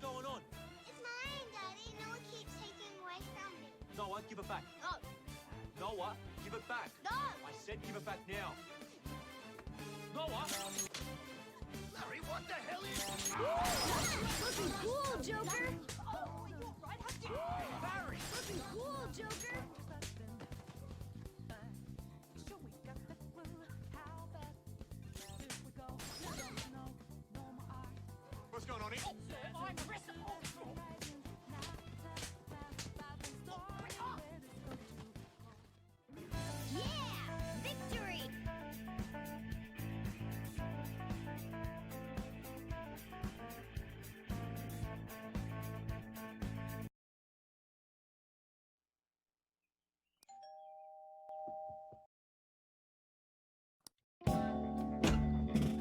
going on? It's mine, Daddy. Noah keeps taking away from me. Noah, give it back. No. Noah, give it back. No. I said give it back now. Noah! Larry, what the hell is... Looking cool, Joker. Oh, you alright? Barry! Looking cool, Joker. What's going on here? I'm arrested. Yeah! Victory!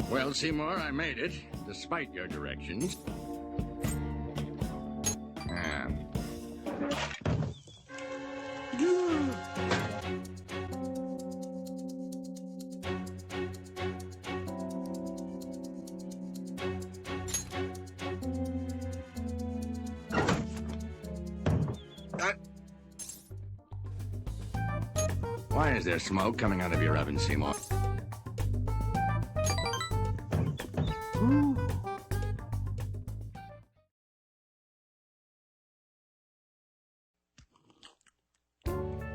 Well, Seymour, I made it, despite your directions. Why is there smoke coming out of your oven, Seymour?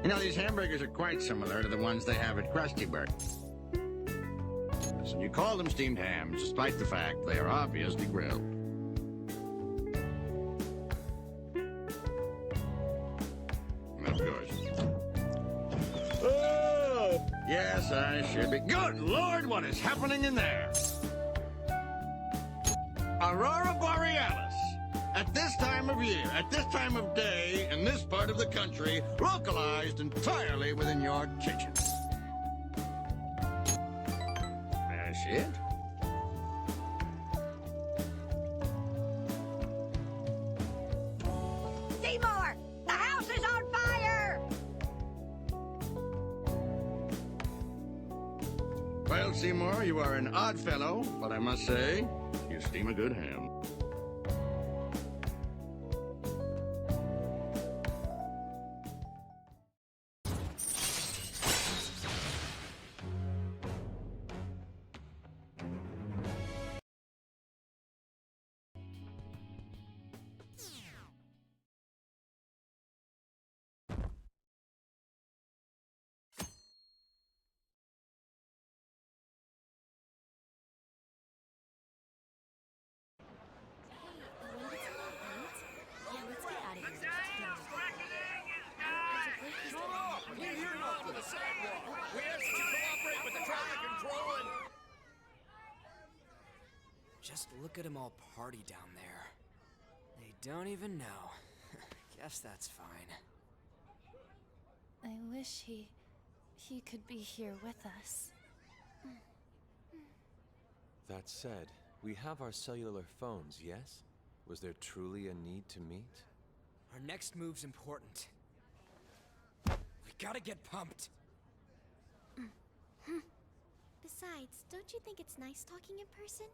You know, these hamburgers are quite similar to the ones they have at Krusty Burger. So you call them steamed hams, despite the fact they are obviously grilled. Of course. Oh! Yes, I should be. Good Lord, what is happening in there? Aurora Borealis. At this time of year, at this time of day, in this part of the country, localized entirely within your kitchen. That's it? Seymour! The house is on fire! Well, Seymour, you are an odd fellow, but I must say, you steam a good ham. Just look at them all party down there. They don't even know. Guess that's fine. I wish he could be here with us. That said, we have our cellular phones, yes? Was there truly a need to meet? Our next move's important. We gotta get pumped. Besides, don't you think it's nice talking in person?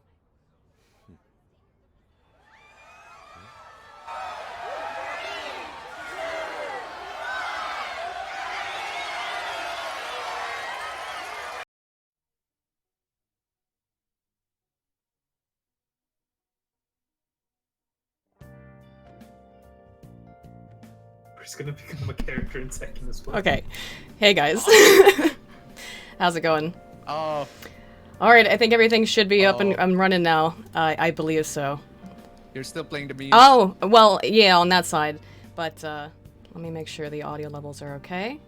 It's gonna become a character in second as well. Okay. Hey guys. How's it going? Oh. Alright, I think everything should be up and running now. I believe so. You're still playing the beat. Oh, well, yeah, on that side. But, let me make sure the audio levels are okay.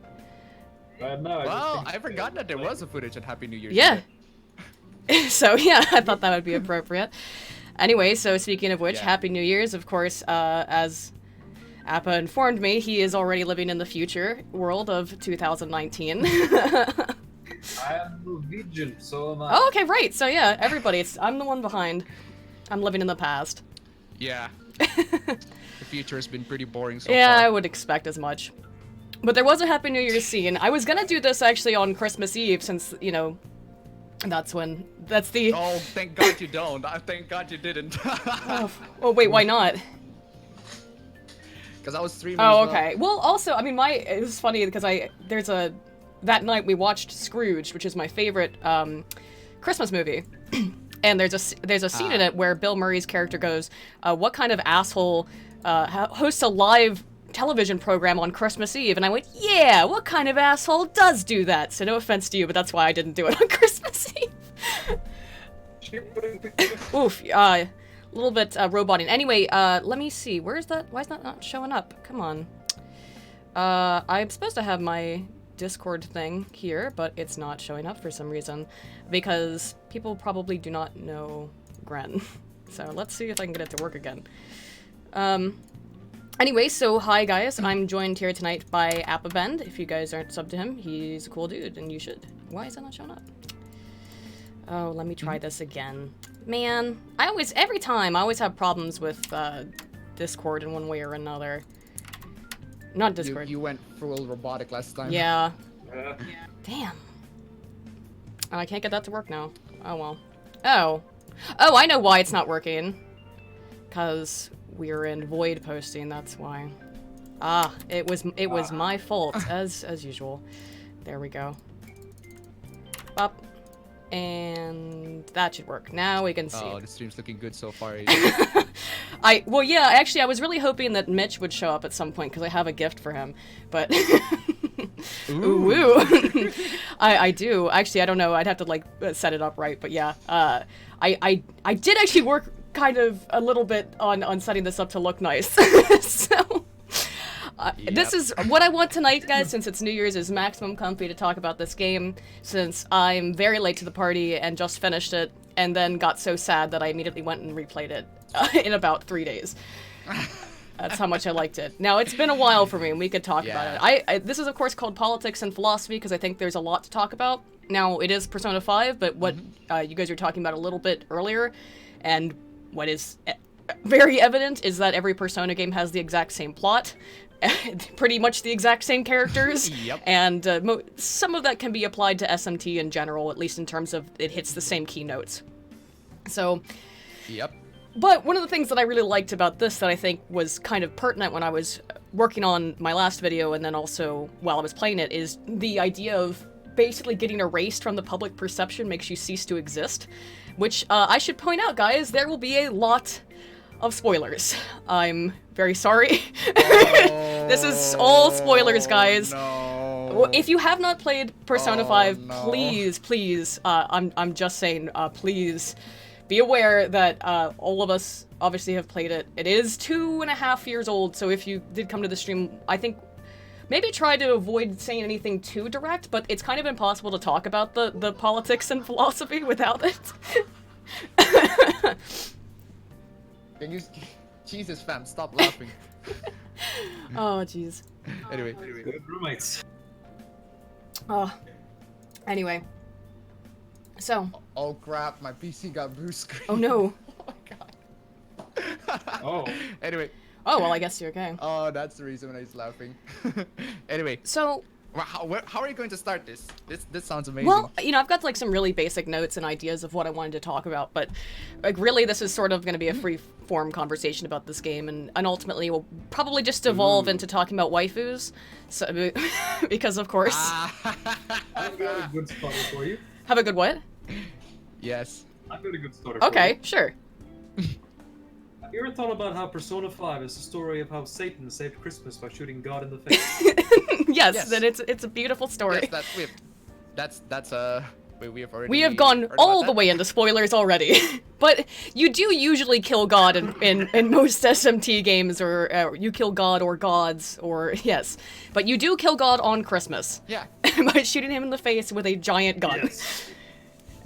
No, I forgot that there was a footage at Happy New Year's. Yeah. So, yeah, I thought that would be appropriate. Anyway, so speaking of which, Happy New Year's, of course, as Appa informed me, he is already living in the future world of 2019. I am Norwegian, so am I. Oh, okay, right. So yeah, everybody, I'm the one behind. I'm living in the past. Yeah. The future has been pretty boring so far. Yeah, I would expect as much. But there was a Happy New Year's scene. I was gonna do this actually on Christmas Eve since, you know, That's the... Oh, thank God you don't. Thank God you didn't. Oh, wait, why not? Because I was streaming. Oh, okay. Well, also, I mean, it was funny because that night we watched Scrooge, which is my favorite Christmas movie, and there's a scene in it where Bill Murray's character goes, "What kind of asshole hosts a live television program on Christmas Eve?" And I went, "Yeah, what kind of asshole does do that?" So no offense to you, but that's why I didn't do it on Christmas Eve. Oof. A little bit roboting. Anyway, let me see. Where is that? Why is that not showing up? Come on. I'm supposed to have my Discord thing here, but it's not showing up for some reason because people probably do not know Gren. So let's see if I can get it to work again. Anyway, so hi guys. I'm joined here tonight by Appabend. If you guys aren't subbed to him, he's a cool dude and you should. Why is that not showing up? Oh, let me try this again. Man, every time I always have problems with Discord in one way or another. Not Discord. You went full robotic last time. Yeah. Damn. Oh, I can't get that to work now. Oh well. Oh, I know why it's not working. Cause we're in void posting. That's why. Ah, it was my fault as usual. There we go. Up. And that should work. Now we can see. Oh, the stream's looking good so far. Well, yeah, actually, I was really hoping that Mitch would show up at some point, because I have a gift for him, but... Ooh. I do. Actually, I don't know. I'd have to, like, set it up right, but yeah. I did actually work kind of a little bit on setting this up to look nice. So... Yep. This is what I want tonight, guys, since it's New Year's, is maximum comfy to talk about this game, since I'm very late to the party and just finished it, and then got so sad that I immediately went and replayed it in about 3 days. That's how much I liked it. Now, it's been a while for me, and we could talk about it. This is, of course, called Politics and Philosophy, because I think there's a lot to talk about. Now, it is Persona 5, but what you guys were talking about a little bit earlier, and what is very evident is that every Persona game has the exact same plot. Pretty much the exact same characters. Yep. And some of that can be applied to SMT in general, at least in terms of it hits the same keynotes. So... Yep. But one of the things that I really liked about this that I think was kind of pertinent when I was working on my last video and then also while I was playing it is the idea of basically getting erased from the public perception makes you cease to exist. Which, I should point out, guys, there will be a lot of spoilers. I'm very sorry. This is all spoilers, guys. No. If you have not played Persona 5, please, I'm just saying, please be aware that all of us obviously have played it. It is 2.5 years old, so if you did come to the stream, I think maybe try to avoid saying anything too direct, but it's kind of impossible to talk about the politics and philosophy without it. Can you... Jesus, fam, stop laughing. Oh, jeez. Anyway. Good roommates. Oh. Anyway. So. Oh crap, my PC got blue screen. Oh no. Oh my god. Oh. Anyway. Oh, well, I guess you're okay. Oh, that's the reason when I was laughing. Anyway. So. How are you going to start this? This sounds amazing. Well, you know, I've got like some really basic notes and ideas of what I wanted to talk about, but like really this is sort of going to be a free form conversation about this game, and ultimately will probably just evolve into talking about waifus, so, because of course. I've got a good story for you. Have a good what? Yes. I've got a good story for you. Okay, sure. Have you ever thought about how Persona 5 is a story of how Satan saved Christmas by shooting God in the face? Yes, that it's a beautiful story. Yes, we have gone all the way into spoilers already. But you do usually kill God in most SMT games, or you kill God or gods, or yes. But you do kill God on Christmas. Yeah. By shooting him in the face with a giant gun. Yes.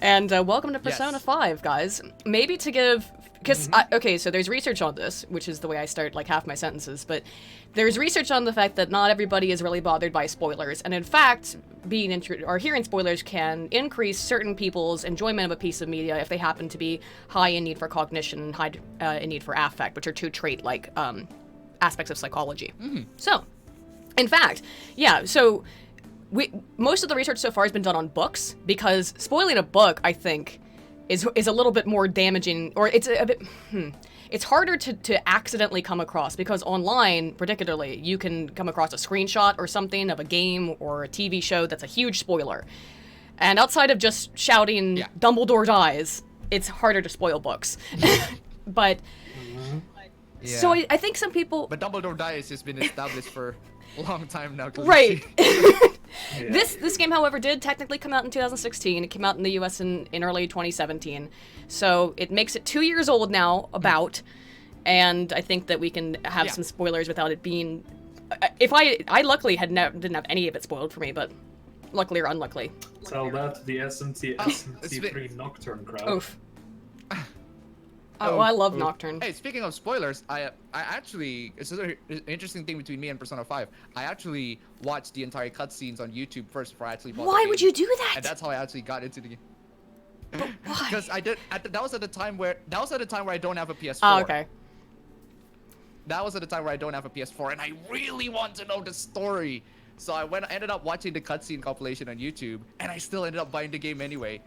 And welcome to Persona 5, guys. Maybe to give... Because, okay, so there's research on this, which is the way I start, like, half my sentences, but there's research on the fact that not everybody is really bothered by spoilers, and in fact, hearing spoilers can increase certain people's enjoyment of a piece of media if they happen to be high in need for cognition and high in need for affect, which are two trait-like aspects of psychology. So, in fact, yeah, so... most of the research so far has been done on books, because spoiling a book, I think, is a little bit more damaging, or it's a bit, it's harder to accidentally come across, because online, particularly, you can come across a screenshot or something of a game or a TV show that's a huge spoiler. And outside of just shouting, Dumbledore dies, it's harder to spoil books. But, so I think some people... But Dumbledore dies has been established for a long time now. Right. This game, however, did technically come out in 2016. It came out in the US in early 2017. So it makes it 2 years old now, about. And I think that we can have some spoilers without it being... If I luckily didn't have any of it spoiled for me, but luckily or unluckily. Tell that to the SMT3 Nocturne crowd. Oof. Oh, I love Nocturne. Hey, speaking of spoilers, I actually, it's an interesting thing between me and Persona 5. I actually watched the entire cutscenes on YouTube first before I actually bought the game. Why would you do that? And that's how I actually got into the game. But why? Because I did. That was at the time where I don't have a PS4. Oh, okay. That was at the time where I don't have a PS4, and I really want to know the story. So I ended up watching the cutscene compilation on YouTube, and I still ended up buying the game anyway.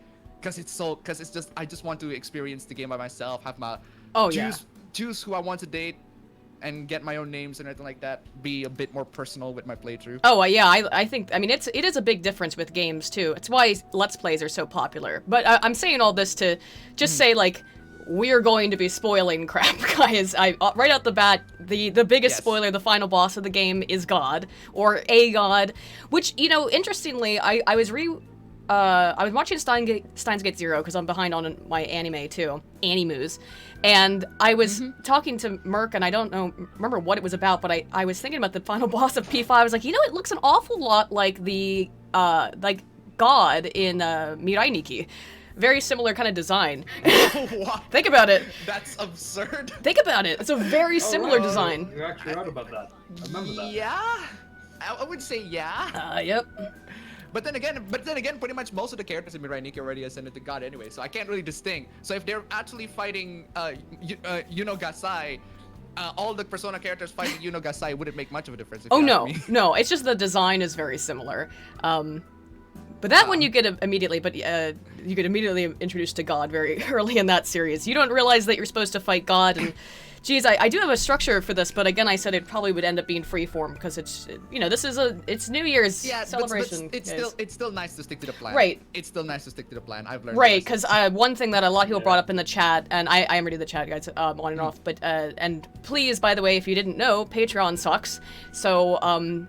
I just want to experience the game by myself, have my choose who I want to date, and get my own names and everything like that. Be a bit more personal with my playthrough. Oh yeah, I think, I mean, it is a big difference with games too. It's why Let's Plays are so popular. But I'm saying all this to just say, like, we're going to be spoiling crap, guys. Right out the bat, the biggest spoiler, the final boss of the game is God, or a god, which, you know, interestingly, I was watching Steins Gate Zero, because I'm behind on my anime too, Animus, and I was talking to Merc, and I don't remember what it was about, but I was thinking about the final boss of P5. I was like, you know, it looks an awful lot like the like God in Mirai Nikki. Very similar kind of design. Think about it. That's absurd. Think about it. It's a very similar design. You're actually right about that. I remember that. Yeah, I would say yeah. Yep. But then again, pretty much most of the characters in Mirai Nikki already ascended to God anyway, so I can't really distinct. So if they're actually fighting Yuno Gasai, all the Persona characters fighting Yuno Gasai wouldn't make much of a difference. If no, it's just the design is very similar. But that one you get immediately, but you get immediately introduced to God very early in that series. You don't realize that you're supposed to fight God, and geez, I do have a structure for this, but again, I said it probably would end up being freeform, because it's, you know, it's New Year's celebration. But it's still nice to stick to the plan. Right. It's still nice to stick to the plan. I've learned. Right, because one thing that a lot of people brought up in the chat, and I am reading the chat, guys, on and off, but and please, by the way, if you didn't know, Patreon sucks. So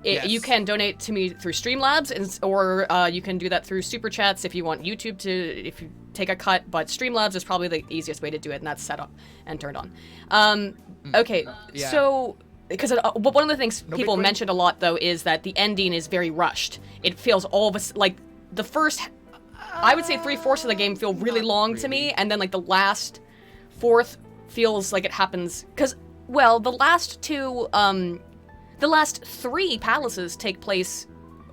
you can donate to me through Streamlabs, or you can do that through Super Chats if you want YouTube if you take a cut, but Streamlabs is probably the easiest way to do it, and that's set up and turned on. Okay, so, because one of the things people mentioned a lot, though, is that the ending is very rushed. It feels all of us, like, the first, I would say 3/4 of the game feel really long to me, and then, like, the last fourth feels like it happens, because, well, the last three palaces take place,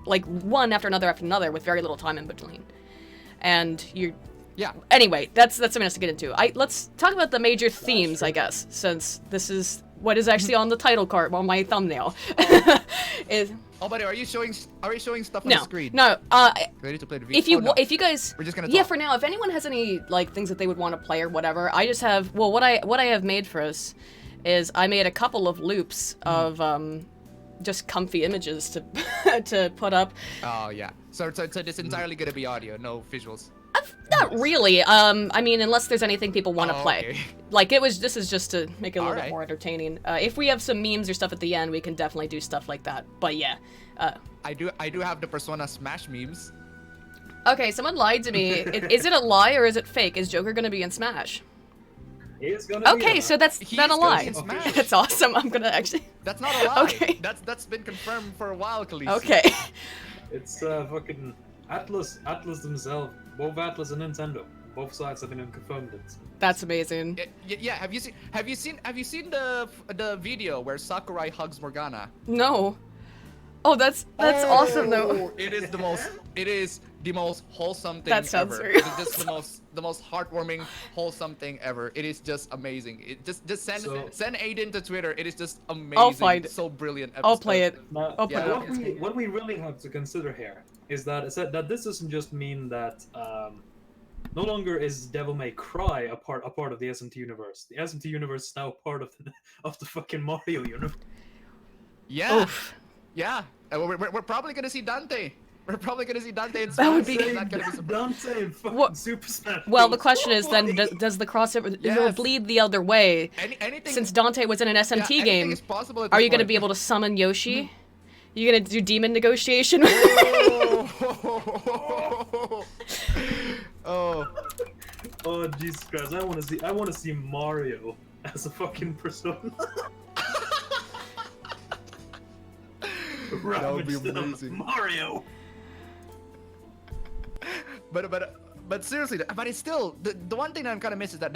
like, one after another with very little time in between. And anyway, that's something else to get into. Let's talk about the major themes, I guess, since this is what is actually on the title card, on my thumbnail. Oh, buddy, are you showing stuff on the screen? No, ready to play the video? If you guys, we're just gonna talk. for now, if anyone has any, like, things that they would want to play or whatever, I just have, well, what I have made for us is I made a couple of loops of, just comfy images to put up. Oh, yeah. So it's entirely gonna be audio, no visuals. Not really. I mean, unless there's anything people want to play. Okay. Like, this is just to make it a little bit more entertaining. If we have some memes or stuff at the end, we can definitely do stuff like that. But yeah. I do have the Persona Smash memes. Okay, someone lied to me. Is it a lie or is it fake? Is Joker gonna be in Smash? Okay, so that's not a lie. That's awesome. I'm gonna actually. That's not a lie. Okay. That's been confirmed for a while, Khaleesi. Okay. It's fucking Atlas themselves, both Atlas and Nintendo. Both sides have been confirmed it. That's amazing. Yeah. Have you seen the video where Sakurai hugs Morgana? No. Oh, that's awesome though. It is the most wholesome thing That sounds ever. real. It is just the most heartwarming, wholesome thing ever. It is just amazing. It just send Aiden to Twitter. It is just amazing. I'll find it. So brilliant. I'll play it. Now, I'll put it up. what we really have to consider here is that this doesn't just mean that no longer is Devil May Cry a part of the SMT universe. The SMT universe is now part of the fucking Mario universe. Yeah. Oof. Yeah. We're probably gonna see Dante. We're probably gonna see Dante in That would Smash. be- It's not gonna be surprising. Dante and fucking What- Super Smash. Well, the Bros. question is then, Oh, does the crossover Yes. bleed the other way? Anything. Since Dante was in an SMT anything game, is possible at are this you going to point. be able to summon Yoshi? You going to do demon negotiation? Oh. Oh Jesus Christ! I want to see Mario as a fucking persona. That would be Ravage them, amazing. Mario. But seriously, but it's still the one thing that I'm kind of missing is that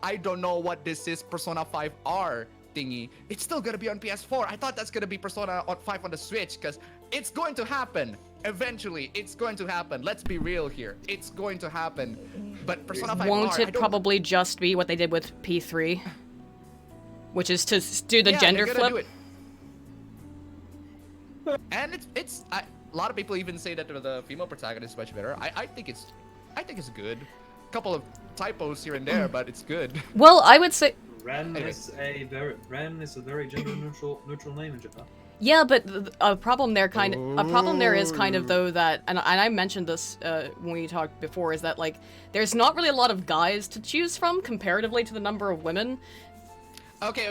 I don't know what this is Persona 5 R thingy. It's still gonna be on PS4. I thought that's gonna be Persona 5 on the Switch because it's going to happen eventually. It's going to happen. Let's be real here. It's going to happen. But Persona 5 Won't R, it probably just be what they did with P3? Which is to do the gender they're gonna flip? do it. And a lot of people even say that the female protagonist is much better. I think it's good. Couple of typos here and there, but it's good. Well, I would say... Ren is a very gender neutral name in Japan. Yeah, but a problem there is kind of though that, and I mentioned this when we talked before, is that like there's not really a lot of guys to choose from comparatively to the number of women. Okay.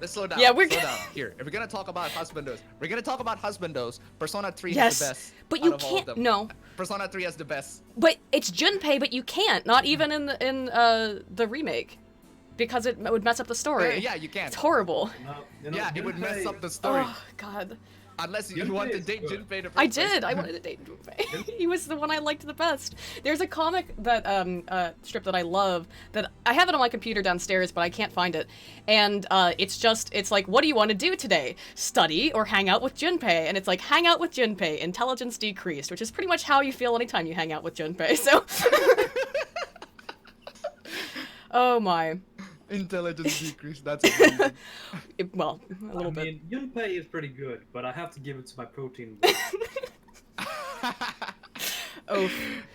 Let's slow down. Yeah, slow down. Here, if we're gonna talk about husbandos, Persona 3 Yes, is the best. but you out of all of can't. them. No, Persona 3 has the best. but it's Junpei, but you can't. Not even in the remake, because it would mess up the story. Yeah, you can't. It's horrible. Yeah, it would mess up the story. Oh God. Unless you want to date Junpei the first I place. did. I wanted to date Junpei. He was the one I liked the best. There's a comic that strip that I love that I have it on my computer downstairs, but I can't find it. And it's like, what do you want to do today? Study or hang out with Junpei? And it's like, hang out with Junpei, intelligence decreased, which is pretty much how you feel anytime you hang out with Junpei. So, oh my. Intelligence decrease. That's amazing. Well, a little bit. I mean, Junpei is pretty good, but I have to give it to my protein. Oh,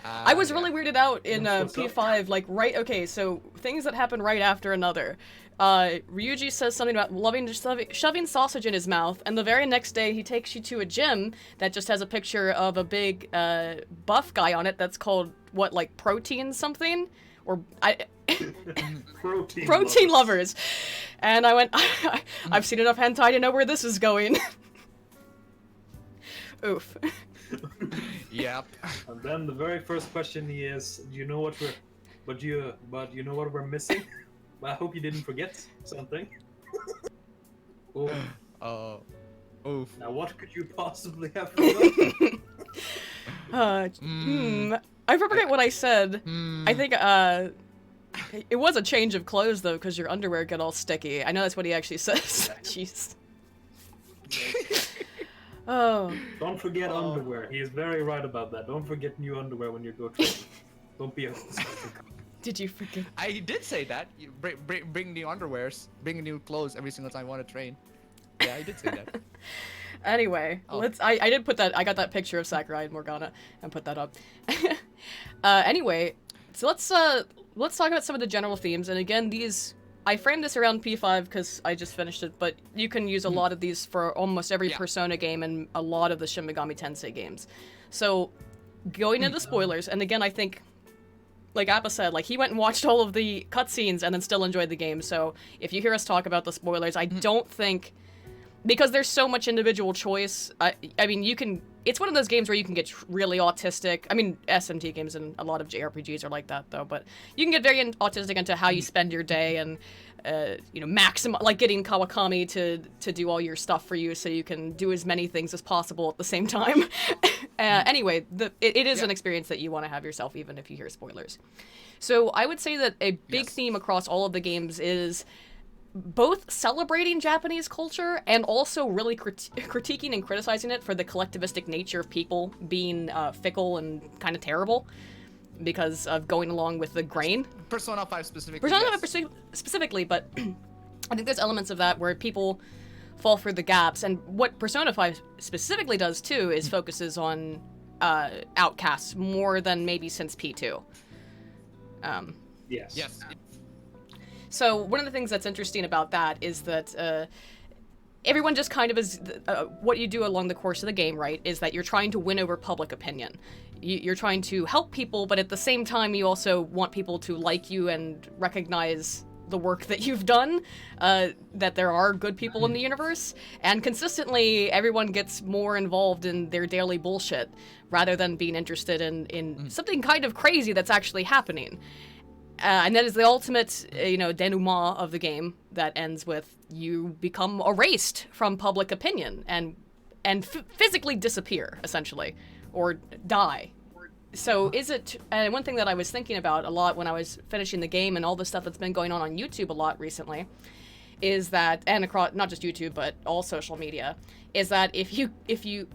I was really weirded out in P5, like, okay, so things that happen right after another. Ryuji says something about shoving sausage in his mouth, and the very next day he takes you to a gym that just has a picture of a big buff guy on it that's called, what, like, protein something? Or, Protein lovers. And I went, I've seen enough hentai to know where this is going. Oof. Yep. And then the very first question is, do you know what you know what we're missing? I hope you didn't forget something. Oh. Oof. Now what could you possibly have forgotten? I forget what I said. I think, it was a change of clothes, though, because your underwear get all sticky. I know that's what he actually says. Jeez. Oh. Don't forget underwear. He is very right about that. Don't forget new underwear when you go training. Don't be a... Did you forget? I did say that. You bring new underwears, bring new clothes every single time I want to train. Yeah, I did say that. Anyway, I did put that. I got that picture of Sakurai and Morgana and put that up. Anyway, so let's talk about some of the general themes. And again, I framed this around P5 because I just finished it, but you can use a lot of these for almost every Persona game and a lot of the Shin Megami Tensei games. So, going into spoilers, and again, I think, like Appa said, like, he went and watched all of the cutscenes and then still enjoyed the game, so if you hear us talk about the spoilers, I don't think... Because there's so much individual choice, I mean, you can... It's one of those games where you can get really autistic. I mean, SMT games and a lot of JRPGs are like that, though, but you can get very autistic into how you spend your day and, like getting Kawakami to do all your stuff for you so you can do as many things as possible at the same time. Anyway, it is an experience that you want to have yourself, even if you hear spoilers. So I would say that a big theme across all of the games is both celebrating Japanese culture and also really critiquing and criticizing it for the collectivistic nature of people being fickle and kind of terrible because of going along with the grain. Persona 5 specifically. Persona yes. 5 specifically, but I think there's elements of that where people fall through the gaps. And what Persona 5 specifically does too is focuses on outcasts more than maybe since P2. Yes. Yes. So one of the things that's interesting about that is that everyone just kind of is what you do along the course of the game, right, is that you're trying to win over public opinion. You're trying to help people, but at the same time you also want people to like you and recognize the work that you've done, that there are good people in the universe, and consistently everyone gets more involved in their daily bullshit rather than being interested in something kind of crazy that's actually happening. And that is the ultimate, denouement of the game that ends with you become erased from public opinion and physically disappear, essentially, or die. So is it, and one thing that I was thinking about a lot when I was finishing the game and all the stuff that's been going on YouTube a lot recently, is that, and across, not just YouTube, but all social media, is that if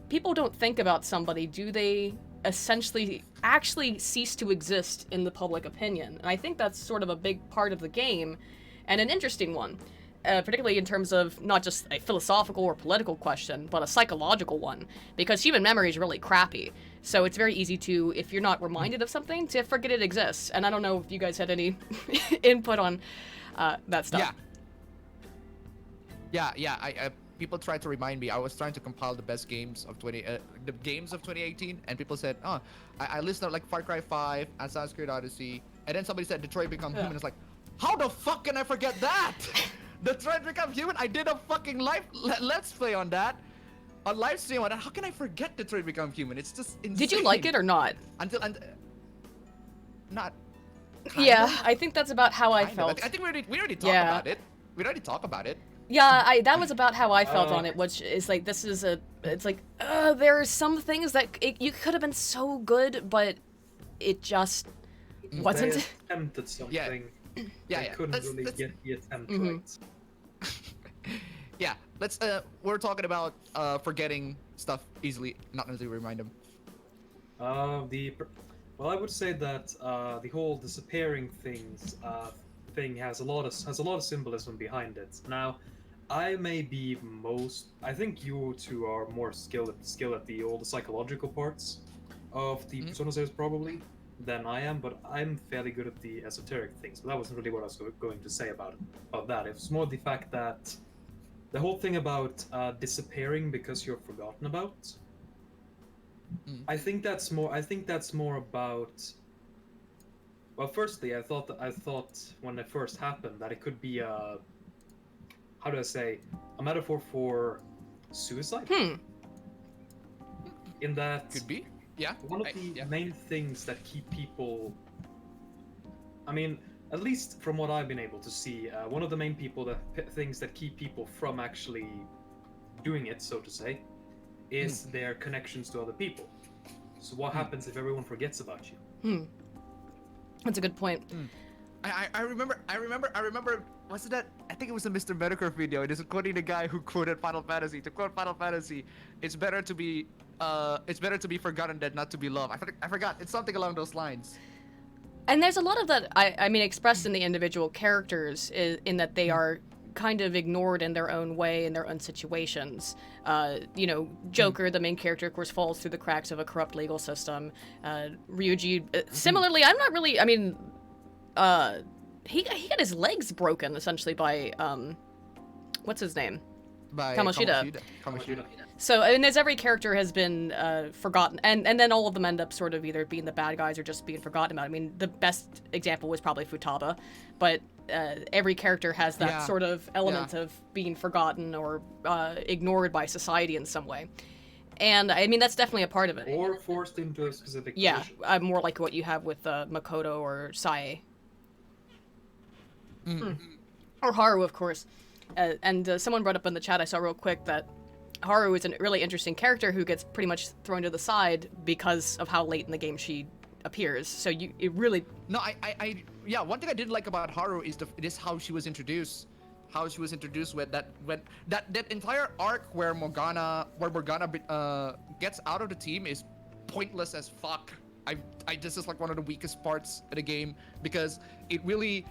people don't think about somebody, do they essentially actually cease to exist in the public opinion? And I think that's sort of a big part of the game, and an interesting one, particularly in terms of not just a philosophical or political question, but a psychological one, because human memory is really crappy. So it's very easy to, if you're not reminded of something, to forget it exists. And I don't know if you guys had any input on that stuff. Yeah. People tried to remind me. I was trying to compile the best games of 2018, and people said, "Oh, I listed out like Far Cry 5, Assassin's Creed Odyssey," and then somebody said Detroit Become Human. It's like, how the fuck can I forget that? Detroit Become Human. I did a fucking let's play on that, a live stream on that. How can I forget Detroit Become Human? It's just insane. Did you like it or not? Not. Yeah, I think that's about how I felt. I think we already talked about it. We already talked about it. Yeah, that was about how I felt on it, which is like, it's like, there are some things that you could have been so good, but it just wasn't. They attempted something. They couldn't really get the attempt right. Yeah, we're talking about forgetting stuff easily, not necessarily remind them. Well, I would say that the whole disappearing thing has a lot of symbolism behind it. Now, I think you two are more skilled at the psychological parts of the Persona series probably than I am, but I'm fairly good at the esoteric things. But that wasn't really what I was going to say about that. It was more the fact that the whole thing about disappearing because you're forgotten about. I think that's more about. Well, firstly, I thought when it first happened that it could be a metaphor for suicide. In that could be. Yeah. One of the main things that keep people. I mean, at least from what I've been able to see, one of the main things that keep people from actually doing it, so to say, is their connections to other people. So what happens if everyone forgets about you? That's a good point. I remember. What's that? I think it was a Mr. Medicare video. It is quoting the guy who quoted Final Fantasy. To quote Final Fantasy, it's better to be forgotten than not to be loved. I forgot. It's something along those lines. And there's a lot of that. I mean, expressed in the individual characters, in that they are kind of ignored in their own way in their own situations. Joker, the main character, of course, falls through the cracks of a corrupt legal system. Ryuji, similarly, I'm not really. I mean, he got his legs broken essentially by what's his name? By Kamoshida. Kamoshida. So, I mean, as every character has been forgotten, and then all of them end up sort of either being the bad guys or just being forgotten about. I mean, the best example was probably Futaba, but every character has that sort of element of being forgotten or ignored by society in some way. And, I mean, that's definitely a part of it. Or forced into a specific position. More like what you have with Makoto or Sae. Or Haru, of course. And someone brought up in the chat, I saw real quick, that Haru is a really interesting character who gets pretty much thrown to the side because of how late in the game she appears. So it really... No, one thing I didn't like about Haru is how she was introduced. how she was introduced with that when that entire arc where Morgana gets out of the team is pointless as fuck. This is like one of the weakest parts of the game because it really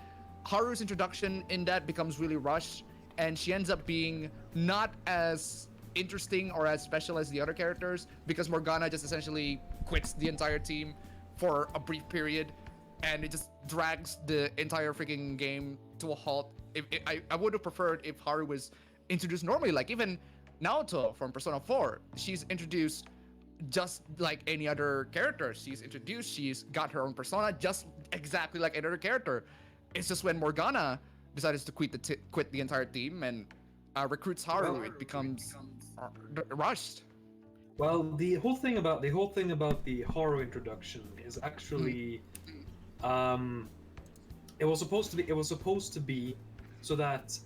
Haru's introduction in that becomes really rushed, and she ends up being not as interesting or as special as the other characters because Morgana just essentially quits the entire team for a brief period, and it just drags the entire freaking game to a halt. I would have preferred if Haru was introduced normally, like even Naoto from Persona 4. She's introduced just like any other character. She's got her own persona just exactly like any other character. It's just when Morgana decides to quit the entire team and recruits Haru, it becomes rushed. Well, the whole thing about the Haru introduction is actually, it was supposed to be so that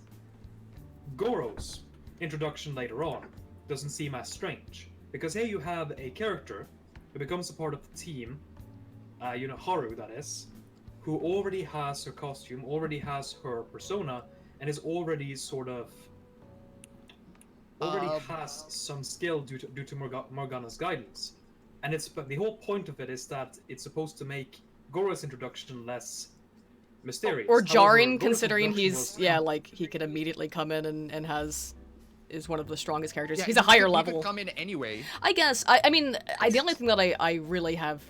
Goro's introduction later on doesn't seem as strange, because here you have a character who becomes a part of the team, Haru that is, who already has her costume, already has her persona, and is already has some skill due to Morgana's guidance. And the whole point of it is that it's supposed to make Goro's introduction less mysterious. Or jarring, However, considering he could immediately come in and is one of the strongest characters. Yeah, he's a higher level. He could come in anyway. I guess. The only thing that I really have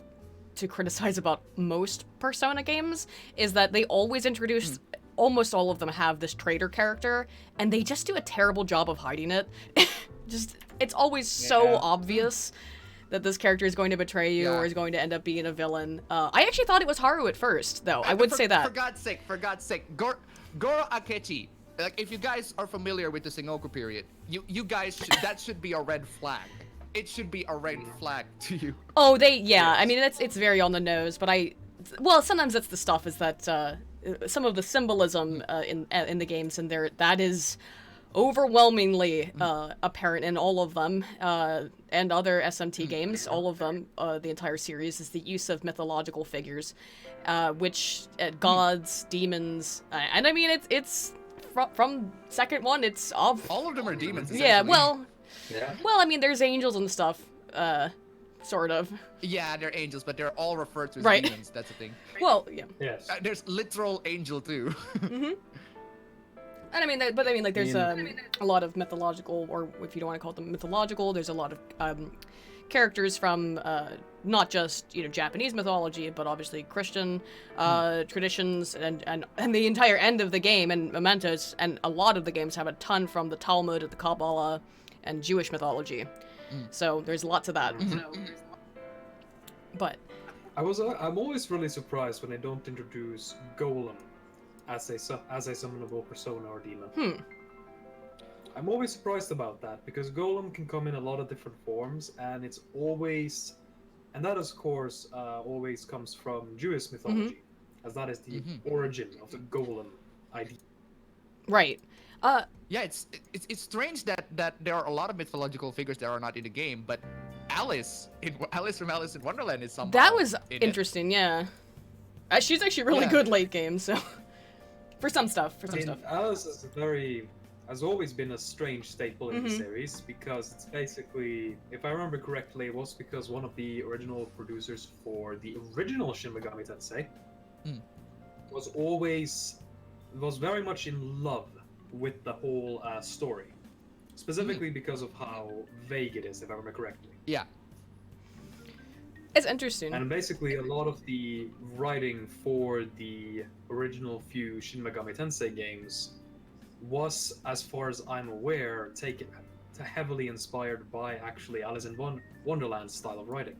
to criticize about most Persona games is that they always introduce, almost all of them have this traitor character, and they just do a terrible job of hiding it. It's always so obvious that this character is going to betray you or is going to end up being a villain. I actually thought it was Haru at first, though. I would say that. For God's sake, Goro Akechi. Like, if you guys are familiar with the Sengoku period, you guys that should be a red flag. It should be a red flag to you. Oh, I mean, it's very on the nose, but sometimes that's the stuff is that some of the symbolism in the games and that is overwhelmingly apparent in all of them, and other SMT games, all of them, the entire series, is the use of mythological figures, which gods, demons, and I mean, it's from second one, it's all of them are demons. Yeah, well, I mean, there's angels and stuff, sort of. Yeah, they're angels, but they're all referred to as demons. That's the thing. Well, yeah. Yes. There's literal angel too. And I mean, there's a lot of mythological, or if you don't want to call them mythological, there's a lot of characters from not just Japanese mythology, but obviously Christian traditions, and the entire end of the game and mementos, and a lot of the games have a ton from the Talmud, the Kabbalah, and Jewish mythology. So there's lots of that. But I'm always really surprised when they don't introduce Golem as a summonable persona or demon. I'm always surprised about that, because Golem can come in a lot of different forms, and that of course always comes from Jewish mythology, as that is the origin of the Golem idea. Right. Yeah, it's strange that there are a lot of mythological figures that are not in the game, but Alice from Alice in Wonderland is somehow that was interesting. Yeah, she's actually really good late game. So for some stuff. Alice has always been a strange staple in the series, because it's basically, if I remember correctly, it was because one of the original producers for the original Shin Megami Tensei was very much in love with the whole story, specifically because of how vague it is, if I remember correctly. Yeah. It's interesting. And basically a lot of the writing for the original few Shin Megami Tensei games was, as far as I'm aware, heavily inspired by actually Alice in Wonderland's style of writing.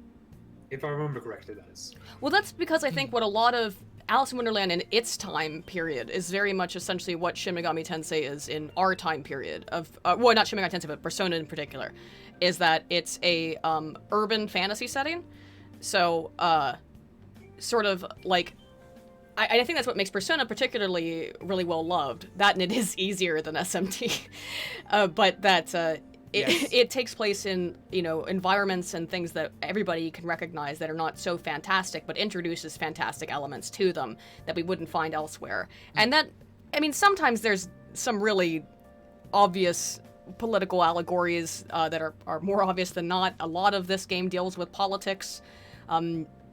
If I remember correctly, that is. Well, that's because I think what a lot of Alice in Wonderland in its time period is very much essentially what Shin Megami Tensei is in our time period of, well, not Shin Megami Tensei, but Persona in particular, is that it's a urban fantasy setting. So, sort of like, I think that's what makes Persona particularly really well loved. That, and it is easier than SMT, but that it takes place in environments and things that everybody can recognize that are not so fantastic, but introduces fantastic elements to them that we wouldn't find elsewhere. And that, I mean, sometimes there's some really obvious political allegories that are more obvious than not. A lot of this game deals with politics,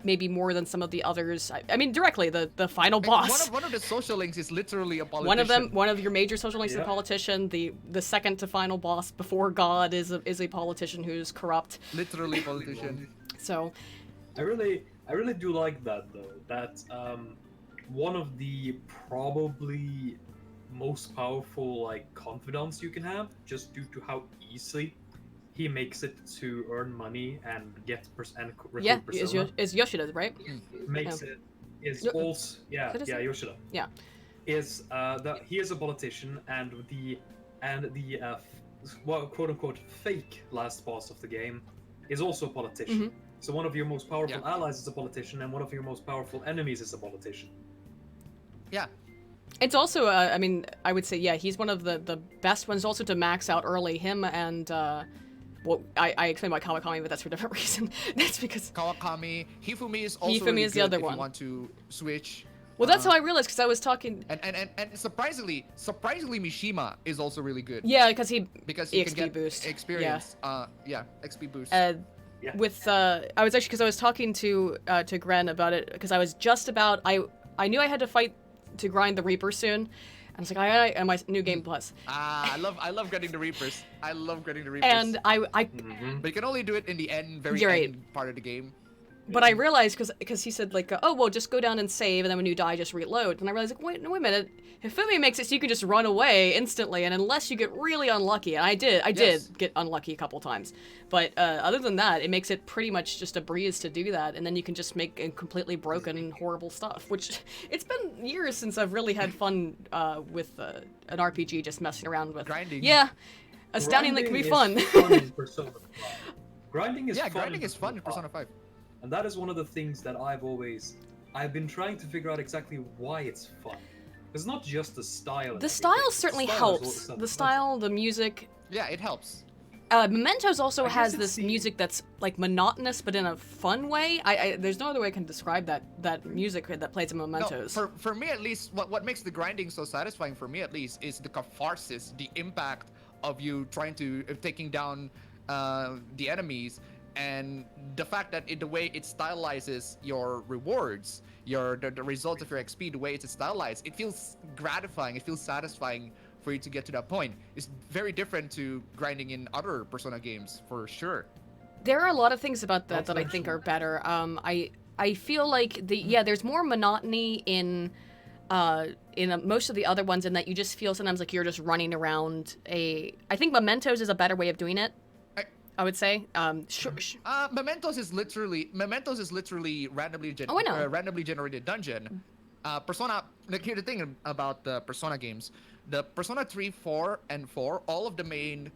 maybe more than some of the others. I mean, directly, the final boss. One of the social links is literally a politician. One of your major social links is a politician. The second to final boss before God is a politician who's corrupt. Literally politician. So, I really do like that though. That one of the probably most powerful like confidants you can have, just due to how easily he makes it to earn money and get recruit persona. is Yoshida, right? Makes it is also Yoshida. Yeah, is that he is a politician, and the well, quote unquote fake last boss of the game is also a politician. So one of your most powerful allies is a politician, and one of your most powerful enemies is a politician. Yeah. It's also, I mean, I would say, he's one of the best ones also to max out early. Him and, well, I explained about Kawakami, but that's for a different reason. That's because... Kawakami, Hifumi is also Hifumi really is the good other if one. you want to switch. Well, that's how I realized, because I was talking... And surprisingly, Mishima is also really good. Yeah, because he can get boost. Experience. XP boost. With, I was actually, because I was talking to Gren about it, because I was just about... I knew I had to fight to grind the Reaper soon. I was like, and my new game plus. I love getting the Reapers. I love getting the Reapers. And But you can only do it in the very end part of the game. But I realized, because he said, like, oh, well, just go down and save, and then when you die, just reload. And I realized, like, wait a minute. Hifumi makes it so you can just run away instantly, and unless you get really unlucky, and I did get unlucky a couple times. But other than that, it makes it pretty much just a breeze to do that, and then you can just make completely broken, horrible stuff, which it's been years since I've really had fun with an RPG just messing around with. Grinding. Yeah. Astoundingly can be fun. Grinding is fun. Grinding is fun in Persona 5. And that is one of the things that I've been trying to figure out exactly why it's fun. It's not just the style. The style certainly helps. The style, the music. Yeah, it helps. Mementos also has this music that's like monotonous, but in a fun way. There's no other way I can describe that music that plays in Mementos. No, for me at least, what makes the grinding so satisfying for me at least is the catharsis, the impact of you trying to taking down the enemies. And the fact that the way it stylizes your rewards, the results of your XP, the way it's stylized, it feels gratifying, it feels satisfying for you to get to that point. It's very different to grinding in other Persona games, for sure. There are a lot of things about that I think are better. I feel like there's more monotony in most of the other ones, in that you just feel sometimes like you're just running around I think Mementos is a better way of doing it. I would say. Mementos is literally randomly generated dungeon. Persona. Like, here's the thing about the Persona games: the Persona 3, 4, and 4. All of the main,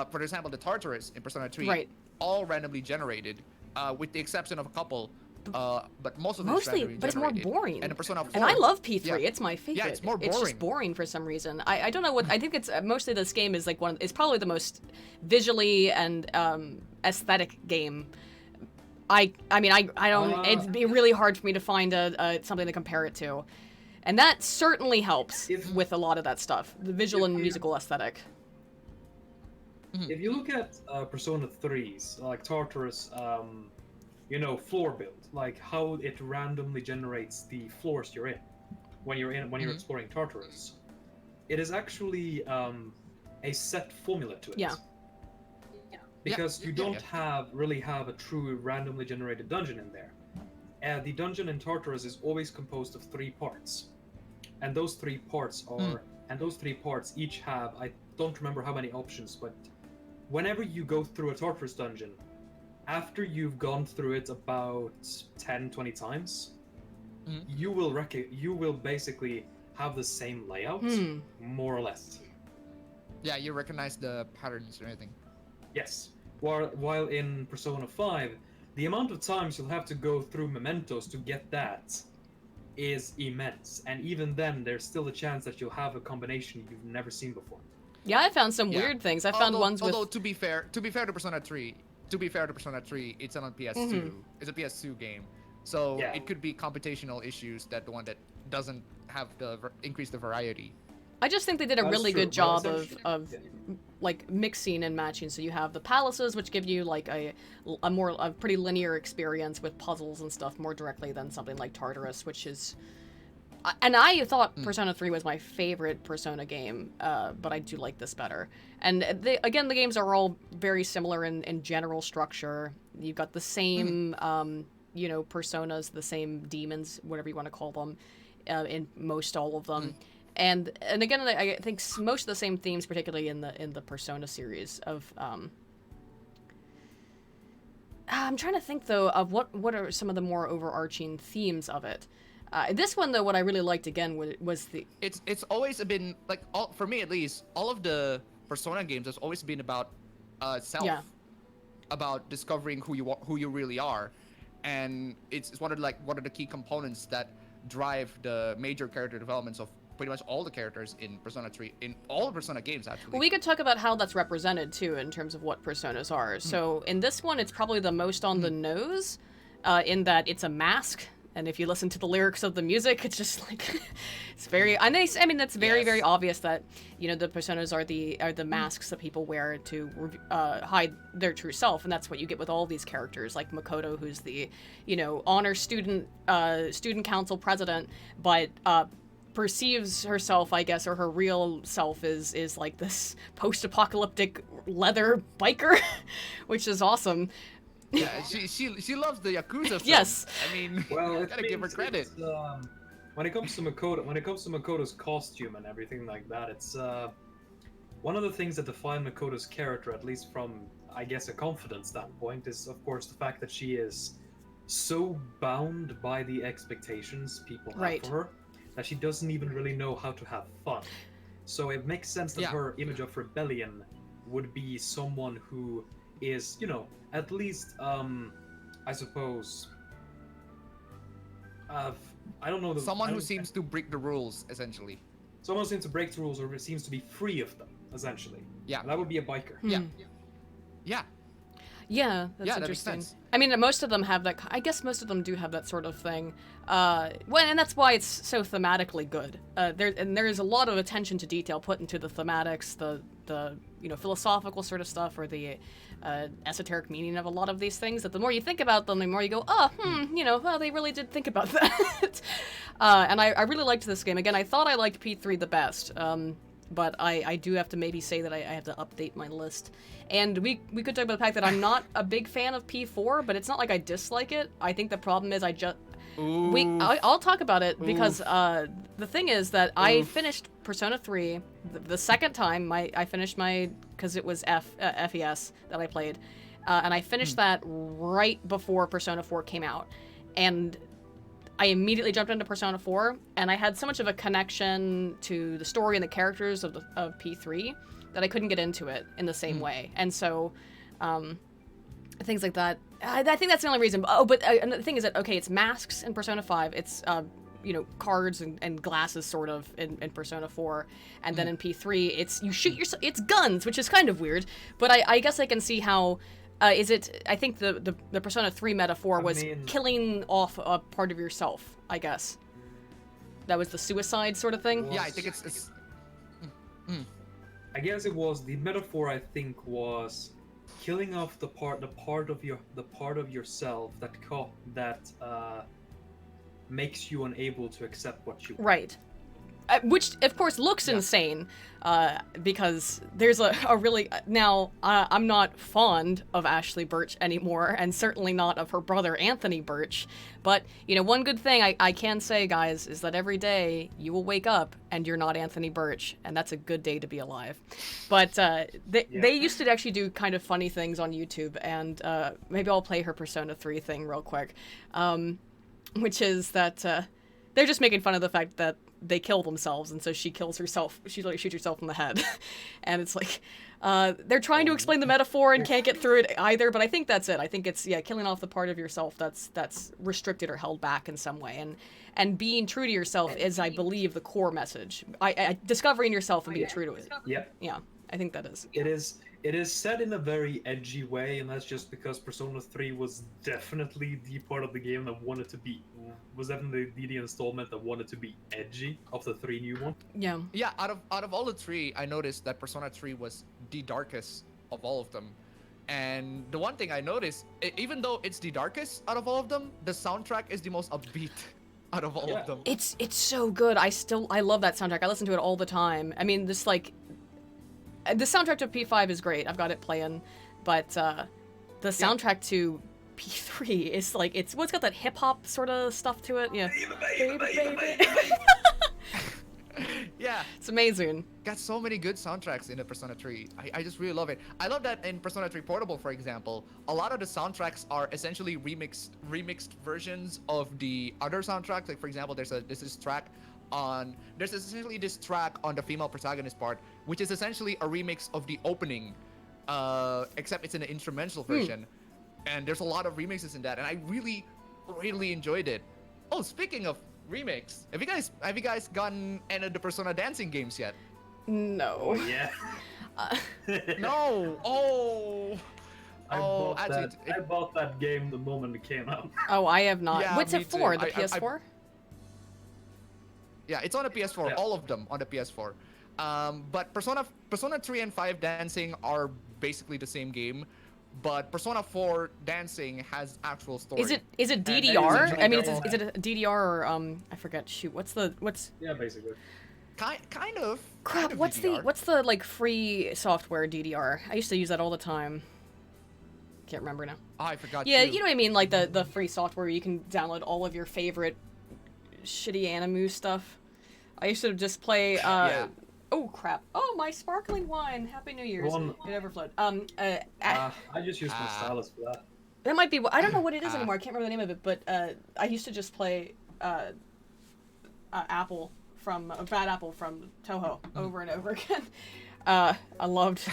for example, the Tartarus in Persona 3, all randomly generated, with the exception of a couple. But most of them but it's more boring. And Persona 4, and I love P3. It's my favorite. Yeah, it's more boring. It's just boring for some reason. I don't know what. I think it's mostly this game is like it's probably the most visually and aesthetic game. I mean I don't. It'd be really hard for me to find something to compare it to, and that certainly helps with a lot of that stuff. The visual and musical aesthetic. If you look at Persona 3's like Tartarus. Floor build, like how it randomly generates the floors you're in when you're exploring Tartarus. It is actually a set formula to it. Yeah. Because you don't really have a true randomly generated dungeon in there. The dungeon in Tartarus is always composed of 3 parts, and those 3 parts each have, I don't remember how many options, but whenever you go through a Tartarus dungeon, after you've gone through it about 10-20 times, you will basically have the same layout, more or less. Yeah, you recognize the patterns and everything. Yes. While in Persona 5, the amount of times you'll have to go through Mementos to get that is immense, and even then, there's still a chance that you'll have a combination you've never seen before. Yeah, I found some weird things. I found ones with. Although to be fair to Persona 3. It's on PS2. It's a PS2 game, so it could be computational issues that the one that doesn't have increase the variety. I just think they did a That's really true, good but job essentially- of like mixing and matching. So you have the palaces, which give you like a pretty linear experience with puzzles and stuff more directly than something like Tartarus, which is. And I thought Persona 3 was my favorite Persona game, but I do like this better. And again, the games are all very similar in general structure. You've got the same, personas, the same demons, whatever you want to call them, in most all of them. And again, I think most of the same themes, particularly in the Persona series of. I'm trying to think though of what are some of the more overarching themes of it. This one though, what I really liked again was the. It's always been like for me at least, all of the Persona games has always been about self, about discovering who you really are, and it's one of the key components that drive the major character developments of pretty much all the characters in Persona 3, in all the Persona games actually. Well, we could talk about how that's represented too in terms of what personas are. So in this one, it's probably the most on the nose, in that it's a mask. And if you listen to the lyrics of the music, it's just like, it's very. I mean, it's very very obvious that the personas are the masks that people wear to hide their true self, and that's what you get with all these characters, like Makoto, who's the honor student council president, but perceives herself, I guess, or her real self is like this post-apocalyptic leather biker, which is awesome. Yeah, she loves the Yakuza film. Yes. I mean, Well, gotta give her credit. When it comes to Makoto's costume and everything like that, it's one of the things that define Makoto's character, at least from I guess a Confidants standpoint, is of course the fact that she is so bound by the expectations people have for her that she doesn't even really know how to have fun. So it makes sense that her image of rebellion would be someone who is, at least, I suppose, I don't know. Someone who seems to break the rules, essentially. Someone seems to break the rules or seems to be free of them, essentially. Yeah. And that would be a biker. Yeah. Yeah. Yeah, that's that interesting. makes sense. I mean, most of them have that. I guess most of them do have that sort of thing. And that's why it's so thematically good. There is a lot of attention to detail put into the thematics, the philosophical sort of stuff, or the esoteric meaning of a lot of these things. That the more you think about them, the more you go, well, they really did think about that. And I really liked this game. Again, I thought I liked P3 the best. But I do have to maybe say that I have to update my list. And we could talk about the fact that I'm not a big fan of P4, but it's not like I dislike it. I think the problem is I'll talk about it because the thing is that I finished Persona 3 the second time. I finished because it was FES that I played, and I finished that right before Persona 4 came out, and I immediately jumped into Persona 4, and I had so much of a connection to the story and the characters of P3 that I couldn't get into it in the same way. And so, things like that. I think that's the only reason. Oh, but the thing is that, okay, it's masks in Persona 5. It's, cards and glasses, sort of, in Persona 4. And then in P3, it's guns, which is kind of weird. But I guess I can see how... I think the Persona 3 metaphor was killing off a part of yourself, I guess. That was the suicide sort of thing? Yeah, I think it's I guess it was, the metaphor I think was killing off the part of yourself that makes you unable to accept what you want. Right. Which, of course, looks insane, because there's a really... Now, I'm not fond of Ashley Birch anymore, and certainly not of her brother, Anthony Birch, but, one good thing I can say, guys, is that every day you will wake up and you're not Anthony Birch, and that's a good day to be alive. But they used to actually do kind of funny things on YouTube, and maybe I'll play her Persona 3 thing real quick, which is that they're just making fun of the fact that they kill themselves, and so she kills herself. She like shoots herself in the head, and it's like they're trying to explain the metaphor and can't get through it either. But I think that's it. I think it's killing off the part of yourself that's restricted or held back in some way, and being true to yourself is, I believe, the core message. I discovering yourself and being true to it. Yeah, I think that is. It is said in a very edgy way, and that's just because Persona 3 was definitely the part of the game that wanted to be definitely the installment that wanted to be edgy of the 3 new ones. Yeah. Yeah, out of all the 3, I noticed that Persona 3 was the darkest of all of them. And the one thing I noticed, even though it's the darkest out of all of them, the soundtrack is the most upbeat out of all of them. It's so good. I love that soundtrack. I listen to it all the time. I mean, this like the soundtrack to P5 is great. I've got it playing, but the soundtrack to P3 is like it's got that hip hop sort of stuff to it. Yeah. Baby. Yeah. It's amazing. Got so many good soundtracks in the Persona 3. I just really love it. I love that in Persona 3 Portable, for example, a lot of the soundtracks are essentially remixed versions of the other soundtracks. Like, for example, there's essentially this track on the female protagonist part, which is essentially a remix of the opening, except it's in an instrumental version. And there's a lot of remixes in that, and I really, really enjoyed it. Oh, speaking of remix, have you guys gotten any of the Persona dancing games yet? No. Oh, yeah. No. Oh. I bought that game the moment it came out. Oh, I have not. Yeah, What's me it for? too. The PS4? Yeah, it's on the PS4. Yeah. All of them on the PS4. But Persona 3 and 5 dancing are basically the same game. But Persona 4 dancing has actual story. Is it DDR? I mean, is it a DDR or I forget. Shoot, what's Yeah, basically. Kind of. Crap, kind of what's DDR. the like free software DDR? I used to use that all the time. Can't remember now. Oh, I forgot. Yeah, too. you know what I mean, like the free software where you can download all of your favorite shitty anime stuff. I used to just play Yeah. Oh crap. Oh, my sparkling wine. Happy New Year's. It overflowed. I just used my stylus for that. That might be I don't know what it is anymore. I can't remember the name of it, but I used to just play Apple from Bad Apple from Toho over and over again. I loved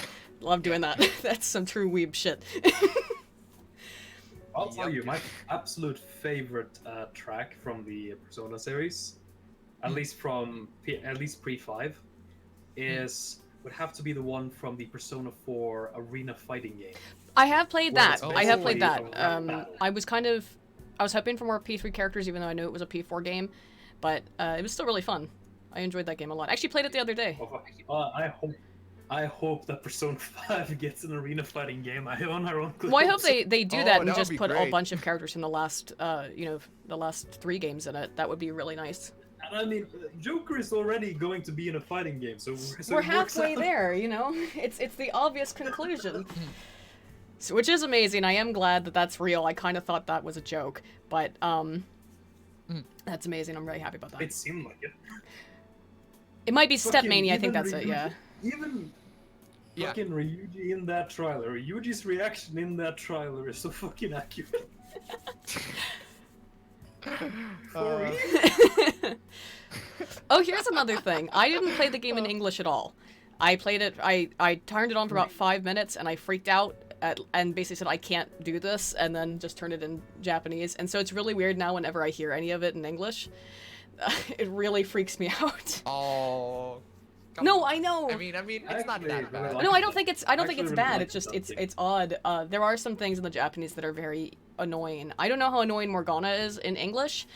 doing that. That's some true weeb shit. I'll tell you, my absolute favorite track from the Persona series, at least pre-5, would have to be the one from the Persona 4 arena fighting game. I have played that. Well, I have played that. basically I was hoping for more P3 characters, even though I knew it was a P4 game, but it was still really fun. I enjoyed that game a lot. I actually played it the other day. I hope that Persona 5 gets an arena fighting game. I own our own. Well, I hope they do that and that would just be put a great. bunch of characters from the last, the last 3 games in it. That would be really nice. And I mean, Joker is already going to be in a fighting game, so We're it works halfway out. there, you know? It's the obvious conclusion. So, which is amazing. I am glad that that's real. I kind of thought that was a joke, but that's amazing. I'm really happy about that. It seemed like it. It might be Fucking Stepmania. I think even that's it. Ryuji- Yeah. Even fucking Ryuji in that trailer, Ryuji's reaction in that trailer is so fucking accurate. For real? Oh, here's another thing. I didn't play the game in English at all. I played it. I turned it on for about 5 minutes, and I freaked out and basically said I can't do this, and then just turned it in Japanese. And so it's really weird now whenever I hear any of it in English. It really freaks me out. Oh. come No, on. I know. I mean, it's not that bad. No, I don't think it's Actually, bad. really It's just like it's odd. There are some things in the Japanese that are very annoying. I don't know how annoying Morgana is in English,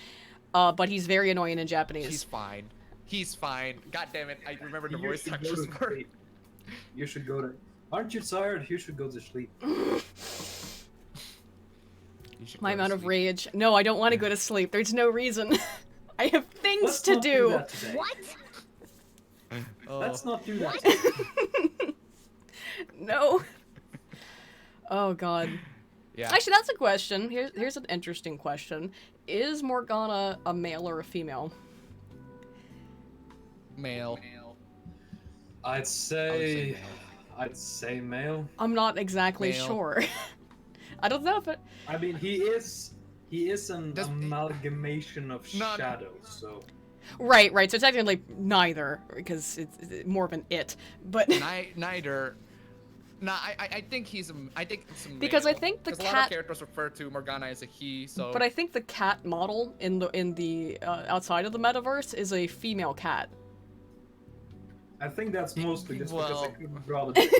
but he's very annoying in Japanese. He's fine. He's fine. God damn it! I remember the You voice should go actors to were. sleep. You should go to. Aren't you tired? You should go to sleep. My amount of rage. No, I don't want to go to sleep. There's no reason. I have things Let's to not do. that today. What? Let's not do that today. No. Oh god. Yeah. Actually, that's a question. Here's an interesting question. Is Morgana a male or a female? Male. I'd say male. I'm not exactly Male. sure. I don't know if it... I mean, he is an amalgamation of No. shadows, so. Right. So technically neither, because it's more of an it. But Neither. Nah, I think he's I think it's a male. Because I think the 'Cause a lot cat- of characters refer to Morgana as a he, so. but I think the cat model in the outside of the metaverse is a female cat. I think that's mostly just because I Well- couldn't draw the.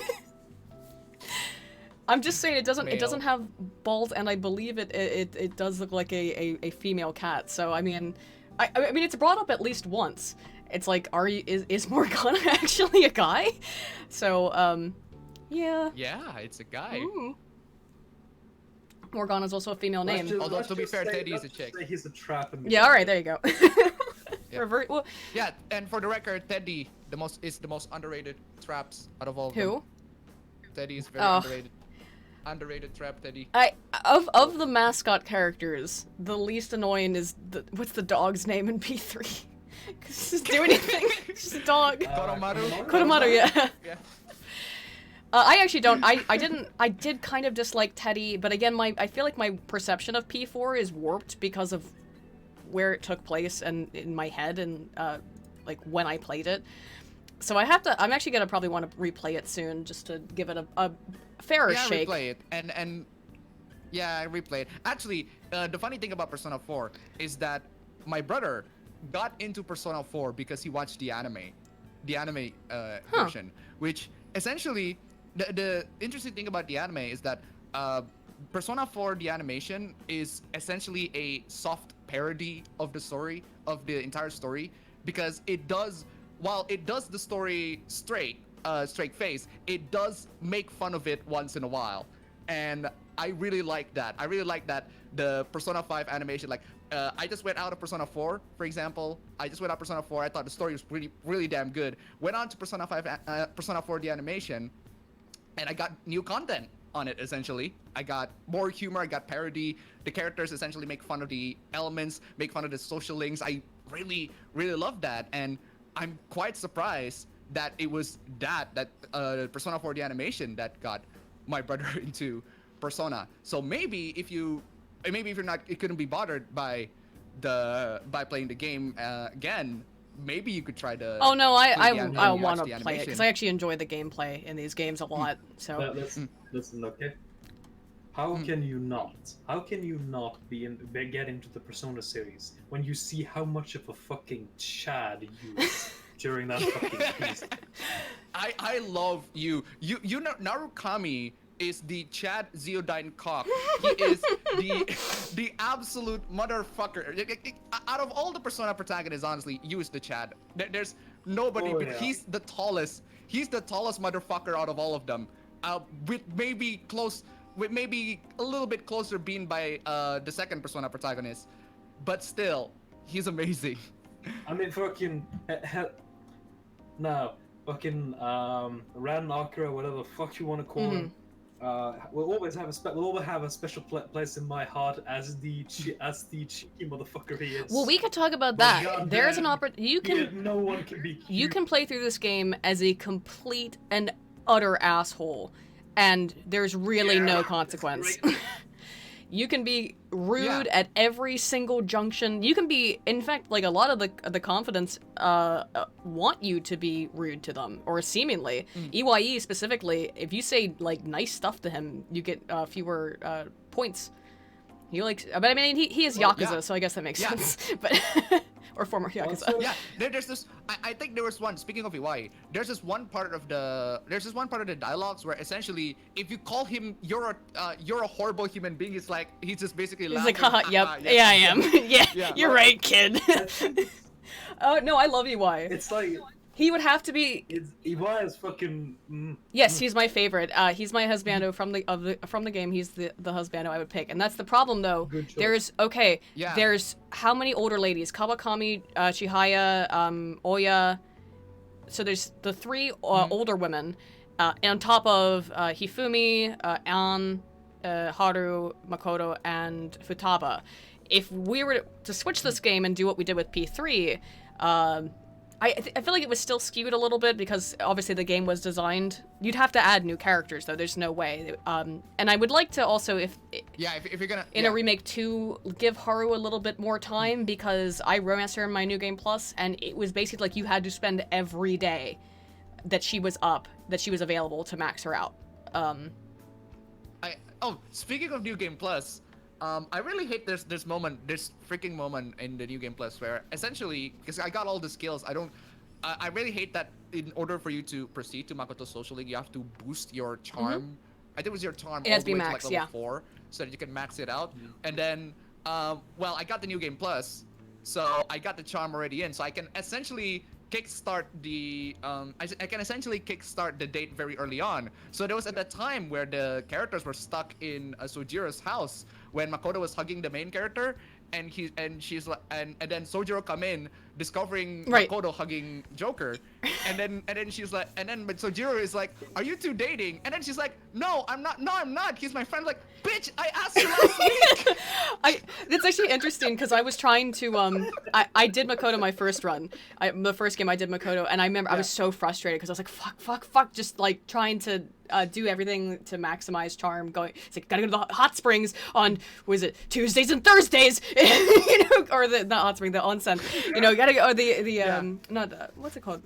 I'm just saying it doesn't Male. have balls, and I believe it does look like a female cat. So I mean, I mean it's brought up at least once. It's like, is Morgana actually a guy? So yeah. Yeah, it's a guy. Ooh. Morgana's also a female name. Although, to be fair, Teddy is a chick. He's a trap. Yeah, all right, there you go. Yeah. Revert. Well, Yeah, and for the record, Teddy is the most underrated traps out of all of them. who? Teddy is very Oh. underrated. Underrated trap, Teddy. Of the mascot characters, the least annoying is what's the dog's name in P3? Cause it doesn't do anything. It's just a dog. Koromaru? Koromaru, yeah. Yeah. I actually don't. I did kind of dislike Teddy, but again, I feel like my perception of P4 is warped because of where it took place and in my head and like when I played it. So I'm actually gonna probably want to replay it soon just to give it a fairer shake. Replay it and yeah, replay it. Actually, the funny thing about Persona 4 is that my brother got into Persona 4 because he watched the anime version, which essentially the interesting thing about the anime is that Persona 4 the animation is essentially a soft parody of the story, of the entire story, because while it does the story straight face, it does make fun of it once in a while. And I really like that. I really like that the Persona 5 animation, like, I just went out of Persona 4, for example. I thought the story was really damn good. Went on to Persona 4 the animation, and I got new content on it, essentially. I got more humor, I got parody. The characters essentially make fun of the elements, make fun of the social links. I really, really love that. And I'm quite surprised that it was that Persona 4 the animation that got my brother into Persona. So maybe if you're not, it couldn't be bothered by playing the game again, maybe you could try to. Oh no, I watch want the to play it because animation. I actually enjoy the gameplay in these games a lot. So Listen, okay. How can you not? How can you not get into the Persona series when you see how much of a fucking Chad you use during that fucking piece? I love you. You know, Narukami is the Chad Zeodyne cock. He is the absolute motherfucker. Out of all the Persona protagonists, honestly, you is the Chad. There's nobody. Oh, yeah. He's the tallest. He's the tallest motherfucker out of all of them. With maybe a little bit closer being by the second Persona protagonist, but still, he's amazing. I mean, fucking Ran Akira, whatever the fuck you want to call him. Will always have a special place in my heart as the cheeky motherfucker he is. well, we could talk about that. God There's damn, an opportunity. no one can be cute. You can play through this game as a complete and utter asshole, and there's really no consequence. You can be rude at every single junction. You can be, in fact, like a lot of the Confidants want you to be rude to them, or seemingly. EYE specifically, if you say like nice stuff to him, you get fewer points. But I mean, he is Yakuza, so I guess that makes sense. But or former Yakuza. Also, Yeah, there's this. I think there was one. Speaking of Iwai, there's this one part of the dialogues where essentially, if you call him you're a horrible human being, it's like he's just basically He's laughing. like, haha, yep, yes, yeah, I am. yes. Yeah, you're right, kid. Oh no, I love EY. It's like He would have to be. Iwai is fucking. Yes, he's my favorite. He's my husbando from the game. He's the husbando I would pick, and that's the problem though. Good choice. There's how many older ladies? Kawakami, Chihaya, Oya. So there's the three older women, and on top of Hifumi, An, Haru, Makoto, and Futaba. If we were to switch this game and do what we did with P3, I feel like it was still skewed a little bit because obviously the game was designed. You'd have to add new characters though. There's no way. And I would like to also, if you're gonna a remake 2, give Haru a little bit more time because I romanced her in my New Game Plus, and it was basically like you had to spend every day that she was available to max her out. Speaking of New Game Plus. I really hate this freaking moment in the New Game Plus where essentially, because I got all the skills, I really hate that in order for you to proceed to Makoto's Social League, you have to boost your charm I think it was your charm It all has to the be way to max, like yeah. level 4, so that you can max it out. And then, well, I got the new game plus, so I got the charm already in, so I can essentially kickstart the I can essentially kickstart the date very early on. So there was at that time where the characters were stuck in Sojiro's house when Makoto was hugging the main character, and she's like, and then Sojiro come in discovering Makoto hugging Joker, and then she's like, but Sojiro is like, are you two dating? And then she's like, no, I'm not. He's my friend. Like, bitch, I asked you last week. It's actually interesting because I was trying to I did Makoto my first run. The first game I did Makoto, and I remember I was so frustrated because I was like, fuck, just like trying to do everything to maximize charm. It's like gotta go to the hot springs on Tuesdays and Thursdays, you know, or the not hot spring, the onsen. You know, you gotta go what's it called?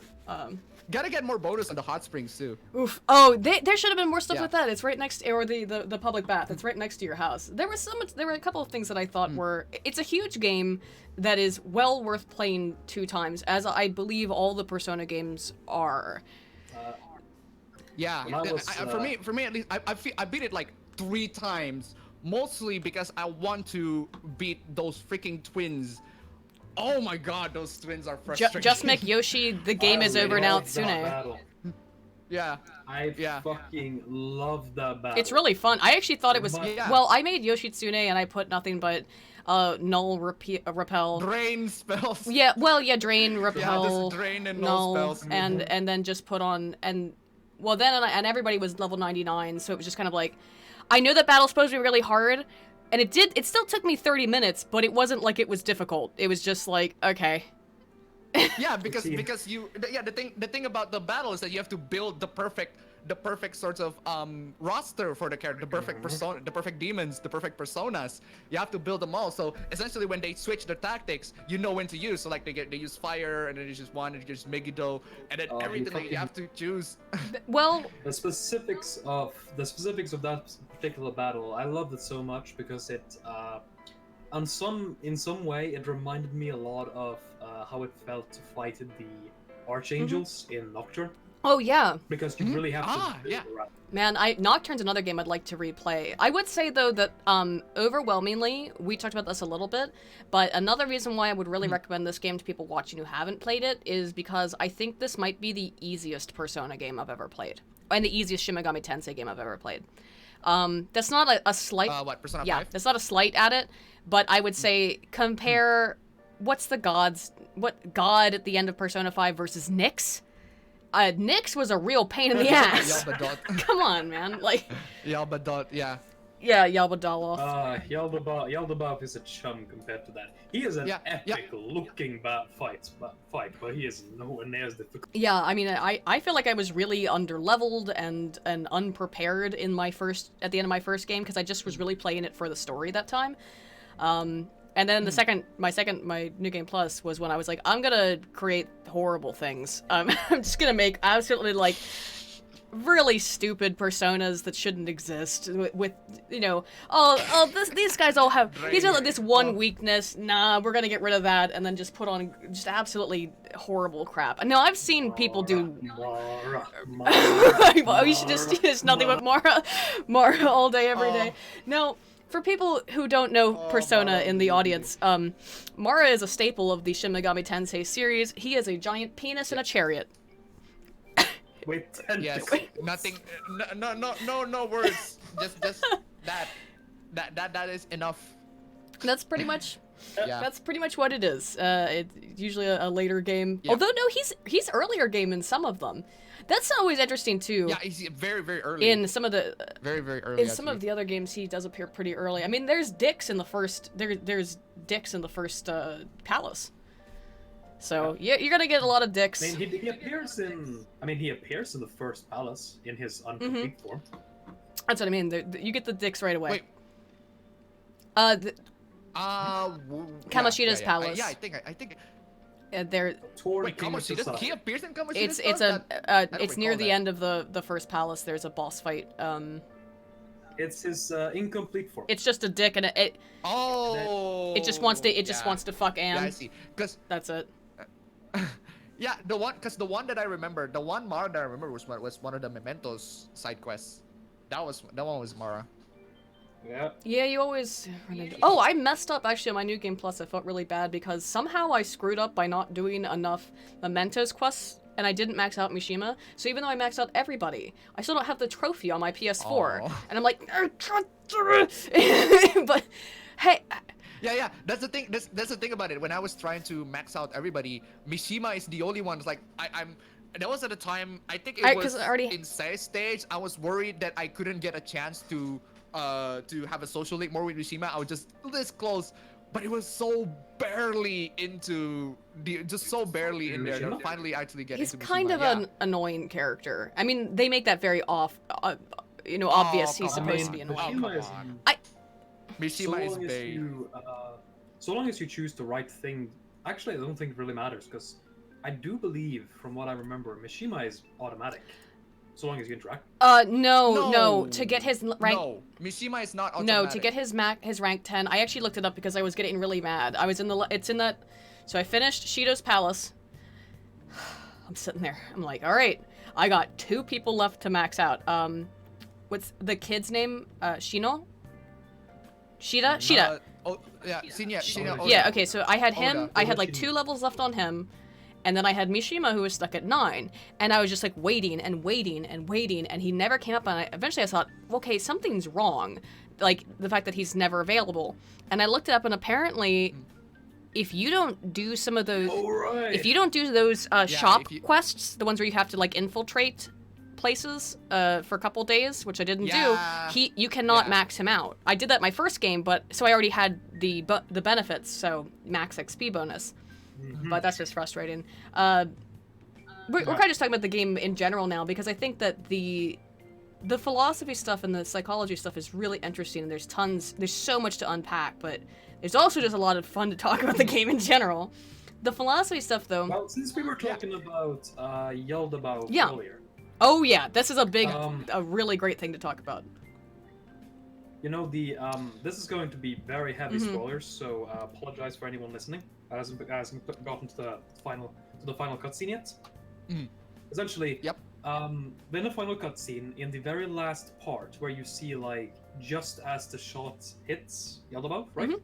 Gotta get more bonus on the hot springs too. Oof. Oh, there should have been more stuff with that. It's right next, or the public bath. It's right next to your house. There were a couple of things that I thought were. It's a huge game that is well worth playing 2 times, as I believe all the Persona games are. Yeah, for me at least, I beat it like 3 times, mostly because I want to beat those freaking twins. Oh my god, those twins are frustrating. Just make Yoshi, the game is over now, Tsune. Yeah. I fucking love that battle. It's really fun. I actually thought it was... Well, I made Yoshitsune and I put nothing but null, repel... Drain spells. Yeah, drain, repel, just drain and null spells. And then just put on... Well, then and everybody was level 99, so it was just kind of like... I know that battle's supposed to be really hard, and it still took me 30 minutes, but it wasn't like it was difficult. It was just like, okay. Yeah, because the thing about the battle is that you have to build the perfect sorts of roster for the character, the perfect persona, the perfect demons, the perfect personas. You have to build them all. So essentially, when they switch their tactics, you know when to use. So like they use fire, and then they use one, and they use Megiddo, and then everything that you have to choose. Well, the specifics of that particular battle, I loved it so much because it, in some way, it reminded me a lot of how it felt to fight the archangels in Nocturne. Oh yeah. Because you really have to Man, Nocturne's another game I'd like to replay. I would say though that overwhelmingly, we talked about this a little bit, but another reason why I would really recommend this game to people watching who haven't played it is because I think this might be the easiest Persona game I've ever played. And the easiest Shin Megami Tensei game I've ever played. That's not a slight... what, Persona 5? Yeah, that's not a slight at it, but I would say compare... What god at the end of Persona 5 versus Nyx? Nyx was a real pain in the ass. Come on, man. Like... Yalbadot, yeah. Yeah, Yalbadaloth. Yaldabaoth is a chum compared to that. He is an epic-looking fight, but he is nowhere near as difficult. Yeah, I mean, I feel like I was really underleveled and unprepared at the end of my first game because I just was really playing it for the story that time. And then my New Game Plus was when I was like, I'm gonna create horrible things. I'm just gonna make absolutely like really stupid personas that shouldn't exist with you know, these guys all have this one weakness. Nah, we're gonna get rid of that and then just put on just absolutely horrible crap. Now I've seen people do. You should just nothing but Mara all day every day. No. For people who don't know Persona in the audience, Mara is a staple of the Shin Megami Tensei series. He is a giant penis in a chariot. Wait, yes, nothing, no words. Just that is enough. That's pretty much. That's pretty much what it is. It's usually a later game. Yeah. Although no, he's earlier game in some of them. That's always interesting too. Yeah, he's very, very early. In some of the very, very early. In some of the other games, he does appear pretty early. I mean, there's Dix in the first. There's Dix in the first Palace. So yeah, you're gonna get a lot of Dix. I mean, he appears in. I mean, he appears in the first Palace in his incomplete form. That's what I mean. You get the Dix right away. Wait. Kamoshida's Palace. I think. They're. Wait, Kamoshida? He appears in Kamoshida's It's near the end of the first palace. There's a boss fight. It's his incomplete form. It's just a dick and it. Oh. It just wants to fuck Anne. Yeah, I see. Cause that's it. Yeah, the one that I remember, the one Mara that I remember was one of the Mementos side quests. That one was Mara. Yeah. Yeah, you always run into... Oh, I messed up actually on my New Game Plus. I felt really bad because somehow I screwed up by not doing enough Mementos quests, and I didn't max out Mishima. So even though I maxed out everybody, I still don't have the trophy on my PS4. Aww. And I'm like... But, hey... Yeah. That's the thing. That's the thing about it. When I was trying to max out everybody, Mishima is the only one. It's like I'm. That was at a time. I think it was in stage. I was worried that I couldn't get a chance to have a social link more with Mishima. I was just this close, but it was so barely into so barely in there. That I finally actually get He's into Mishima. kind of an annoying character. I mean, they make that very obvious he's supposed to be annoying. Mishima is bae. So long as you choose the right thing, actually, I don't think it really matters, because I do believe, from what I remember, Mishima is automatic, so long as you interact. No. To get his rank. No, Mishima is not automatic. No, to get his rank 10. I actually looked it up because I was getting really mad. I was in the. So I finished Shido's Palace. I'm sitting there. I'm like, all right, I got 2 people left to max out. What's the kid's name? Shino. Shida? Shida. Shina. Yeah, okay, so I had him, I had like 2 levels left on him, and then I had Mishima who was stuck at 9, and I was just like waiting, and he never came up, and eventually I thought, okay, something's wrong, like the fact that he's never available. And I looked it up, and apparently, if you don't do some of those, if you don't do those shop quests, the ones where you have to like infiltrate places for a couple days, which I didn't do, you cannot max him out. I did that my first game, but so I already had the benefits, so max XP bonus. But that's just frustrating. We're kind of just talking about the game in general now, because I think that the philosophy stuff and the psychology stuff is really interesting, and there's so much to unpack, but there's also just a lot of fun to talk about the game in general. The philosophy stuff, though... Well, since we were talking about Yaldabaoth earlier... Oh yeah, this is a really great thing to talk about. You know, this is going to be very heavy spoilers, so apologize for anyone listening. Hasn't gotten to the final cutscene yet. Essentially, in the final cutscene, in the very last part, where you see like just as the shot hits Yaldabaoth, right?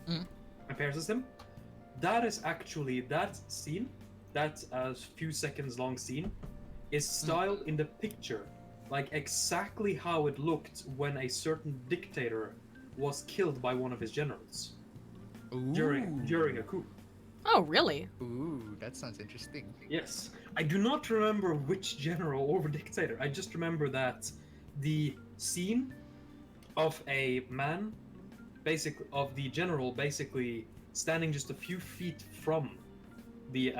And pierces him. That is actually that scene, that few seconds long scene, is styled in the picture like exactly how it looked when a certain dictator was killed by one of his generals during a coup. Oh, really? Ooh, that sounds interesting. Yes. I do not remember which general or dictator. I just remember that the scene of a man, of the general basically standing just a few feet from the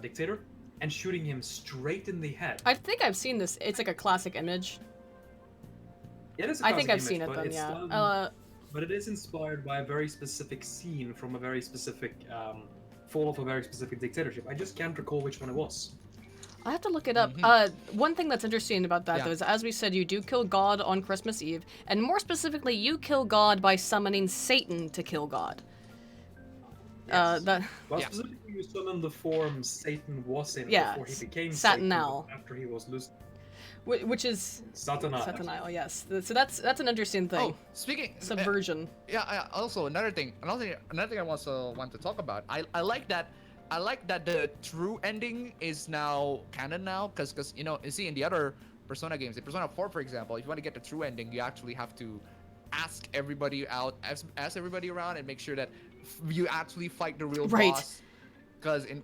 dictator and shooting him straight in the head. I think I've seen this. It's like a classic image. It is a I think I've image, seen it but then, it's yeah. But it is inspired by a very specific scene from a very specific fall of a very specific dictatorship. I just can't recall which one it was. I have to look it up. One thing that's interesting about that, though, is as we said, you do kill God on Christmas Eve, and more specifically, you kill God by summoning Satan to kill God. Yes. Specifically, you summon the form Satan was in before he became Satanal. Satan, after he was loose. Which is Satanal, yes. So that's an interesting thing. Oh, speaking subversion. Also another thing I also want to talk about. I like that the true ending is now canon now, because you see in the other Persona games, in Persona 4 for example, if you want to get the true ending, you actually have to ask everybody out, ask everybody around, and make sure that you actually fight the real boss. Because in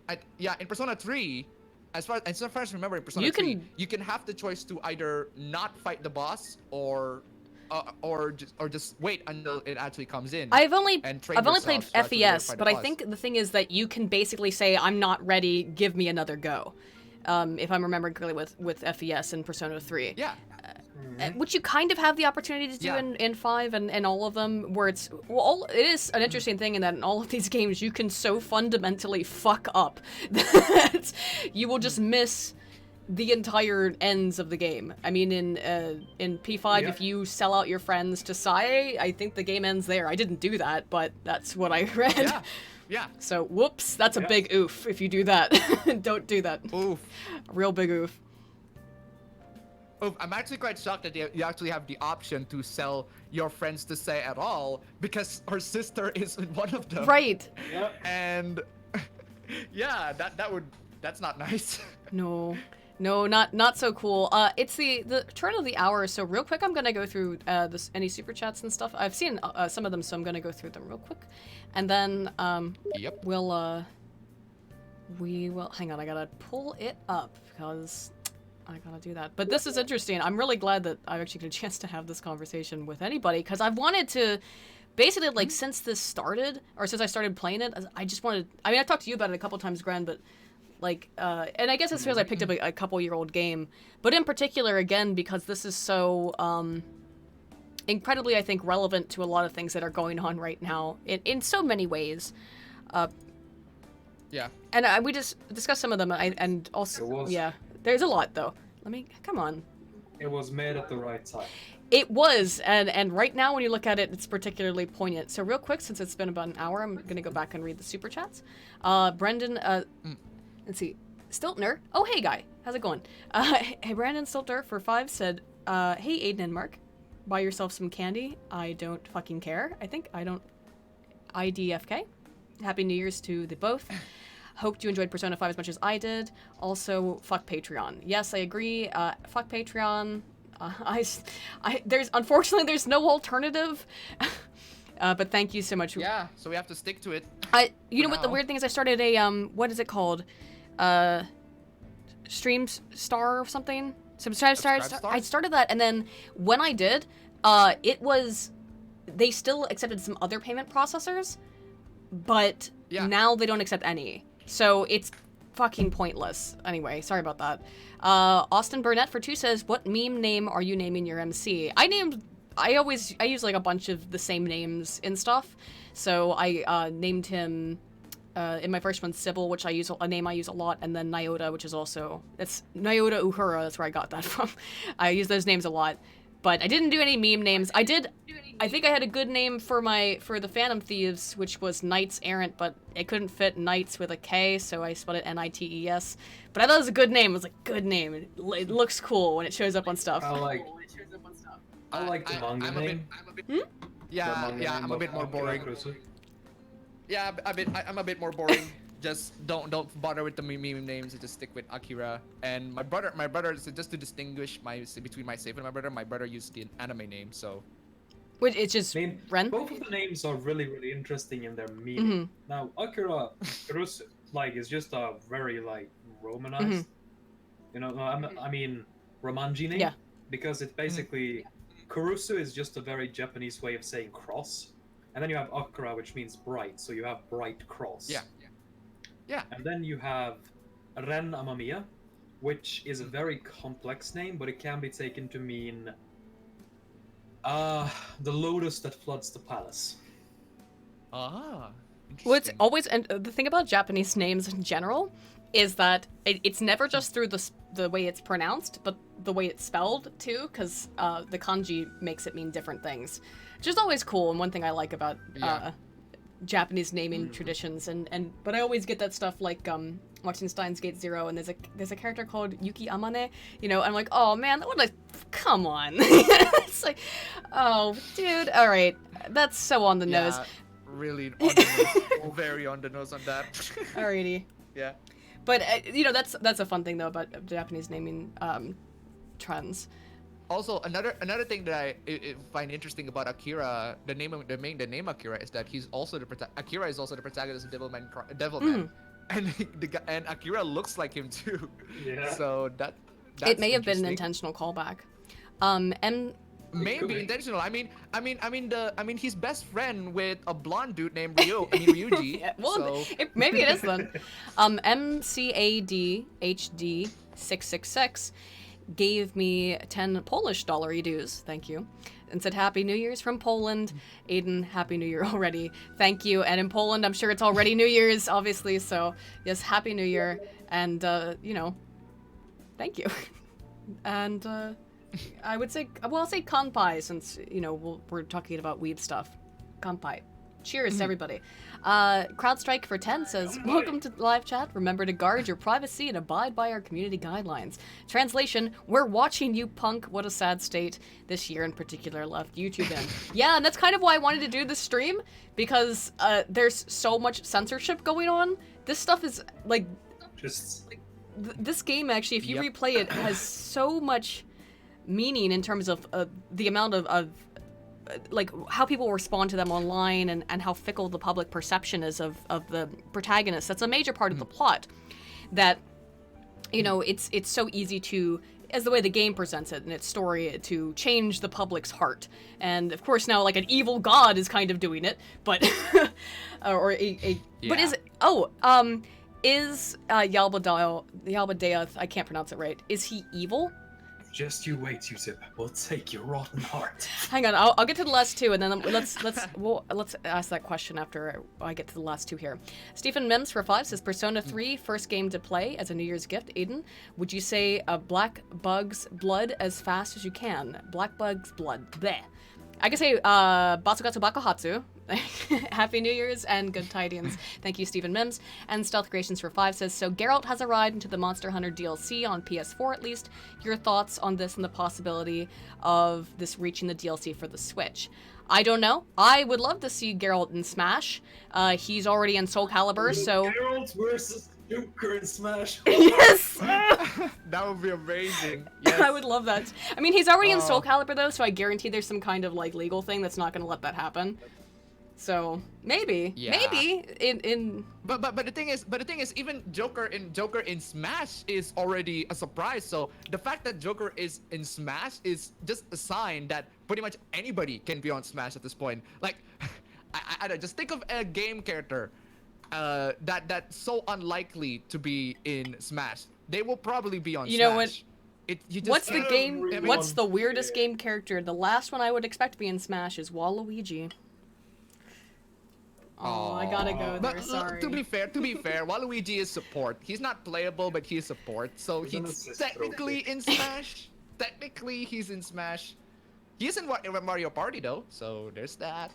Persona 3, as far as I remember, in Persona 3, you can have the choice to either not fight the boss or just wait until it actually comes in. I've only played FES, but I think the thing is that you can basically say, I'm not ready, give me another go. If I'm remembering correctly with FES and Persona 3. Yeah. Which you kind of have the opportunity to do in 5 and all of them, where it is an interesting thing in that in all of these games you can so fundamentally fuck up that you will just miss the entire ends of the game. I mean, in P5, if you sell out your friends to Sae, I think the game ends there. I didn't do that, but that's what I read. Yeah. So, whoops, that's a big oof if you do that. Don't do that. Oof. A real big oof. I'm actually quite shocked that you actually have the option to sell your friends to say at all, because her sister is one of them. Right. Yep. And yeah, that's not nice. No, not so cool. It's the turn of the hour, so real quick I'm gonna go through any super chats and stuff. I've seen some of them, so I'm gonna go through them real quick, and then Yep. we will hang on. I gotta pull it up because I gotta do that. But this is interesting. I'm really glad that I actually get a chance to have this conversation with anybody, because I've wanted to. Basically, like, since this started, or since I started playing it, I just wanted... I mean, I talked to you about it a couple times, Gren, but, like, and I guess it's because I picked up a couple-year-old game. But in particular, again, because this is so, incredibly, I think, relevant to a lot of things that are going on right now, in so many ways. Yeah. And we just discussed some of them, and also... Yeah. There's a lot, though. Come on. It was made at the right time. It was, and right now when you look at it, it's particularly poignant. So real quick, since it's been about an hour, I'm gonna go back and read the super chats. Brendan, let's see, Stiltner. Oh, hey guy, how's it going? Hey, Brandon Stiltner for 5 said, hey Aiden and Mark, buy yourself some candy. I don't fucking care. I don't. IDFK. Happy New Year's to the both. Hoped you enjoyed Persona 5 as much as I did. Also, fuck Patreon. Yes, I agree. Fuck Patreon. Unfortunately there's no alternative. But thank you so much. Yeah, so we have to stick to it. You know what the weird thing is? I started a what is it called? Streams Star or something. Subscribe Star. I started that, and then when I did, they still accepted some other payment processors, but now they don't accept any. So it's fucking pointless. Anyway, sorry about that. Austin Burnett for 2 says, what meme name are you naming your MC? I use like a bunch of the same names and stuff. So I named him, in my first one, Sybil, which a name I use a lot, and then Nyota, which is also, it's Nyota Uhura, that's where I got that from. I use those names a lot. But I didn't do any meme names. I think I had a good name for the Phantom Thieves, which was Knights Errant, but it couldn't fit Knights with a K, so I spelled it Nites. But I thought it was a good name. It was a good name. It looks cool when it shows up on stuff. I like the manga name. I'm a bit more boring. Yeah, I'm a bit more boring. Just don't bother with the meme names. Just stick with Akira. And my brother, just to distinguish between myself and my brother used the anime name. So, which it's just Ren. Both of the names are really, really interesting in their meaning. Mm-hmm. Now, Akira, is just a very romanized. Mm-hmm. I mean, Romanji name. Yeah. Because it's basically Kurusu is just a very Japanese way of saying cross, and then you have Akira, which means bright. So you have bright cross. Yeah. And then you have Ren Amamiya, which is a very complex name, but it can be taken to mean the lotus that floods the palace. Ah. Well, it's always, and the thing about Japanese names in general is that it's never just through the way it's pronounced, but the way it's spelled too, because the kanji makes it mean different things, which is always cool. And one thing I like about Japanese naming traditions, but I always get that stuff like watching Steins Gate Zero, and there's a character called Yuki Amane, and I'm like, oh man, come on. It's like, oh dude, all right, that's so on the nose. Really on the nose. Very on the nose on that. Alrighty. Yeah. But that's a fun thing though about Japanese naming trends. Also, another thing that I find interesting about Akira, the name Akira, is that Akira is also the protagonist of Devilman, and Akira looks like him too. Yeah. So that's it may have been an intentional callback. Maybe intentional. I mean, he's best friend with a blonde dude named Ryuji. Yeah, well, so. Maybe it is then. MCADHD666 gave me 10 Polish dollar dues, thank you, and said Happy New Year's from Poland. Aiden, Happy New Year already. Thank you. And in Poland, I'm sure it's already New Year's, obviously, so yes, Happy New Year, and thank you. And I'll say kanpai, since we're talking about weeb stuff. Kanpai. Cheers to everybody. CrowdStrike for 10 says, welcome to live chat. Remember to guard your privacy and abide by our community guidelines. Translation, we're watching you, punk. What a sad state this year in particular left YouTube in. Yeah, and that's kind of why I wanted to do this stream, because there's so much censorship going on. This stuff is, like... Just... this game, actually, if you replay it, has so much meaning in terms of the amount of like how people respond to them online and how fickle the public perception is of the protagonists. That's a major part of the plot. That, you know, it's so easy to, as the way the game presents it in its story, to change the public's heart. And of course now, like, an evil god is kind of doing it, but or but is Yalbadeoth, I can't pronounce it right, is he evil? Just you wait, Yusuf. We'll take your rotten heart. Hang on, I'll get to the last two, and then let's ask that question after I get to the last two here. Stephen Mims for 5 says, Persona 3, first game to play as a New Year's gift. Aiden, would you say Black Bug's Blood as fast as you can? Black Bug's Blood. Bleh. I can say Batsugatsu Bakuhatsu. Happy New Year's and good tidings. Thank you, Stephen Mims. And Stealth Creations for 5 says, so Geralt has arrived into the Monster Hunter DLC on PS4 at least. Your thoughts on this and the possibility of this reaching the DLC for the Switch? I don't know. I would love to see Geralt in Smash. He's already in Soul Calibur, so... Geralt versus Joker in Smash. Yes! That would be amazing. Yes. I would love that. I mean, he's already in Soul Calibur, though, so I guarantee there's some kind of, like, legal thing that's not going to let that happen. So maybe, But the thing is, even Joker in Smash is already a surprise. So the fact that Joker is in Smash is just a sign that pretty much anybody can be on Smash at this point. Like, I don't, just think of a game character that's so unlikely to be in Smash. They will probably be on Smash. You know what? What's the game? What's the weirdest game character? The last one I would expect to be in Smash is Waluigi. Oh, I gotta go there, sorry. To be fair, Waluigi is support. He's not playable, but he's support. So he's technically in Smash. Technically, he's in Smash. He's in Mario Party, though, so there's that.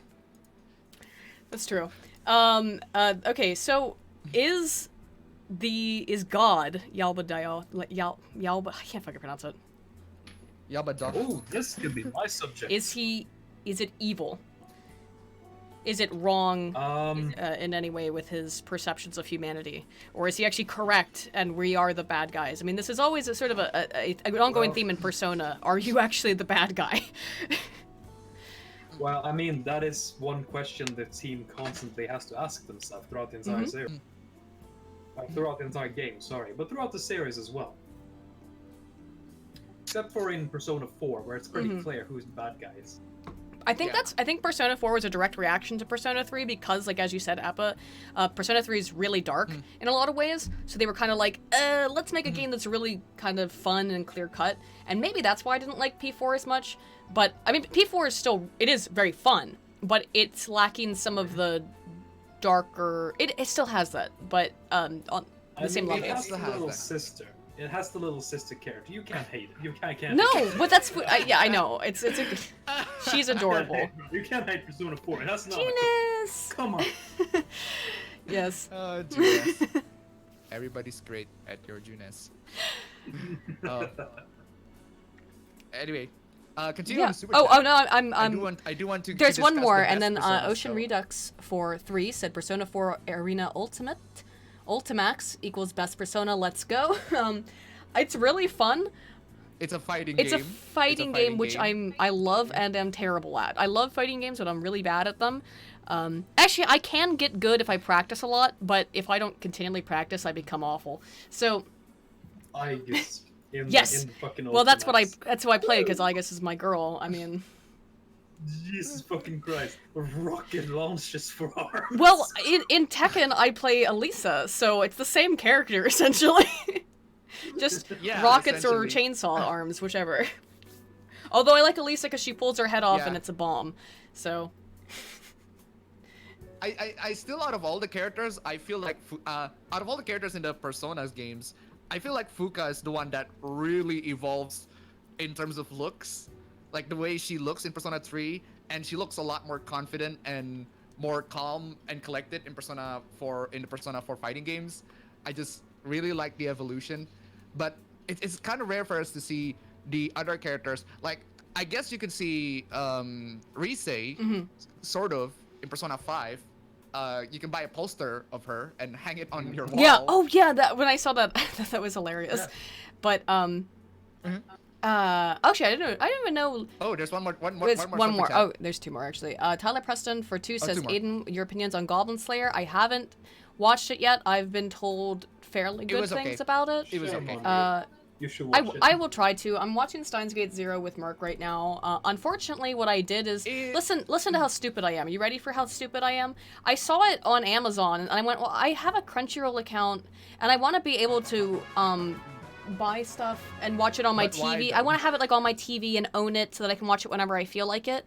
That's true. Okay, so is God Yalbadeoth, Yalba, I can't fucking pronounce it. Yalbadeoth. Oh, this could be my subject. Is it evil? Is it wrong in any way with his perceptions of humanity? Or is he actually correct and we are the bad guys? I mean, this is always a sort of an ongoing theme in Persona. Are you actually the bad guy? Well, I mean, that is one question the team constantly has to ask themselves throughout the entire series. Throughout the entire game, sorry. But throughout the series as well. Except for in Persona 4, where it's pretty clear who's the bad guys. I think Persona 4 was a direct reaction to Persona 3 because, like, as you said, Appa, Persona 3 is really dark in a lot of ways. So they were kind of like, let's make a game that's really kind of fun and clear-cut. And maybe that's why I didn't like P4 as much. But, I mean, P4 is still, it is very fun, but it's lacking some of the darker, it still has that, but on the same level. It has the little sister. It has the little sister character. You can't hate it. You can't. No, but that's yeah, I know. It's she's adorable. You can't hate Persona 4. It has not. Genius. Come on. Yes. Oh, Junes. Everybody's great at your Junes. Anyway, continue on the super chat. Oh no, I do want to. There's one more, and then Persona, Ocean Redux for 3 said Persona 4 Arena Ultimax equals best Persona. Let's go. It's really fun. It's a fighting game. It's a fighting game, which I love and am terrible at. I love fighting games, but I'm really bad at them. Actually, I can get good if I practice a lot, but if I don't continually practice, I become awful. So. Aigis. In Yes. the fucking Well, that's Ultimax. who I play because Aigis is my girl. I mean. Jesus fucking Christ. Rocket launches for arms. Well, in Tekken, I play Elisa, so it's the same character, essentially. Just rockets or chainsaw arms, whichever. Although I like Elisa because she pulls her head off and it's a bomb, so... I still, out of all the characters, I feel like, out of all the characters in the Personas games, I feel like Fuka is the one that really evolves in terms of looks. Like the way she looks in Persona 3, and she looks a lot more confident and more calm and collected in the Persona 4 fighting games. I just really like the evolution, but it's kind of rare for us to see the other characters. Like, I guess you could see Rise, sort of, in Persona 5. You can buy a poster of her and hang it on your wall. Yeah. Oh yeah. That when I saw that, that was hilarious. Yeah. But actually, I didn't even know. Oh, there's one more. One more. Oh, there's two more actually. Tyler Preston for 2 says, Aiden, your opinions on Goblin Slayer? I haven't watched it yet. I've been told fairly good things about it. It was okay. You should watch it. I will try to. I'm watching Steins Gate Zero with Merc right now. Unfortunately, what I did is listen to how stupid I am. Are you ready for how stupid I am? I saw it on Amazon, and I went, well, I have a Crunchyroll account, and I want to be able to buy stuff and watch it on my TV. I want to have it like on my TV and own it so that I can watch it whenever I feel like it.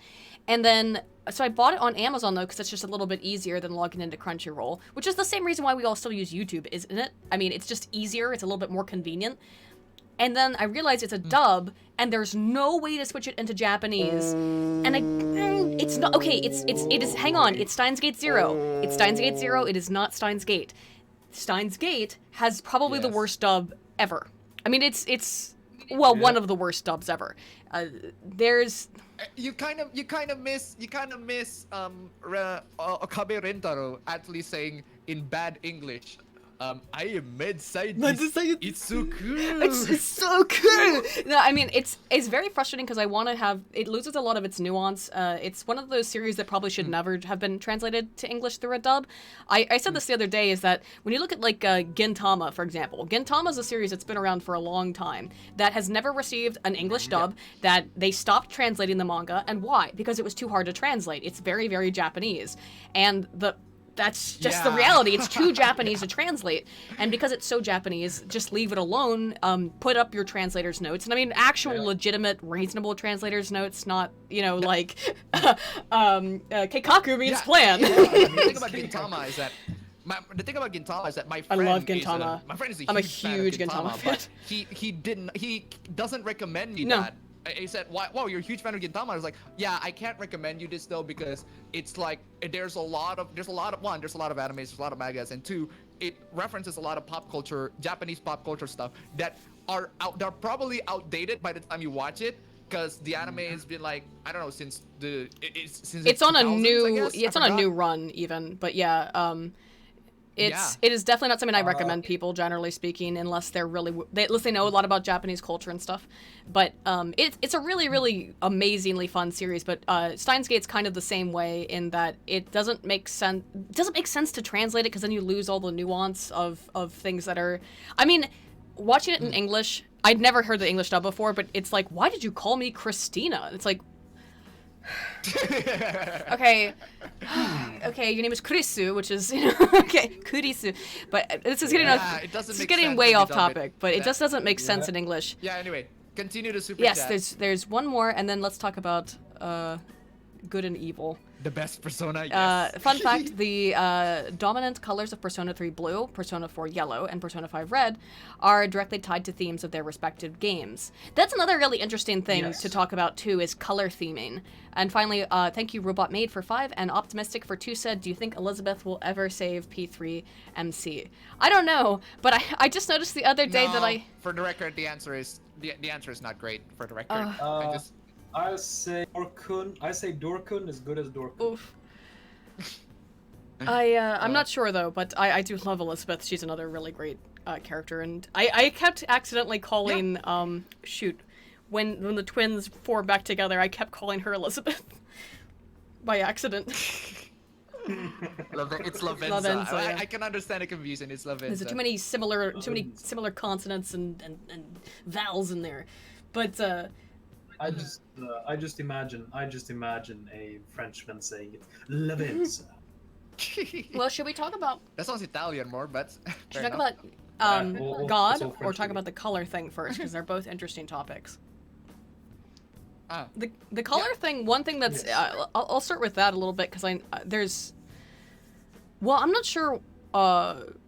And then, so I bought it on Amazon though, because it's just a little bit easier than logging into Crunchyroll, which is the same reason why we all still use YouTube, isn't it? I mean, it's just easier. It's a little bit more convenient. And then I realized it's a dub, and there's no way to switch it into Japanese. And it's not, okay, it is, hang on, it's Steins Gate Zero. It's Steins Gate Zero, it is not Steins Gate. Steins Gate has probably the worst dub ever. I mean, it's one of the worst dubs ever. There's... You kind of miss Okabe Rentaro actually saying in bad English, I am mid-side. It's so cool. It's so cool. No, I mean, it's very frustrating because I want to have... It loses a lot of its nuance. It's one of those series that probably should never have been translated to English through a dub. I said this the other day, is that when you look at, like, Gintama, for example, Gintama is a series that's been around for a long time that has never received an English dub, that they stopped translating the manga. And why? Because it was too hard to translate. It's very, very Japanese. And that's just the reality. It's too Japanese to translate. And because it's so Japanese, just leave it alone. Put up your translator's notes. And I mean, actual, legitimate, reasonable translator's notes, not, like, Keikaku means plan. The thing about Gintama is that my friend I love Gintama. My friend is I'm a huge Gintama fan. But he doesn't recommend me that. He said, wow, you're a huge fan of Gintama. I was like, yeah, I can't recommend you this though, because it's like, there's a lot of animes, there's a lot of mangas, and two, it references a lot of pop culture, Japanese pop culture stuff that they're probably outdated by the time you watch it, because the anime has been like, I don't know, since it's on a new run even, but yeah, it is definitely not something I recommend people, generally speaking, unless they know a lot about Japanese culture and stuff. But it's a really, really amazingly fun series. But Steins Gate's kind of the same way in that it doesn't make sense. It doesn't make sense to translate it, because then you lose all the nuance of things that are. I mean, watching it in English, I'd never heard the English dub before, but it's like, why did you call me Christina? It's like. Okay, your name is Kurisu, which is, okay, Kurisu. But this is getting way off topic, but it just doesn't make sense in English. Yeah, anyway, continue to super chat. Yes, there's one more, and then let's talk about good and evil. The best Persona, yes. Fun fact, the dominant colors of Persona 3 Blue, Persona 4 Yellow, and Persona 5 Red are directly tied to themes of their respective games. That's another really interesting thing to talk about, too, is color theming. And finally, thank you, Robot Maid, for 5, and Optimistic for 2 said, do you think Elizabeth will ever save P3 MC? I don't know, but I just noticed the other day that For the record, the answer is not great, for the record. I say Dorkun is good as Dorkun. Oof. I'm not sure though, but I do love Elizabeth. She's another really great character, and I kept accidentally calling when the twins formed back together, I kept calling her Elizabeth by accident. It's Lavenza. I can understand the confusion. It's Lavenza. There's too many similar consonants and vowels in there, but. I just imagine a Frenchman saying it. Lavenza. Well, should we talk about? That sounds Italian more, but. Should we talk about God or talk about the color thing first, because they're both interesting topics. The color thing. One thing that's I'll start with that a little bit, because I'm not sure.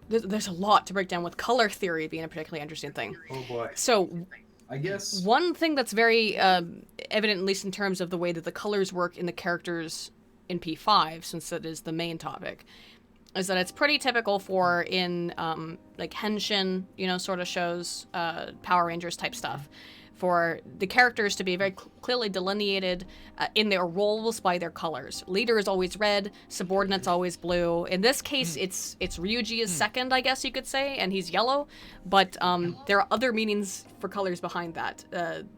There's a lot to break down with color theory being a particularly interesting thing. Oh boy. So. I guess one thing that's very evident, at least in terms of the way that the colors work in the characters' in P5, since it is the main topic, is that it's pretty typical for in like henshin, sort of shows, Power Rangers type stuff, for the characters to be very clearly delineated in their roles by their colors. Leader is always red, subordinate's always blue. In this case, it's Ryuji is second, I guess you could say, and he's yellow. But there are other meanings for colors behind that.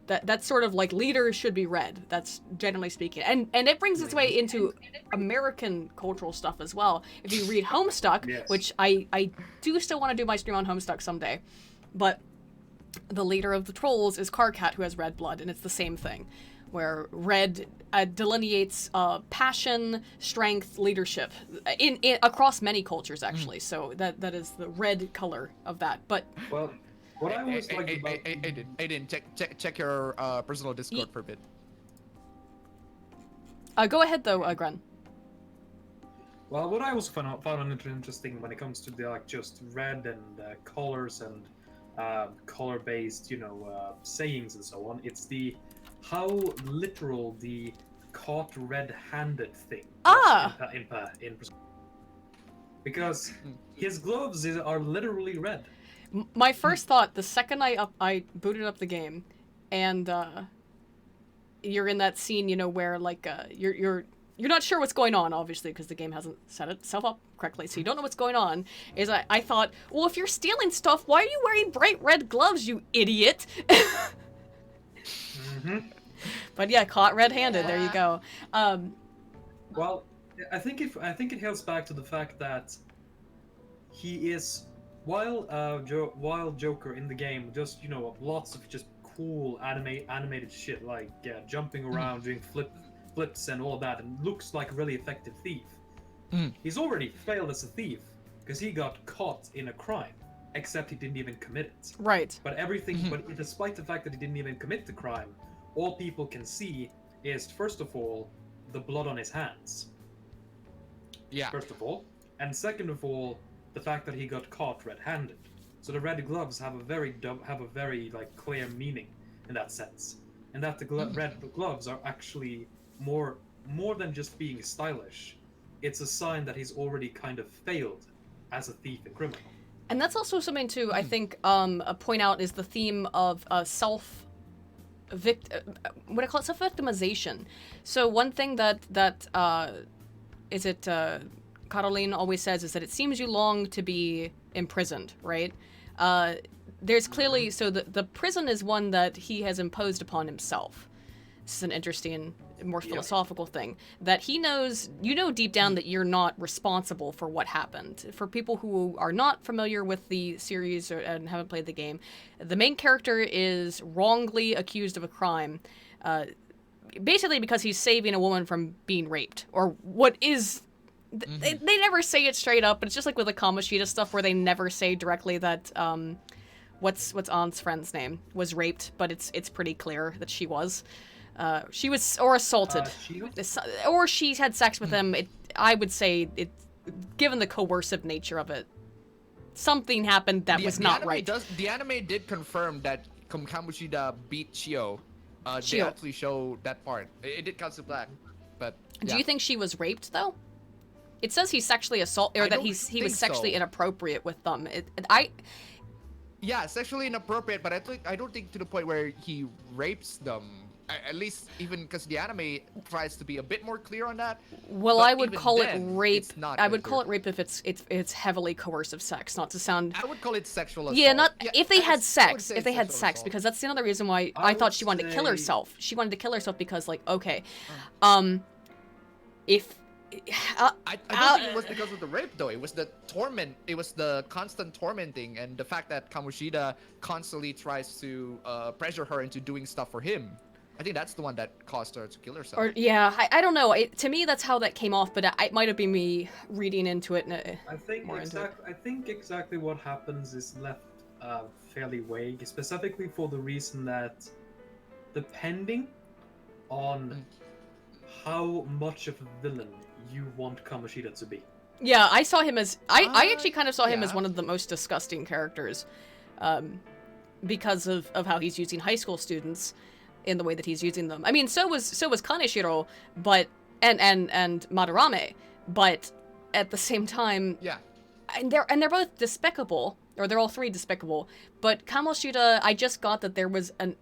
That's sort of like leader should be red. That's generally speaking, and it brings its way into American cultural stuff as well. If you read Homestuck, which I do still want to do my stream on Homestuck someday, but the leader of the trolls is Karkat, who has red blood, and it's the same thing, where red delineates passion, strength, leadership, in across many cultures actually. So that is the red color of that. But well, what I always like about Aiden, check your personal Discord for a bit. Go ahead though, Gren. Well, what I also found interesting when it comes to the just red and colors and color-based, sayings and so on. It's how literal the caught red-handed thing. Because his gloves are literally red. My first thought, the second I booted up the game, and you're in that scene, where like you're not sure what's going on, obviously, because the game hasn't set itself up correctly, so you don't know what's going on, is I thought, well, if you're stealing stuff, why are you wearing bright red gloves, you idiot? But yeah, caught red-handed, there you go. Well, I think it hails back to the fact that he is, while Joker in the game, just, lots of just cool animated shit, like jumping around, doing flips and all that, and looks like a really effective thief. He's already failed as a thief because he got caught in a crime, except he didn't even commit it. Right. But but despite the fact that he didn't even commit the crime, all people can see is, first of all, the blood on his hands. Yeah. First of all, and second of all, the fact that he got caught red-handed. So the red gloves have a very like clear meaning in that sense, and that the red gloves are actually more than just being stylish. It's a sign that he's already kind of failed as a thief and criminal. And that's also something to, I think, point out is the theme of self-victimization. So one thing that Caroline always says is that it seems you long to be imprisoned, right? There's clearly, so the prison is one that he has imposed upon himself. This is an interesting, more philosophical thing, that he knows, deep down that you're not responsible for what happened. For people who are not familiar with the series and haven't played the game, the main character is wrongly accused of a crime, basically because he's saving a woman from being raped, or what is... They never say it straight up, but it's just like with the Kamoshida stuff where they never say directly that, what's Ann's friend's name, was raped, but it's pretty clear that she was. She was, or assaulted, or she had sex with him. I would say, given the coercive nature of it, something happened that was not right. The anime did confirm that Kamoshida beat Chio. They actually show that part. It did cut to black, but do you think she was raped though? It says he sexually assaulted, or that he was sexually inappropriate with them. Yeah, sexually inappropriate, but I don't think to the point where he rapes them. At least even because the anime tries to be a bit more clear on that. Well, I would call it rape. I would call it rape if it's heavily coercive sex, not to sound. I would call it sexual assault. Yeah, if they had sex. If they had sex, because that's another reason why I thought she wanted to kill herself. She wanted to kill herself because, like, okay, if. I don't think it was because of the rape, though. It was the torment. It was the constant tormenting, and the fact that Kamoshida constantly tries to pressure her into doing stuff for him. I think that's the one that caused her to kill herself. Or yeah, I don't know. To me, that's how that came off, but it might have been me reading into it. I think exactly what happens is left fairly vague, specifically for the reason that depending on how much of a villain you want Kamoshida to be. Yeah, I saw him as I actually kind of saw him as one of the most disgusting characters, because of how he's using high school students in the way that he's using them. I mean, so was Kaneshiro, but and Madarame, but at the same time, Yeah. and they're both despicable, or they're all three despicable. But Kamoshida, I just got that there was an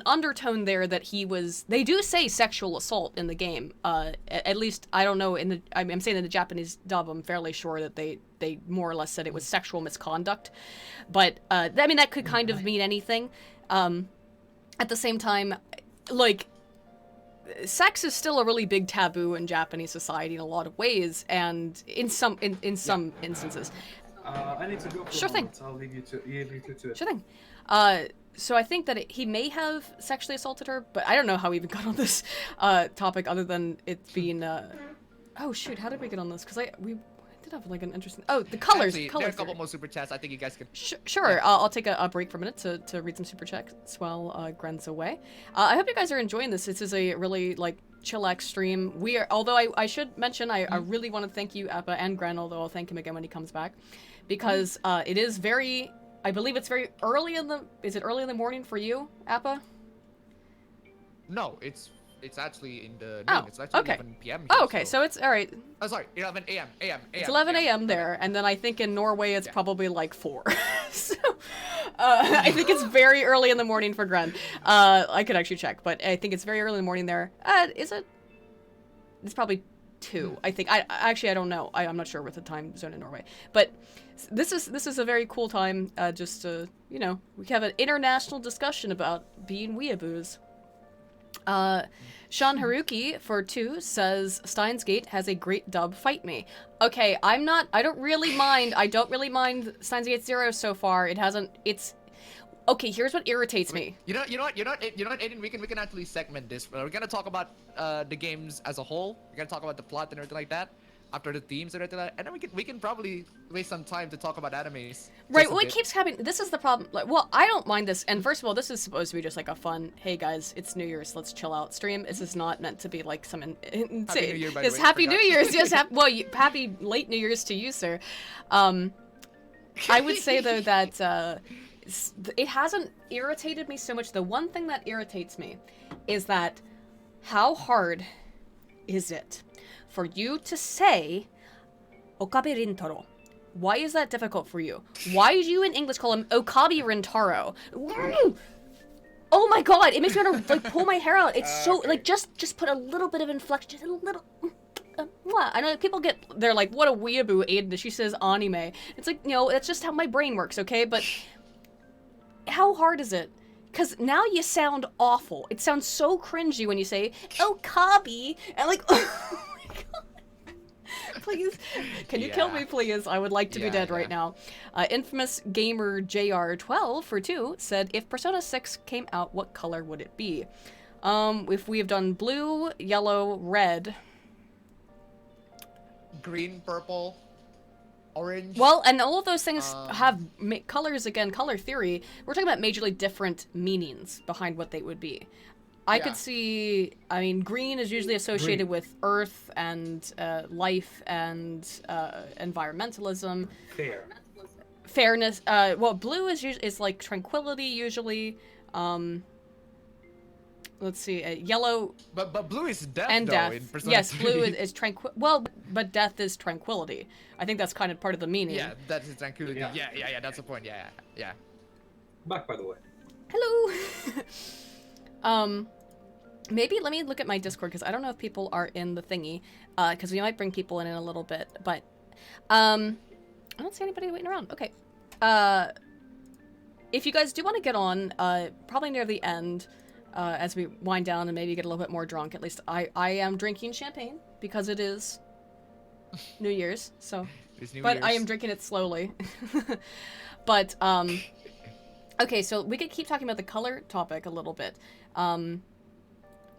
undertone there that he was. They do say sexual assault in the game. At least I don't know. I'm saying in the Japanese dub, I'm fairly sure that they more or less said it was sexual misconduct. But I mean that could kind of mean anything. At the same time, like, sex is still a really big taboo in Japanese society in a lot of ways, and in some instances. I need to go for Sure a thing. moment. I'll leave you to it. Sure thing. So I think that he may have sexually assaulted her, but I don't know how we even got on this topic other than it being. Oh shoot! How did we get on this? Because we did have like an interesting. Oh, the colors. Actually, colors. there are a couple more super chats. I think you guys can. Sure. I'll take a break for a minute to read some super chats while Gren's away. I hope you guys are enjoying this. This is a really like chillax stream. We are. Although I should mention, I really want to thank you, Appa and Gren. Although I'll thank him again when he comes back, because it is very. I believe it's very early in the. Is it early in the morning for you, Appa? No, it's actually in the noon. Oh, It's actually okay. 11 p.m. Oh, here, okay. so So it's all right. Oh, sorry, 11 a.m. It's 11 a.m. there, and then I think in Norway it's probably like 4. So I think it's very early in the morning for Gren. I could actually check, but I think it's very early in the morning there. Is it? It's probably 2. I think. I don't know. I'm not sure with the time zone in Norway, but this is a very cool time. Just to we have an international discussion about being weeaboos. Sean Haruki for 2 says Steins Gate has a great dub. Fight me. Okay, I don't really mind Steins Gate 0 so far. It's okay. Here's what irritates me. You know what, Aiden, we can actually segment this. We're gonna talk about the games as a whole. We're gonna talk about the plot and everything like that. After the themes and everything like that, and then we can probably waste some time to talk about animes. Right, well, it keeps having. This is the problem. Like, well, I don't mind this. And first of all, this is supposed to be just like a fun, hey guys, it's New Year's, let's chill out stream. This is not meant to be like some Happy New Year, by the Yes, way, Happy New Year's. Yes, happy late New Year's to you, sir. I would say though that it hasn't irritated me so much. The one thing that irritates me is that how hard is it for you to say Okabe Rintaro? Why is that difficult for you? Why do you in English call him Okabe Rintaro? Oh my god, it makes me want to like pull my hair out. It's so like just put a little bit of inflection, just a little. I know people they're like, what a weeaboo, Aiden. She says anime. It's like, that's just how my brain works, okay? But how hard is it? Because now you sound awful. It sounds so cringy when you say Okabe, and like. Please, can you kill me, please? I would like to be dead right now. Infamous Gamer JR12 for 2 said, if Persona 6 came out, what color would it be? If we have done blue, yellow, red. Green, purple, orange. Well, and all of those things have colors, again, color theory. We're talking about majorly different meanings behind what they would be. I could see, green is usually associated with earth and life and environmentalism. Fairness. Well, blue is like tranquility usually. Let's see, yellow. But blue is death. And though, death. In Persona Yes, 3. blue is tranquil. Well, but death is tranquility. I think that's kind of part of the meaning. Yeah, that is tranquility. Yeah. That's the point. Yeah. Back, by the way. Hello. Maybe let me look at my Discord because I don't know if people are in the thingy. Because we might bring people in a little bit, but I don't see anybody waiting around. Okay. If you guys do want to get on, probably near the end, as we wind down and maybe get a little bit more drunk. At least I am drinking champagne because it is New Year's. So, I am drinking it slowly. But okay, so we could keep talking about the color topic a little bit.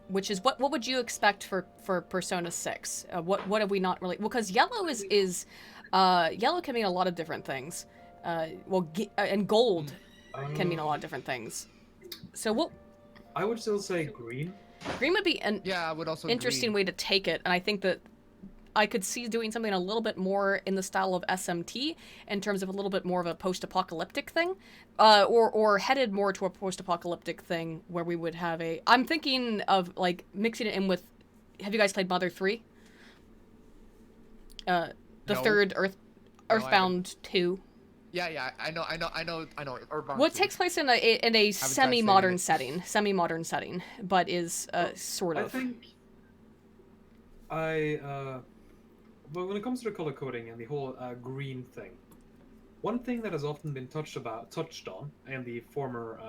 Which is what would you expect for Persona 6? What have we not really? Well, because yellow is yellow can mean a lot of different things. And gold can mean a lot of different things. So what? I would still say green. Green would be an I would also interesting way to take it, and I think that I could see doing something a little bit more in the style of SMT in terms of a little bit more of a post-apocalyptic thing, or headed more to a post-apocalyptic thing where we would have I'm thinking of like mixing it in with have you guys played Mother 3? The No. third I Earthbound 2. Yeah, I know. Earthbound Well, it 2. takes place in a tried semi-modern saying it. semi-modern setting, but is sort I of. think but when it comes to the color coding and the whole green thing, one thing that has often been touched on in the former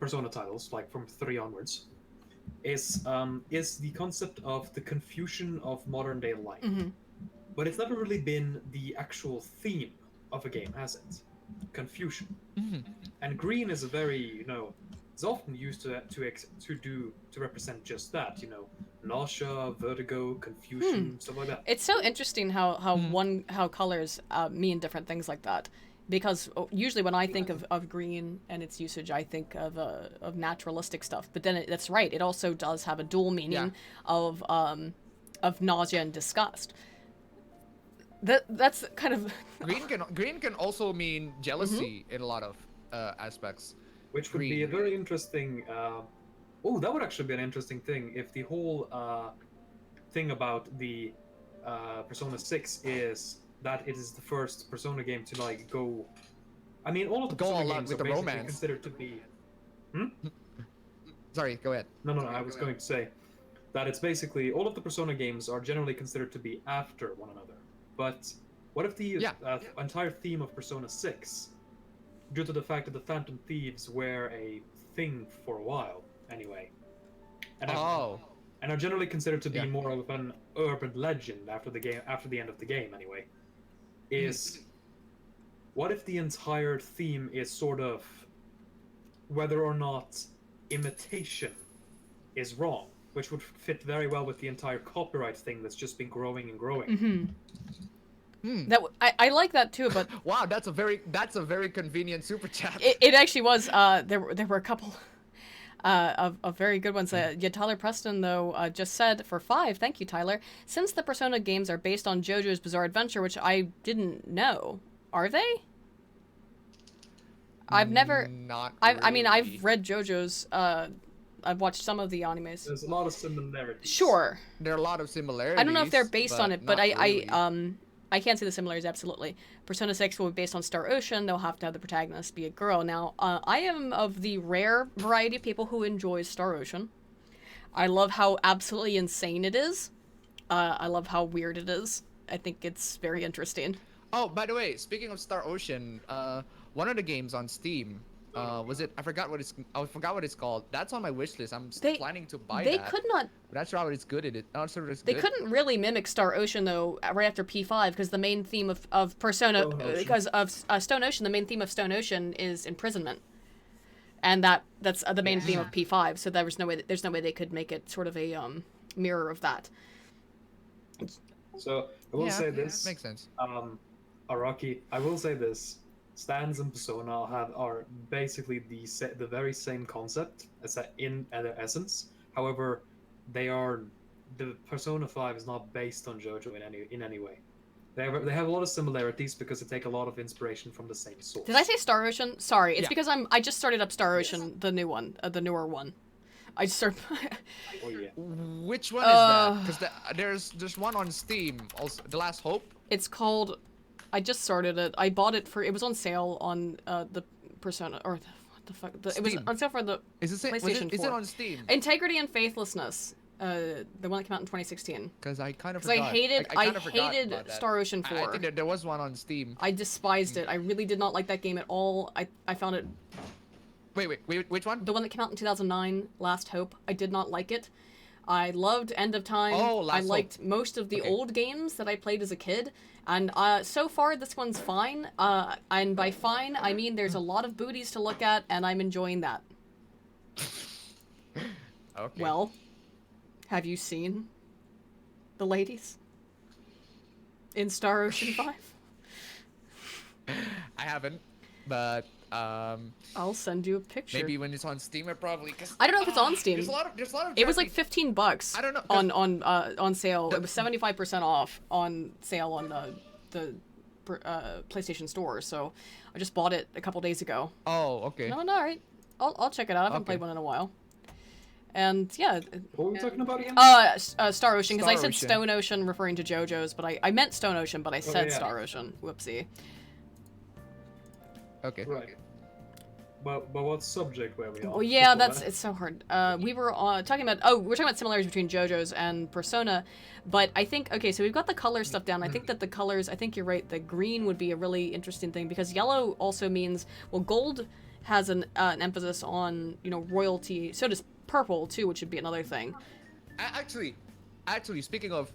Persona titles, like from 3 onwards, is the concept of the confusion of modern day life. Mm-hmm. But it's never really been the actual theme of a game, has it? Confusion. And green is a very, it's often used to represent just that, nausea, vertigo, confusion, stuff like that. It's so interesting how colors mean different things like that, because usually when I think of green and its usage, I think of naturalistic stuff. But then that's right; it also does have a dual meaning of nausea and disgust. That's kind of green can also mean jealousy in a lot of aspects. Which would be a very interesting. That would actually be an interesting thing if the whole thing about the Persona 6 is that it is the first Persona game to go. I mean, all of the Persona games are basically considered to be. Sorry, go ahead. No. I was going to say that it's basically all of the Persona games are generally considered to be after one another. But what if the entire theme of Persona 6, due to the fact that the Phantom Thieves were a thing for a while, anyway, and are generally considered to be more of an urban legend after the end of the game, anyway, is what if the entire theme is sort of whether or not imitation is wrong, which would fit very well with the entire copyright thing that's just been growing and growing. Mm-hmm. That I like that too, but wow, that's a very convenient super chat. It actually was. There were a couple of very good ones. Tyler Preston though just said for 5. Thank you, Tyler. Since the Persona games are based on JoJo's Bizarre Adventure, which I didn't know, are they? I've never. Not. I mean, I've read JoJo's. I've watched some of the animes. There's a lot of similarities. Sure. There are a lot of similarities. I don't know if they're based on it, but really. I can't see the similarities, absolutely. Persona 6 will be based on Star Ocean. They'll have to have the protagonist be a girl. Now, I am of the rare variety of people who enjoys Star Ocean. I love how absolutely insane it is. I love how weird it is. I think it's very interesting. Oh, by the way, speaking of Star Ocean, one of the games on Steam, was it? I forgot what it's called. That's on my wish list. I'm planning to buy that. They could not. But that's how it's good at it. They couldn't really mimic Star Ocean though. Right after P5, because the main theme of Persona, because of Stone Ocean, the main theme of Stone Ocean is imprisonment, and that's the main theme of P5. So there's no way they could make it sort of a mirror of that. So I will say this. Makes sense. Araki, I will say this. Stands and Persona are basically the very same concept as in their essence. However, the Persona 5 is not based on JoJo in any way. They have a lot of similarities because they take a lot of inspiration from the same source. Did I say Star Ocean? Sorry, it's because I just started up Star Ocean, the new one, the newer one. I just started. Oh yeah. Which one is that? Because there's one on Steam. Also, The Last Hope. It's called. I just started it. I bought it it was on sale on the Persona, or what the fuck? It was on sale for the PlayStation 4. Is it on Steam? Integrity and Faithlessness, the one that came out in 2016. Because I kind of forgot. I hated Star Ocean 4. I think there was one on Steam. I despised it. I really did not like that game at all. I found it... Wait, which one? The one that came out in 2009, Last Hope. I did not like it. I loved End of Time. I liked most of the old games that I played as a kid. And so far, this one's fine. And by fine, I mean there's a lot of booties to look at, and I'm enjoying that. Okay. Well, have you seen the ladies in Star Ocean 5? I haven't, but I'll send you a picture. Maybe when it's on Steam, it probably. I don't know if it's on Steam. There's a lot of. It was like $15. I don't know. On sale. It was 75% off on sale on the PlayStation Store. So I just bought it a couple days ago. Oh, okay. No, all right. I'll check it out. I haven't played one in a while. And yeah. What were we talking about again? Star Ocean, because I said Ocean. Stone Ocean referring to JoJo's, but I meant Stone Ocean, but I said yeah. Star Ocean. Whoopsie. Okay. Right. But what subject were we on? Well, yeah, before it's that? so hard. We were talking about we're talking about similarities between JoJo's and Persona, but I think okay, so we've got the color stuff down. I think that the colors, I think you're right. The green would be a really interesting thing because yellow also means gold has an emphasis on royalty. So does purple too, which would be another thing. Actually, speaking of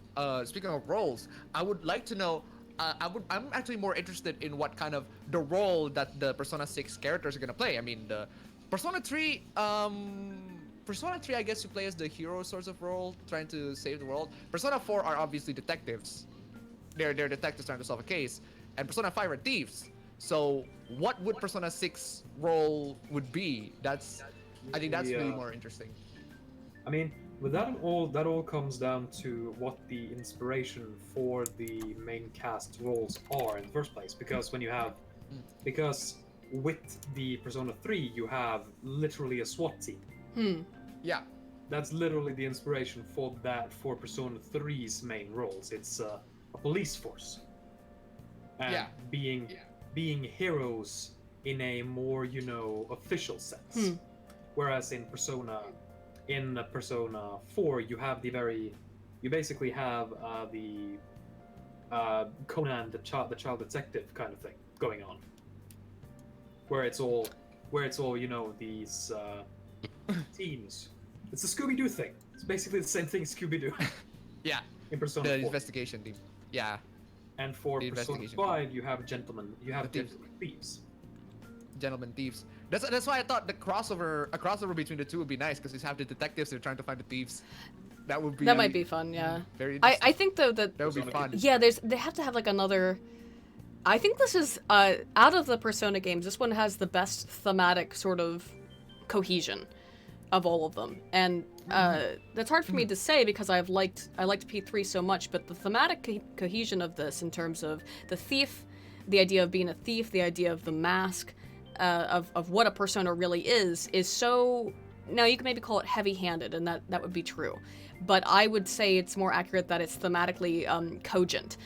roles, I would like to know. I'm actually more interested in what kind of the role that the Persona 6 characters are gonna play. I mean, the Persona 3, I guess you play as the hero sorts of role, trying to save the world. Persona 4 are obviously detectives. They're detectives trying to solve a case, and Persona 5 are thieves. So, what would Persona 6 role would be? I think that's really more interesting. I mean, with that all comes down to what the inspiration for the main cast roles are in the first place. Because because with the Persona 3, you have literally a SWAT team. Yeah. That's literally the inspiration for Persona 3's main roles. It's a police force. And being heroes in a more, official sense. Whereas in Persona 4, you basically have the Conan the child detective kind of thing going on, where it's all these teams. It's a Scooby-Doo thing. It's basically the same thing as Scooby-Doo. Yeah. In Persona 4. The investigation team. Yeah. And for The Persona investigation 5, you have gentlemen thieves. Gentlemen thieves. That's why I thought a crossover between the two would be nice, because you have the detectives they're trying to find the thieves. That would be. That might be fun, yeah. Very. I think though that would be fun. Yeah, they have to have like another. I think this is out of the Persona games, this one has the best thematic sort of cohesion of all of them, and that's hard for me to say because I liked P3 so much, but the thematic cohesion of this in terms of the thief, the idea of being a thief, the idea of the mask. Of what a persona really is so. Now you can maybe call it heavy-handed, and that would be true, but I would say it's more accurate that it's thematically cogent,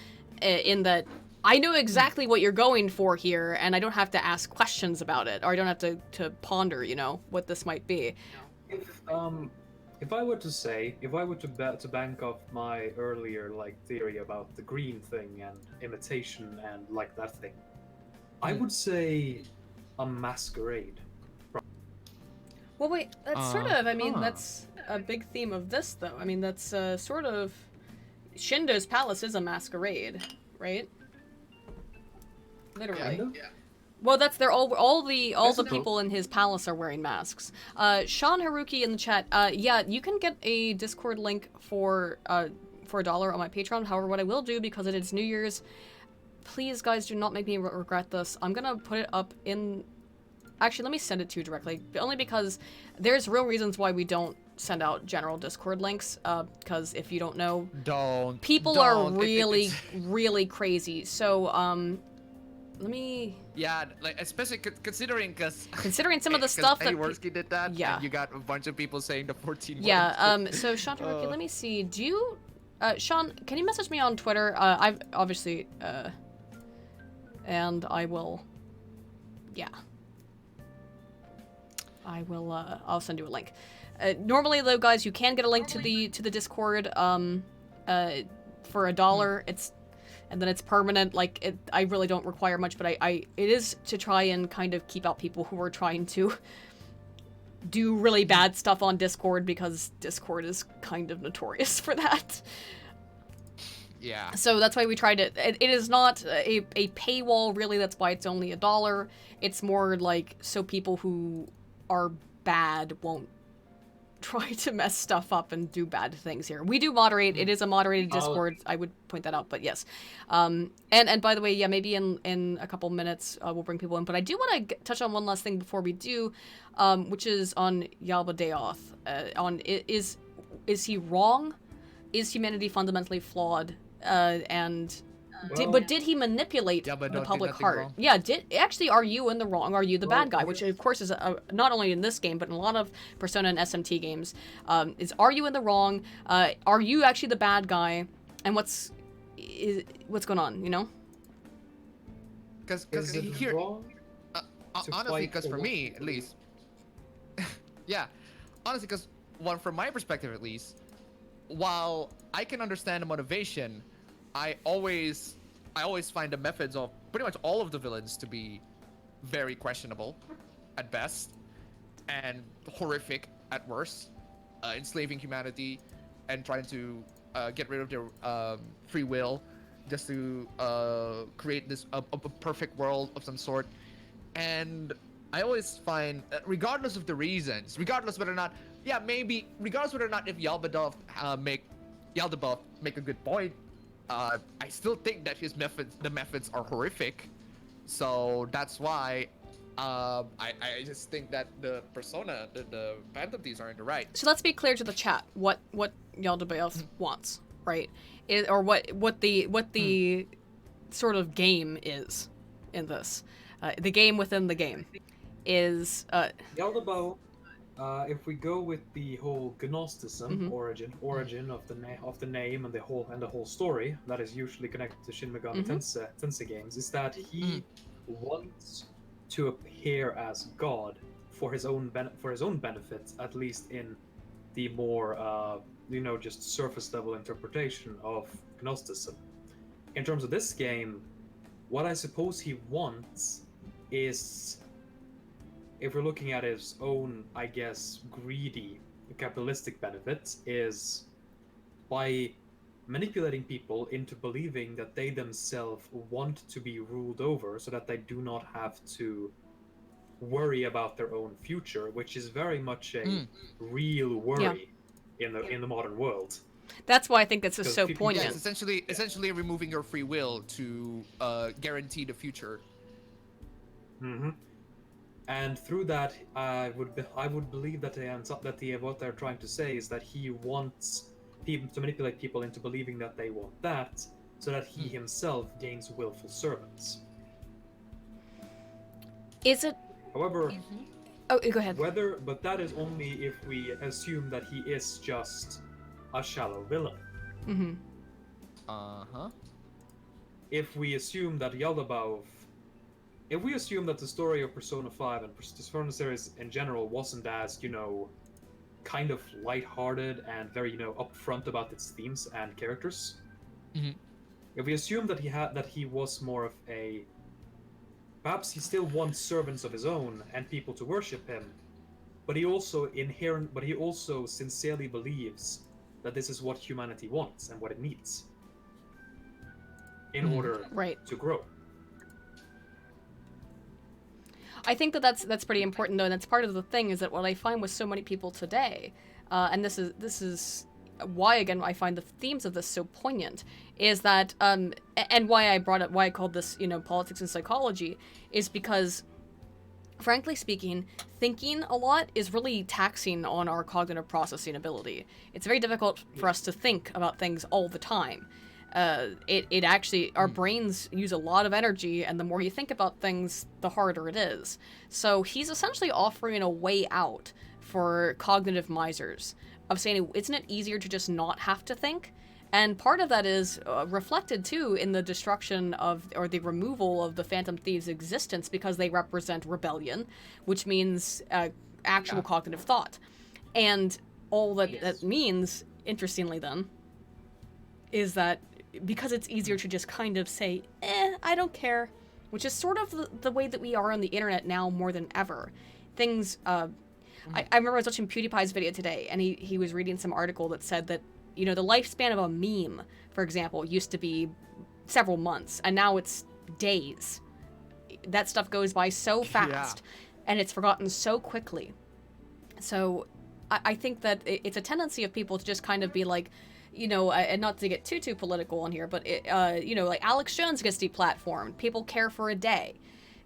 in that I know exactly what you're going for here, and I don't have to ask questions about it, or I don't have to ponder, what this might be. If I were to bank off my earlier theory about the green thing and imitation and that thing, I would say a masquerade. Well, wait, that's sort of, that's a big theme of this, though. I mean, that's sort of... Shindo's palace is a masquerade, right? Literally. Yeah. Well, that's all the people in his palace are wearing masks. Sean Haruki in the chat, yeah, you can get a Discord link for $1 on my Patreon. However, what I will do, because it is New Year's, please, guys, do not make me regret this. I'm gonna put it up in... Actually, let me send it to you directly. Only because there's real reasons why we don't send out general Discord links. Because if you don't know... People are really, really crazy. So, let me... Yeah, especially considering some of the stuff that... Worski did that, yeah. And you got a bunch of people saying the 14 Yeah, so Sean Haruki, let me see. Do you... Sean, can you message me on Twitter? I've obviously... and I will, yeah. I'll send you a link. Normally, though, guys, you can get a link to the Discord for $1. And then it's permanent. I really don't require much, but it is to try and kind of keep out people who are trying to do really bad stuff on Discord, because Discord is kind of notorious for that. Yeah. So that's why we tried it. It is not a paywall, really. That's why it's only $1. It's more so people who are bad won't try to mess stuff up and do bad things here. We do moderate. It is a moderated Discord. I would point that out, but yes. And by the way, yeah, maybe in a couple minutes we'll bring people in. But I do want to touch on one last thing before we do, which is on Yalba Dayoth. Is he wrong? Is humanity fundamentally flawed? And But did he manipulate Yeah, but the don't do public nothing heart? wrong. Yeah, actually, are you in the wrong? Are you the bad guy? Well, Which, of course, is not only in this game, but in a lot of Persona and SMT games. Are you in the wrong? Are you actually the bad guy? And what's going on, you know? Is it here, wrong to honestly, fight because for what me, you at believe? least, yeah, honestly, because from my perspective, at least, while I can understand the motivation, I always find the methods of pretty much all of the villains to be very questionable, at best, and horrific at worst, enslaving humanity, and trying to get rid of their free will, just to create this a perfect world of some sort. And I always find, regardless of the reasons, regardless whether or not, regardless whether or not if Yaldabaoth make a good point, I still think that the methods are horrific. So that's why I just think that the Persona, the Phantom Thieves are in the right. So let's be clear to the chat what Yaldabaoth wants, right? Or what the sort of game is in this. The game within the game is Yaldabaoth, if we go with the whole Gnosticism origin of the name and the whole story that is usually connected to Shin Megami Tensei games, is that he wants to appear as God for his own benefit, at least in the more just surface level interpretation of Gnosticism. In terms of this game, what I suppose he wants is, if we're looking at his own, I guess, greedy capitalistic benefits, is by manipulating people into believing that they themselves want to be ruled over so that they do not have to worry about their own future, which is very much a real worry in the modern world. That's why I think this is so poignant. Yeah, it's essentially removing your free will to guarantee the future. And through that, I would believe that what they're trying to say is that he wants people to manipulate people into believing that they want that, so that he himself gains willful servants. Is it? However, oh, go ahead. But that is only if we assume that he is just a shallow villain. If we assume that if we assume that the story of Persona 5 and Persona series in general wasn't as, kind of lighthearted and very, upfront about its themes and characters, if we assume that he was more of a, perhaps he still wants servants of his own and people to worship him, but he also sincerely believes that this is what humanity wants and what it needs in order to grow. I think that's pretty important, though, and that's part of the thing, is that what I find with so many people today, and this is why, again, I find the themes of this so poignant, is that, and why I called this, politics and psychology, is because, frankly speaking, thinking a lot is really taxing on our cognitive processing ability. It's very difficult for us to think about things all the time. It actually, our brains use a lot of energy, and the more you think about things, the harder it is. So he's essentially offering a way out for cognitive misers, of saying, isn't it easier to just not have to think? And part of that is reflected, too, in the destruction of, or the removal of the Phantom Thieves' existence, because they represent rebellion, which means actual cognitive thought. And all that means, interestingly then, is that because it's easier to just kind of say, I don't care, which is sort of the way that we are on the internet now more than ever. Things, I remember I was watching PewDiePie's video today, and he was reading some article that said that, the lifespan of a meme, for example, used to be several months, and now it's days. That stuff goes by so fast, and it's forgotten so quickly. So I think that it's a tendency of people to just kind of be like, and not to get too political on here, but like Alex Jones gets deplatformed, people care for a day.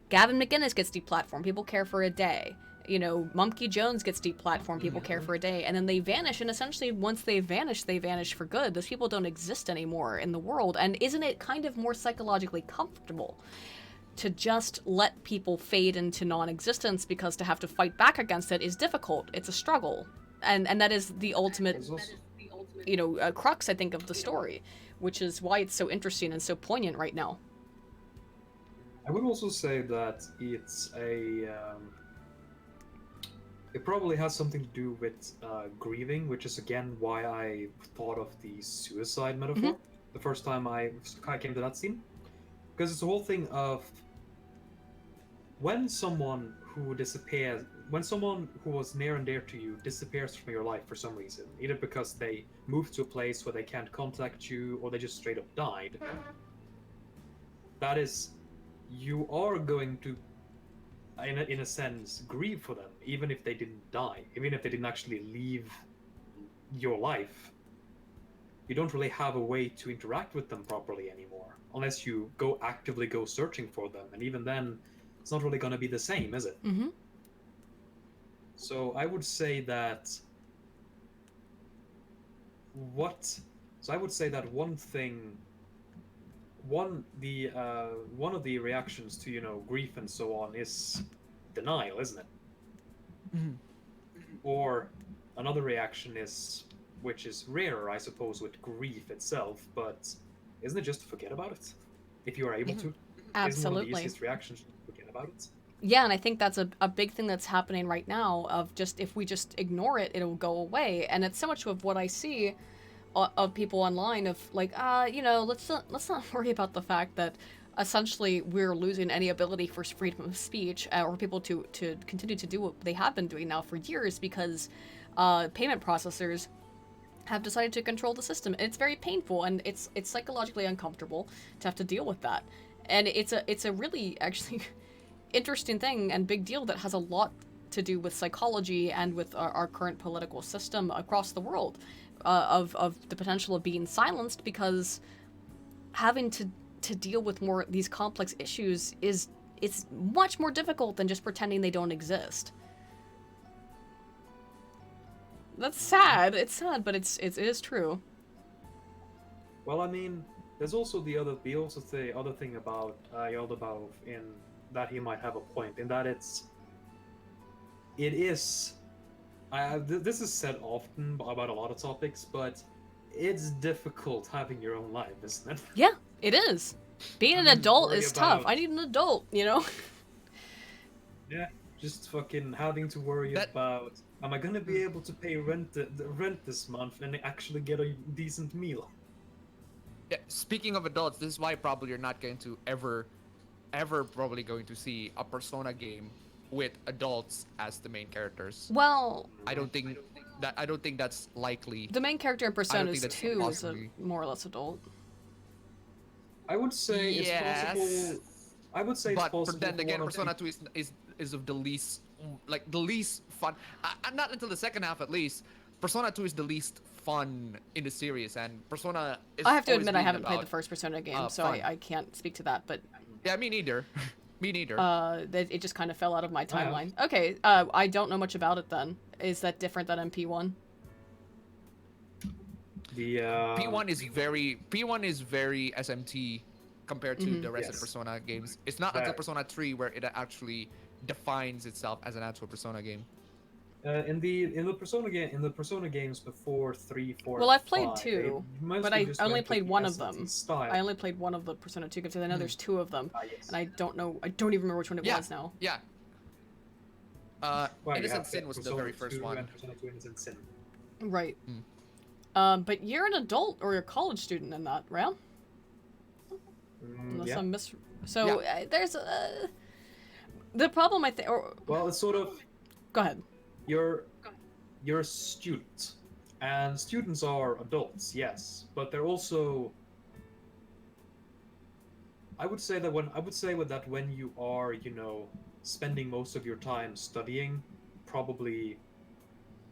Gavin McInnes gets deplatformed, people care for a day. You know, Monkey Jones gets deplatformed, people care for a day, and then they vanish, and essentially once they vanish for good. Those people don't exist anymore in the world, and isn't it kind of more psychologically comfortable to just let people fade into non-existence, because to have to fight back against it is difficult. It's a struggle. And that is the ultimate, you know, crux, I think, of the story, which is why it's so interesting and so poignant right now. I would also say that it's a... it probably has something to do with grieving, which is again why I thought of the suicide metaphor the first time I came to that scene. Because it's the whole thing of when someone who disappears, when someone who was near and dear to you disappears from your life for some reason, either because they moved to a place where they can't contact you or they just straight up died, that is, you are going to, in a sense, grieve for them, even if they didn't die, even if they didn't actually leave your life. You don't really have a way to interact with them properly anymore, unless you actively go searching for them, and even then, it's not really going to be the same, is it? So I would say that one of the reactions to, you know, grief and so on is denial, isn't it? Or another reaction is, which is rarer, I suppose, with grief itself, but isn't it just to forget about it? If you are able to. Absolutely. Isn't one of the easiest reactions to forget about it? Yeah, and I think that's a big thing that's happening right now, of just, if we just ignore it, it'll go away. And it's so much of what I see of people online of like, you know, let's not worry about the fact that essentially we're losing any ability for freedom of speech, or people to continue to do what they have been doing now for years, because payment processors have decided to control the system. It's very painful, and it's psychologically uncomfortable to have to deal with that. And it's a really actually interesting thing and big deal that has a lot to do with psychology and with our current political system across the world, of the potential of being silenced, because having to deal with more these complex issues it's much more difficult than just pretending they don't exist. That's sad. It's sad, but it is true. Well, I mean, there's also the other thing about Yaldabao, in that he might have a point, in that this is said often about a lot of topics, but it's difficult having your own life, isn't it? Yeah, it is. Being an adult is tough. I need an adult, you know? Yeah, just fucking having to worry about, am I gonna be able to pay rent this month and actually get a decent meal? Yeah, speaking of adults, this is why probably you're not going to ever probably going to see a Persona game with adults as the main characters. Well, I don't think that's likely. The main character in Persona 2 is a more or less adult. I would say it's possible. I would say it's possible. But then again, Persona 2 is of the least fun. Not until the second half, at least. Persona 2 is the least fun in the series, and Persona is. I have to admit, I haven't played the first Persona game, so I can't speak to that. But yeah, me neither. Me neither. It just kind of fell out of my timeline. Okay, I don't know much about it then. Is that different than MP1? The P1 is very SMT compared to the rest of the Persona games. It's not until Persona 3 where it actually defines itself as an actual Persona game. In the Persona games before 3, 4. Well, I've played 5, 2, but I only played one of them. I only played one of the Persona 2 games, and I know there's 2 of them, and I don't even remember which one it was now. Yeah. Innocent Sin was the very first one. Persona 2 Innocent Sin. Right. But you're an adult or you're a college student in that, right? Unless I'm So there's the problem, I think. Well, it's sort of. Go ahead. You're a student, and students are adults, yes, but they're also. I would say that when you are, you know, spending most of your time studying, probably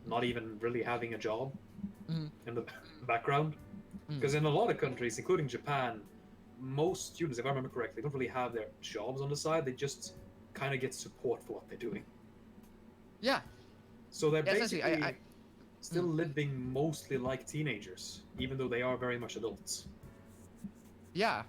not even really having a job in the background, because in a lot of countries, including Japan, most students, if I remember correctly, don't really have their jobs on the side. They just kind of get support for what they're doing. Yeah. So they're Yeah, essentially, basically still living mostly like teenagers, even though they are very much adults. Yeah,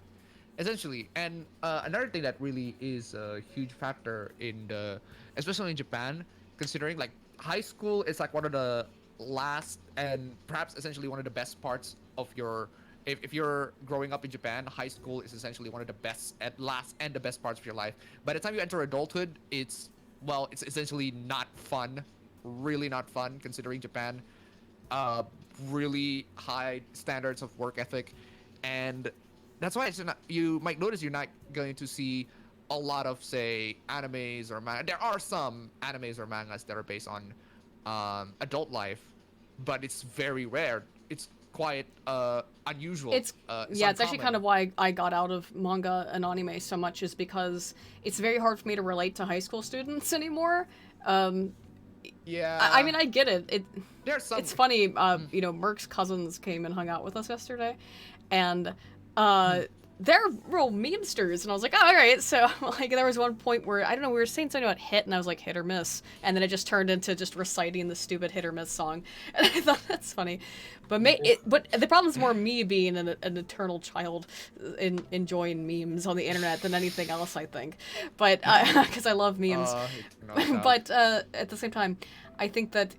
essentially. And another thing that really is a huge factor in the, especially in Japan, considering like high school is like one of the last and perhaps essentially one of the best parts of your. If you're growing up in Japan, high school is essentially one of the best at last and the best parts of your life. By the time you enter adulthood, it's essentially not fun, really not fun, considering Japan, really high standards of work ethic, and that's why you might notice you're not going to see a lot of, say, animes or manga. There are some animes or mangas that are based on adult life, but it's very rare. It's quite unusual. It's actually kind of why I got out of manga and anime so much, is because it's very hard for me to relate to high school students anymore. Yeah. I mean, I get it. There's some. It's funny. You know, Merc's cousins came and hung out with us yesterday, and they're real memesters, and I was like, oh, all right. So like, there was one point where I don't know, we were saying something about hit, and I was like, hit or miss, and then it just turned into just reciting the stupid hit or miss song, and I thought that's funny. But but the problem is more me being an eternal child in enjoying memes on the internet than anything else, I think. But because I love memes, but at the same time, I think that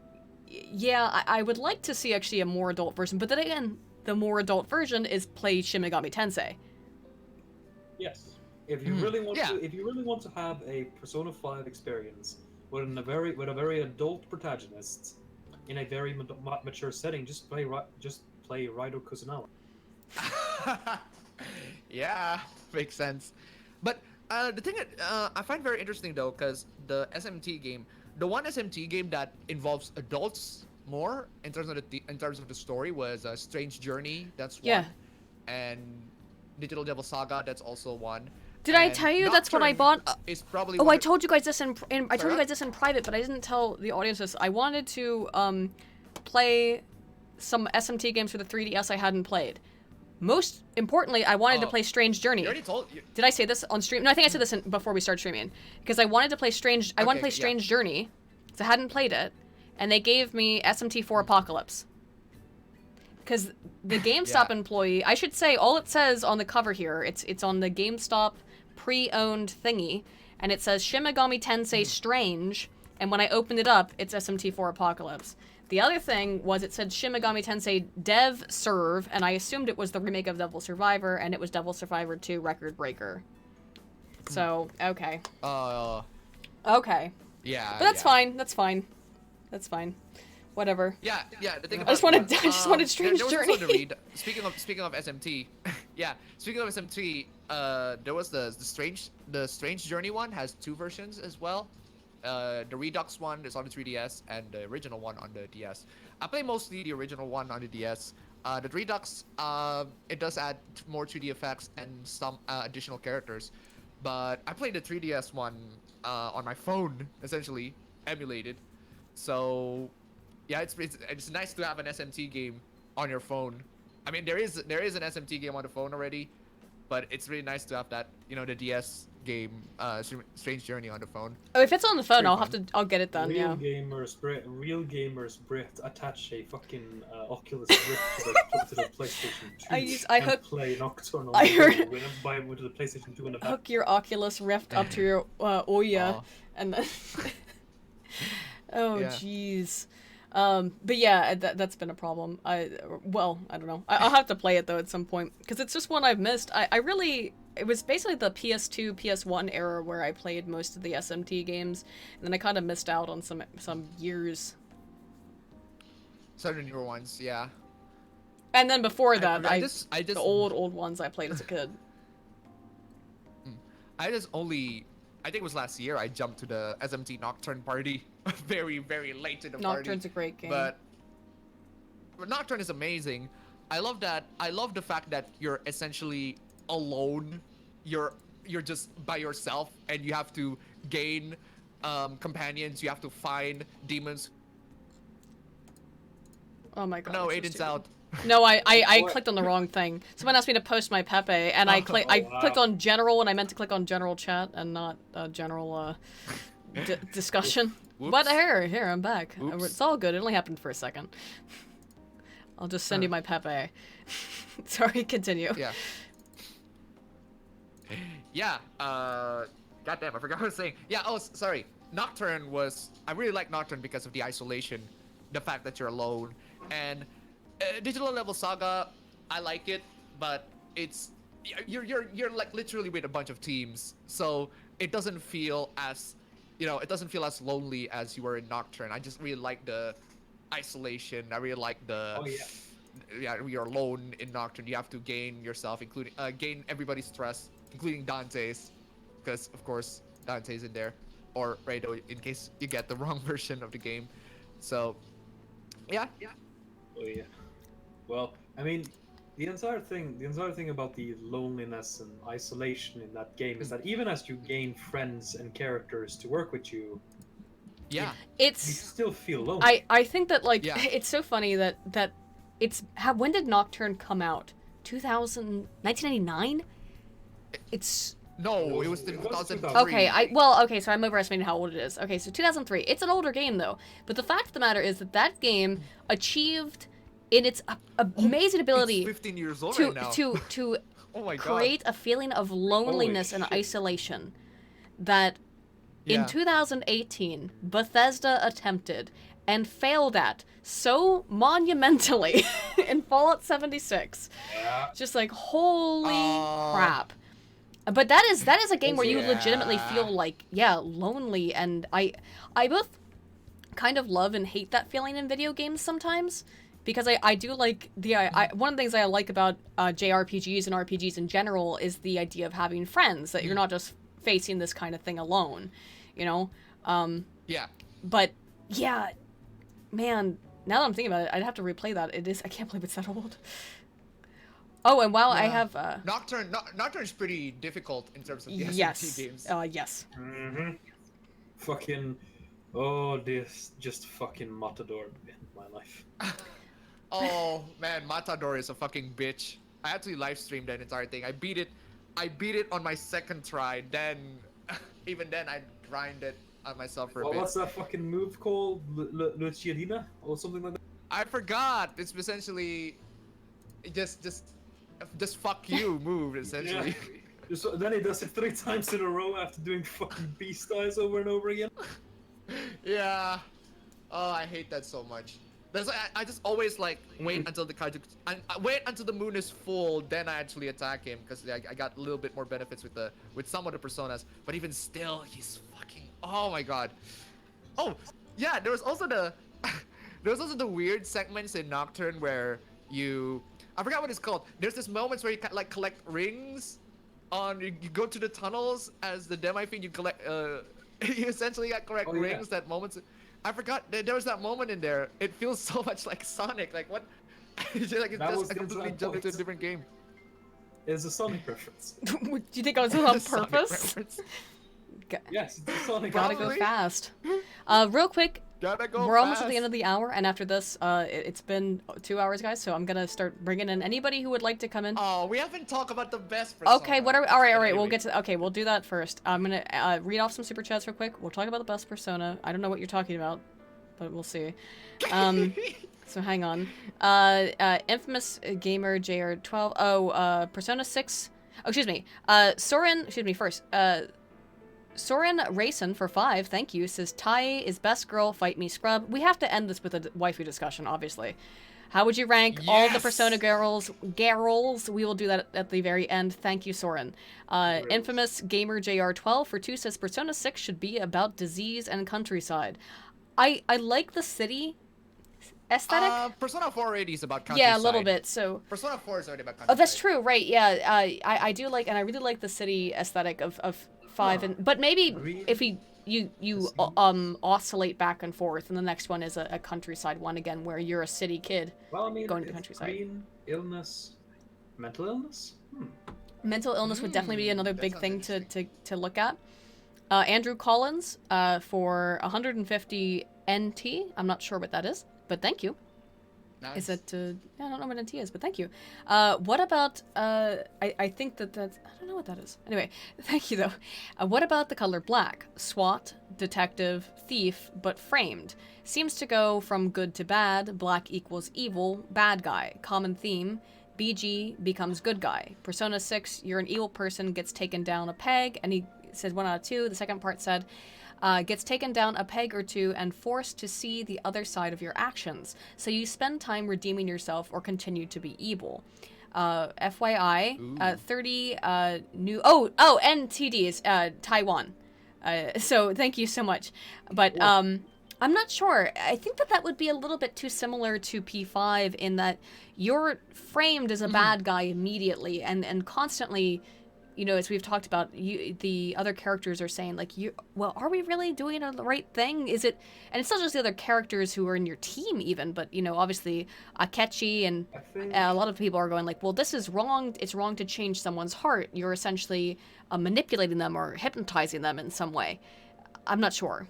I would like to see actually a more adult version. But then again, the more adult version is play Shin Megami Tensei. Yes. If you really want to have a Persona 5 experience with a very adult protagonist in a very mature setting, just play Raido Kusunawa. Yeah, makes sense. But the thing that I find very interesting though, because the SMT game, the one SMT game that involves adults more in terms of the story was Strange Journey. That's one, and Digital Devil Saga. That's also one. Did I tell you that's what I bought? Is probably. I told you guys this in private, but I didn't tell the audience this. I wanted to play some SMT games for the 3DS I hadn't played. Most importantly, I wanted to play Strange Journey. You already told you. Did I say this on stream? No, I think I said this before we started streaming, because I wanted to play Strange. I wanted to play Strange Journey, because I hadn't played it, and they gave me SMT4 Apocalypse. Because the GameStop employee, I should say, all it says on the cover here, it's on the GameStop pre-owned thingy, and it says Shin Megami Tensei Strange, and when I opened it up, it's SMT4 Apocalypse. The other thing was it said Shin Megami Tensei Dev Serve, and I assumed it was the remake of Devil Survivor, and it was Devil Survivor 2 Record Breaker. So, okay. Okay. Yeah. But that's fine. That's fine. That's fine. Whatever. Yeah. The thing I just wanted Strange Journey. Speaking of SMT, speaking of SMT, there was the Strange Journey one has two versions as well. The Redux one is on the 3DS, and the original one on the DS. I play mostly the original one on the DS. The Redux, it does add more 2D effects and some additional characters, but I played the 3DS one on my phone, essentially emulated. So yeah, it's nice to have an SMT game on your phone. I mean, there is an SMT game on the phone already, but it's really nice to have that, the DS game, Strange Journey on the phone. Oh, if it's on the phone, I'll get it done. Real gamers attach a fucking Oculus Rift to the PlayStation 2 and play Nocturne with the PlayStation 2 in the back. Hook your Oculus Rift up to your Ouya, and then jeez. But yeah, that's been a problem. I don't know. I'll have to play it though at some point, because it's just one I've missed. It was basically the PS2, PS1 era where I played most of the SMT games, and then I kind of missed out on some years. Some of the newer ones, yeah. And then before that, the old ones I played as a kid. I think it was last year I jumped to the SMT Nocturne party. Very, very late in the party. Nocturne's a great game. But Nocturne is amazing. I love that. I love the fact that you're essentially alone. You're just by yourself, and you have to gain companions. You have to find demons. Oh my god. No, Aiden's out. No, I clicked on the wrong thing. Someone asked me to post my Pepe, and I clicked on general, and I meant to click on general chat and not general discussion. But here, I'm back. Oops. It's all good. It only happened for a second. I'll just send you my Pepe. Sorry, continue. Yeah. Yeah, goddamn, I forgot what I was saying. Yeah, sorry. Nocturne was... I really like Nocturne because of the isolation, the fact that you're alone. And Digital Level Saga, I like it, but it's... You're like literally with a bunch of teams, so it doesn't feel as... it doesn't feel as lonely as you were in Nocturne. I just really like the isolation. I really like the... Oh, yeah. Yeah, you're alone in Nocturne. You have to gain yourself, including... gain everybody's trust, including Dante's. Because, of course, Dante's in there. Or Rado, in case you get the wrong version of the game. So, yeah. Oh yeah. Well, I mean, the entire thing about the loneliness and isolation in that game is that even as you gain friends and characters to work with you, you still feel lonely. I think that it's so funny that it's when did Nocturne come out? 1999? It's No, it was 2003. Okay, so I'm overestimating how old it is. Okay, so 2003. It's an older game, though. But the fact of the matter is that game achieved, in its amazing ability, it's 15 years old to right now. to Oh my God. create a feeling of loneliness and isolation that in 2018 Bethesda attempted and failed at so monumentally in Fallout 76. Just like, holy crap. But that is a game where you legitimately feel like, lonely, and I both kind of love and hate that feeling in video games sometimes, because I do like one of the things I like about JRPGs and RPGs in general is the idea of having friends, that you're not just facing this kind of thing alone, But yeah, man, now that I'm thinking about it, I'd have to replay that. I can't believe it's that old. Oh, and while I have Nocturne is pretty difficult in terms of the SMT games. Yes. Mm-hmm. This just fucking Matador in my life. Oh man, Matador is a fucking bitch. I actually live streamed that entire thing. I beat it on my second try. Then, even then, I grinded on myself for a bit. What's that fucking move called? Luciadina or something like that? I forgot. It's essentially just fuck you move essentially. Then he does it 3 times in a row after doing fucking beast eyes over and over again. Yeah. Oh, I hate that so much. That's why I just always wait until the kaiju, wait until the moon is full, then I actually attack him, because I got a little bit more benefits with some of the personas. But even still, he's fucking. Oh my God. Oh yeah, there was also the weird segments in Nocturne where I forgot what it's called. There's this moments where you collect rings. You go to the tunnels as the demi-fiend. You collect. You essentially collect rings. That moments. I forgot. There was that moment in there. It feels so much like Sonic. Like what? It's just I completely jumped into a different game. It's a Sonic reference. Do you think I was on purpose? Yes, it's a Sonic. Gotta go fast. Real quick. We're almost at the end of the hour, and after this, it's been 2 hours, guys. So I'm gonna start bringing in anybody who would like to come in. Oh, we haven't talked about the best persona. Okay, what are we? All right. We'll get to. Okay, we'll do that first. I'm gonna read off some super chats real quick. We'll talk about the best persona. I don't know what you're talking about, but we'll see. So hang on. Infamous Gamer JR12. Oh, Persona 6. Oh, excuse me. Soren. Excuse me first. Soren Racing for 5, thank you, says Tai is best girl, fight me scrub. We have to end this with a waifu discussion, obviously. How would you rank all the Persona girls? We will do that at the very end. Thank you, Soren. Infamous Gamer JR12 for 2 says Persona 6 should be about disease and countryside. I like the city aesthetic. Persona 4 already is about countryside. Yeah, a little bit. So Persona 4 is already about countryside. Oh, that's true, right? Yeah, I do like, and I really like the city aesthetic of 5, but maybe if you oscillate back and forth, and the next one is a countryside one again, where you're a city kid going to the countryside. Green, illness, mental illness. Mental illness would definitely be another big thing to look at. Andrew Collins for 150 NT. I'm not sure what that is, but thank you. Nice. Is it, I don't know what NT is, but thank you. What about, I think that's, I don't know what that is. Anyway, thank you though. What about the color black? SWAT, detective, thief, but framed. Seems to go from good to bad, black equals evil, bad guy. Common theme, BG becomes good guy. Persona 6, you're an evil person, gets taken down a peg, and he said 1 out of 2. The second part said, gets taken down a peg or two and forced to see the other side of your actions. So you spend time redeeming yourself or continue to be evil. FYI, 30 new... Oh, NTD is Taiwan. So thank you so much. But I'm not sure. I think that would be a little bit too similar to P5 in that you're framed as a bad guy immediately and constantly... You know, as we've talked about, the other characters are saying, like, well, are we really doing the right thing? Is it... And it's not just the other characters who are in your team, even, but, you know, obviously, Akechi and a lot of people are going, like, well, this is wrong. It's wrong to change someone's heart. You're essentially manipulating them or hypnotizing them in some way. I'm not sure.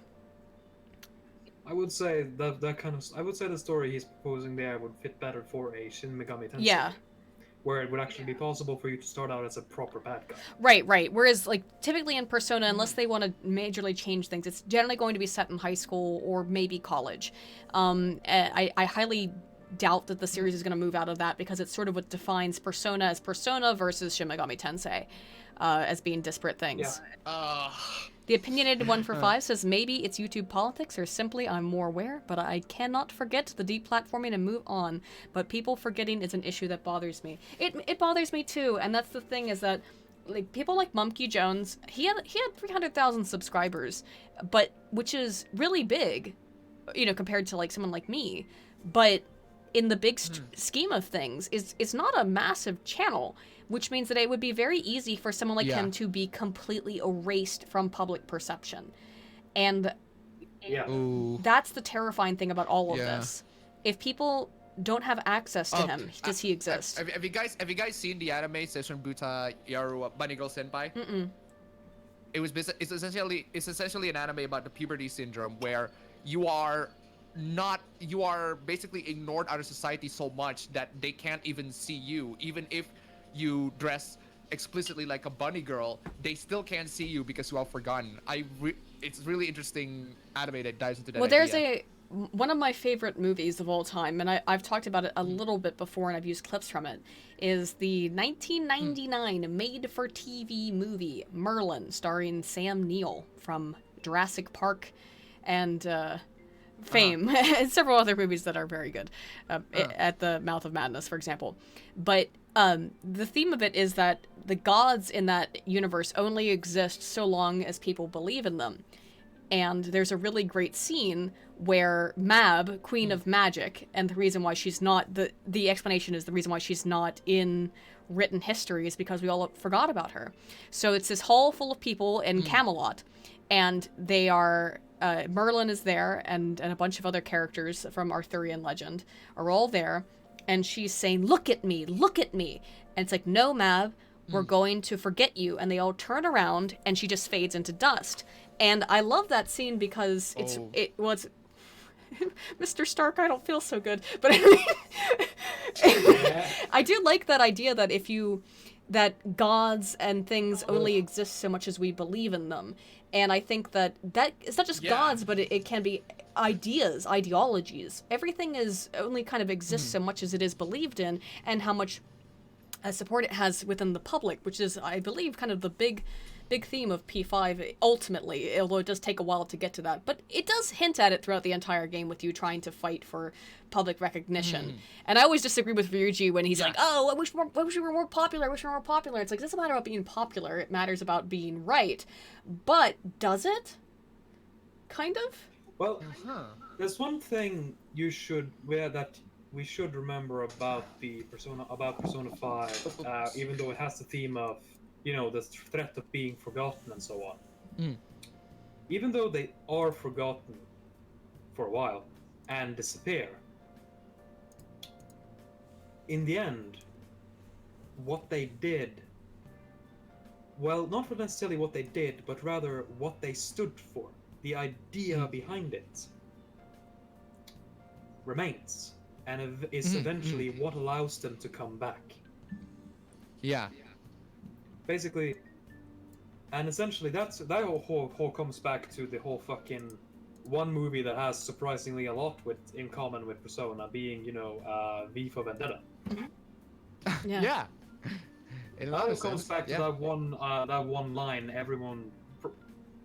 I would say that kind of... I would say the story he's proposing there would fit better for a Shin Megami Tensei. Yeah. Where it would actually be possible for you to start out as a proper bad guy. Right. Whereas, like, typically in Persona, unless they want to majorly change things, it's generally going to be set in high school or maybe college. I highly doubt that the series is going to move out of that because it's sort of what defines Persona as Persona versus Shin Megami Tensei as being disparate things. Yeah. The opinionated 1 for 5 says maybe it's YouTube politics or simply I'm more aware, but I cannot forget the deplatforming and move on. But people forgetting is an issue that bothers me. It bothers me too, and that's the thing is that like people like Mumkey Jones, he had 300,000 subscribers, but which is really big, you know, compared to like someone like me. But in the big scheme of things, it's not a massive channel. Which means that it would be very easy for someone like him to be completely erased from public perception. And that's the terrifying thing about all of this. If people don't have access to him, does he exist? Have you guys seen the anime Session Buta Yaru Bunny Girl Senpai? Mm-mm. It's essentially an anime about the puberty syndrome where you are basically ignored out of society so much that they can't even see you, even if you dress explicitly like a bunny girl, they still can't see you because you are forgotten. It's really interesting anime that dives into that. Well, there's one of my favorite movies of all time, and I've talked about it a little bit before, and I've used clips from it, is the 1999 made-for-TV movie Merlin, starring Sam Neill from Jurassic Park and fame, and several other movies that are very good, At the Mouth of Madness, for example. But the theme of it is that the gods in that universe only exist so long as people believe in them. And there's a really great scene where Mab, Queen of Magic, and the reason why she's not, the explanation is the reason why she's not in written history is because we all forgot about her. So it's this hall full of people in Camelot, and they are... Merlin is there, and a bunch of other characters from Arthurian legend are all there, and she's saying, look at me, and it's like, no, Mab, we're going to forget you, and they all turn around, and she just fades into dust. And I love that scene because it's Mr. Stark, I don't feel so good, but I do like that idea that that gods and things only exist so much as we believe in them. And I think that it's not just gods, but it can be ideas, ideologies. Everything only kind of exists so much as it is believed in, and how much support it has within the public, which is, I believe, kind of the big theme of P5 ultimately, although it does take a while to get to that. But it does hint at it throughout the entire game with you trying to fight for public recognition. And I always disagree with Ryuji when he's like, oh, I wish we were more popular, It's like, it doesn't matter about being popular, it matters about being right. But does it? Kind of? Well, there's one thing we should remember about Persona 5, even though it has the theme of, you know, the threat of being forgotten and so on. Even though they are forgotten for a while and disappear, in the end, what they did, well, not necessarily what they did, but rather what they stood for, the idea behind it, remains. and is eventually what allows them to come back. Yeah. Basically, and essentially that whole comes back to the whole fucking one movie that has surprisingly a lot in common with Persona, being V for Vendetta. Yeah. It all comes back to that one line everyone,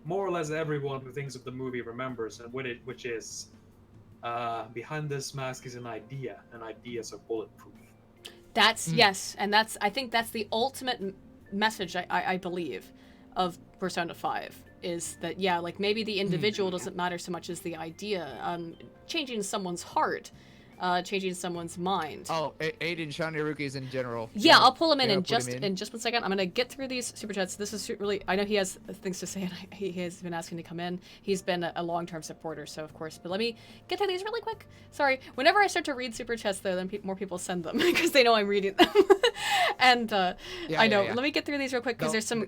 more or less everyone who thinks of the movie remembers, and which is, behind this mask is an idea, and ideas are bulletproof. That's yes, and I think that's the ultimate message I believe of Persona 5 is that like maybe the individual doesn't matter so much as the idea, changing someone's heart, changing someone's mind. Oh, Aiden Shaniruki's in general. Yeah, I'll pull him in just 1 second. I'm gonna get through these super chats. This is really, I know he has things to say, and he has been asking to come in. He's been a long-term supporter, so of course. But let me get through these really quick. Sorry. Whenever I start to read super chats, though, then more people send them because they know I'm reading them. And I know. Let me get through these real quick because there's some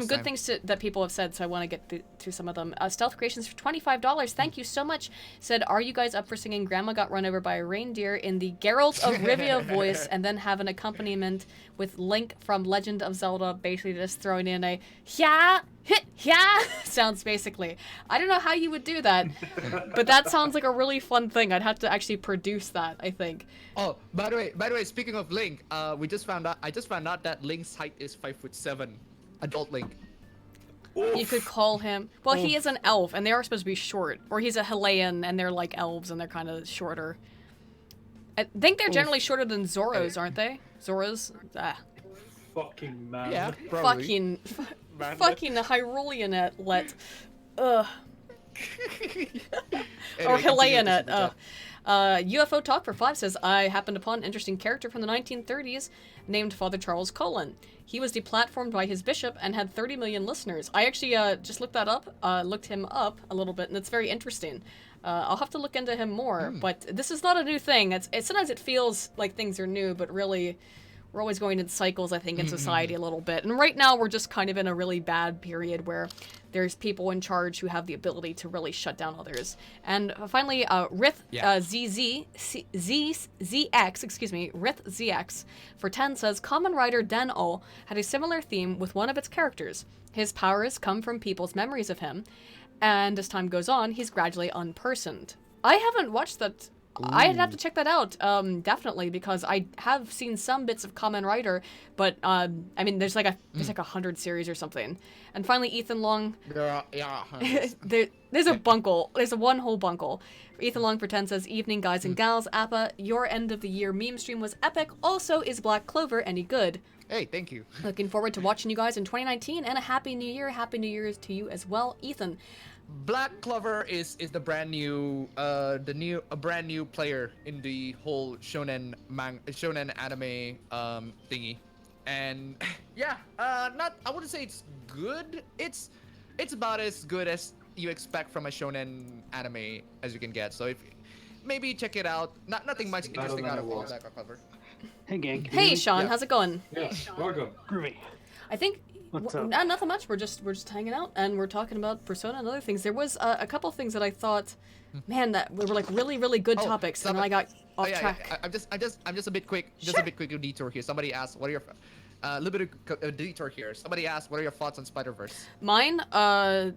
good things that people have said, so I want to get through some of them. Stealth Creations for $25. Thank you so much. Said, are you guys up for singing "Grandma Got Run Over by a Reindeer" in the Geralt of Rivia voice, and then have an accompaniment with Link from Legend of Zelda, basically just throwing in a "yeah, hit, yeah" sounds basically. I don't know how you would do that, but that sounds like a really fun thing. I'd have to actually produce that, I think. Oh, by the way, speaking of Link, I just found out that Link's height is 5'7", adult Link. You could call him. Well, he is an elf, and they are supposed to be short, or he's a Helaean, and they're like elves, and they're kind of shorter. I think they're generally shorter than Zoros, aren't they? Zoros? Fucking man. Yeah, probably. Fucking Hyrulean-let. Ugh. Or Helaean-let. UFO Talk for 5 says, I happened upon an interesting character from the 1930s named Father Charles Cullen. He was deplatformed by his bishop and had 30 million listeners. I actually just looked that up, looked him up a little bit, and it's very interesting. I'll have to look into him more, but this is not a new thing. Sometimes it feels like things are new, but really, we're always going in cycles, I think, in society a little bit. And right now, we're just kind of in a really bad period where there's people in charge who have the ability to really shut down others. And finally, Rith ZX for 10 says, Kamen Rider Den-O had a similar theme with one of its characters. His powers come from people's memories of him, and as time goes on, he's gradually unpersoned. I haven't watched that. I'd have to check that out, definitely, because I have seen some bits of Kamen Rider, but I mean, there's like 100 series or something. And finally, Ethan Long. There's a bunkle. There's a one whole bunkle. Ethan Long for 10 says, evening guys and gals. Appa, your end of the year meme stream was epic. Also, is Black Clover any good? Hey, thank you. Looking forward to watching you guys in 2019, and a happy new year. Happy New Year's to you as well, Ethan. Black Clover is the brand new brand new player in the whole shonen anime thingy, and yeah, I wouldn't say it's good. It's about as good as you expect from a shonen anime as you can get. So if maybe check it out. Nothing much interesting out of Black Clover. Hey gang. Hey Sean, how's it going? Yeah, welcome. Groovy. I think nothing much. We're just hanging out and we're talking about Persona and other things. There was a couple things that I thought, man, that were like really good topics, and then I got off track. Yeah. I'm just a bit quick. Sure. Just a bit quick detour here. Somebody asked, what are your little bit of detour here. Somebody asked, what are your thoughts on Spider-Verse? Mine, I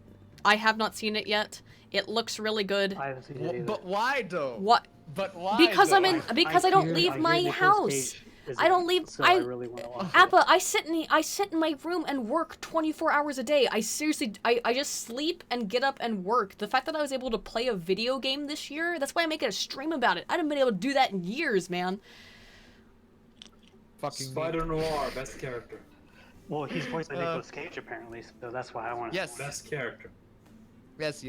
have not seen it yet. It looks really good. I haven't seen it either. But why though? What? But why? Because though? I don't leave my house. I don't leave. So I really want to watch Appa, I sit in my room and work 24 hours a day. I seriously, I just sleep and get up and work. The fact that I was able to play a video game this year, that's why I'm making a stream about it. I haven't been able to do that in years, man. Fucking Spider Noir, best character. Well, he's voiced by Nicolas Cage apparently, so that's why I want to. Yes. Best character. Yes.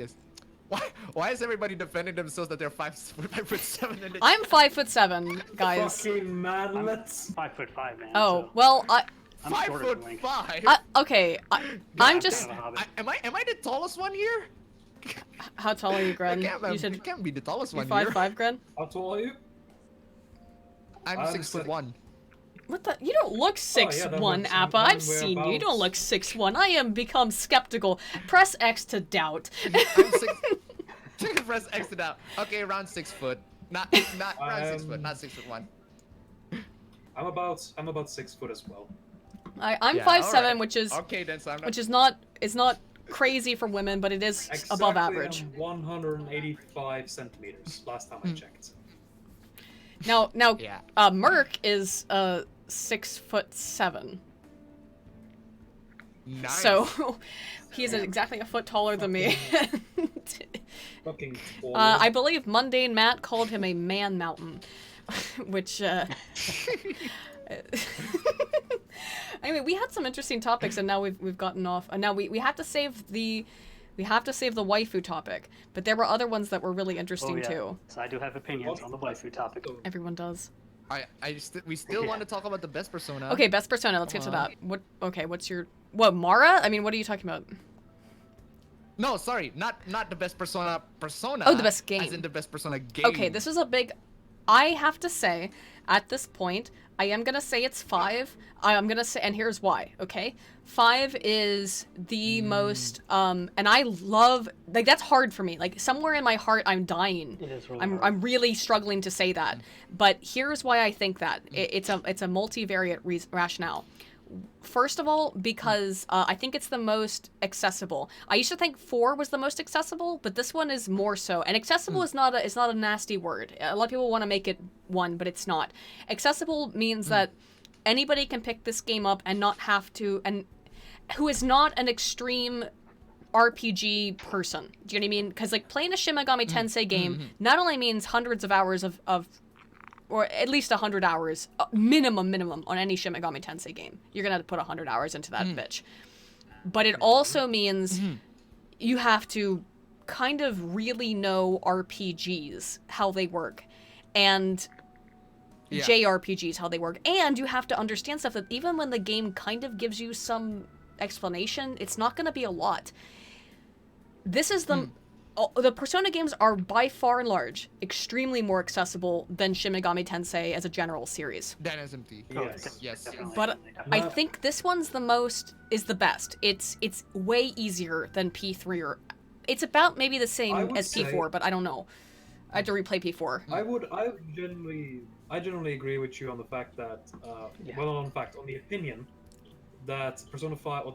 Why is everybody defending themselves that they're 5'7"? I'm 5'7", guys. Fucking manlets. 5'5", man. Oh so. well, I'm 5'5". Okay, I'm just. Am I the tallest one here? How tall are you, Gren? You can't be the tallest one here. You're 5'5", Gren? How tall are you? I'm 6'1". What the? You don't look 6'1", Appa. I've seen you. You don't look 6'1". I am become skeptical. Press X to doubt. Press X to doubt. Okay, around 6 foot. Not around 6 foot, not 6'1". I'm about 6 foot as well. I'm Yeah, 5'7", alright. which is Okay, then, so I'm not... which is not crazy for women, but it is above average. I'm 185 centimeters last time I checked. Now, Yeah. Merc is 6'7". Nice. So he's exactly a foot taller than me. Fucking I believe Mundane Matt called him a man mountain, which anyway, we had some interesting topics, and now we've gotten off. And now we have to save the waifu topic, but there were other ones that were really interesting too. So I do have opinions on the waifu topic. Everyone does. We still want to talk about the best persona. Okay, best persona. Let's get to that. What's your Mara? I mean, what are you talking about? No, sorry, not the best persona. Oh, the best game. As in the best persona game. Okay, this is a big. I have to say, at this point, I am gonna say it's 5. I'm gonna say, and here's why. Okay, 5 is the most. And I love that's hard for me. Like somewhere in my heart, I'm dying. It is really I'm really struggling to say that. But here's why I think that it's a multivariate rationale. First of all, because I think it's the most accessible. I used to think 4 was the most accessible, but this one is more so. And accessible is not a nasty word. A lot of people want to make it 1, but it's not. Accessible means that anybody can pick this game up and not have to, and who is not an extreme RPG person. Do you know what I mean? Because like playing a Shin Megami Tensei game not only means hundreds of hours of or at least 100 hours, minimum on any Shin Megami Tensei game. You're gonna have to put 100 hours into that bitch. But it also means you have to kind of really know RPGs, how they work, and JRPGs, how they work. And you have to understand stuff that even when the game kind of gives you some explanation, it's not gonna be a lot. This is the Persona games are by far and large extremely more accessible than Shin Megami Tensei as a general series. Than SMT. Yes. But I think this one's is the best. It's way easier than P3 or it's about maybe the same as P4, but I don't know. I have to replay P4. I generally agree with you on the fact that on the opinion that Persona 5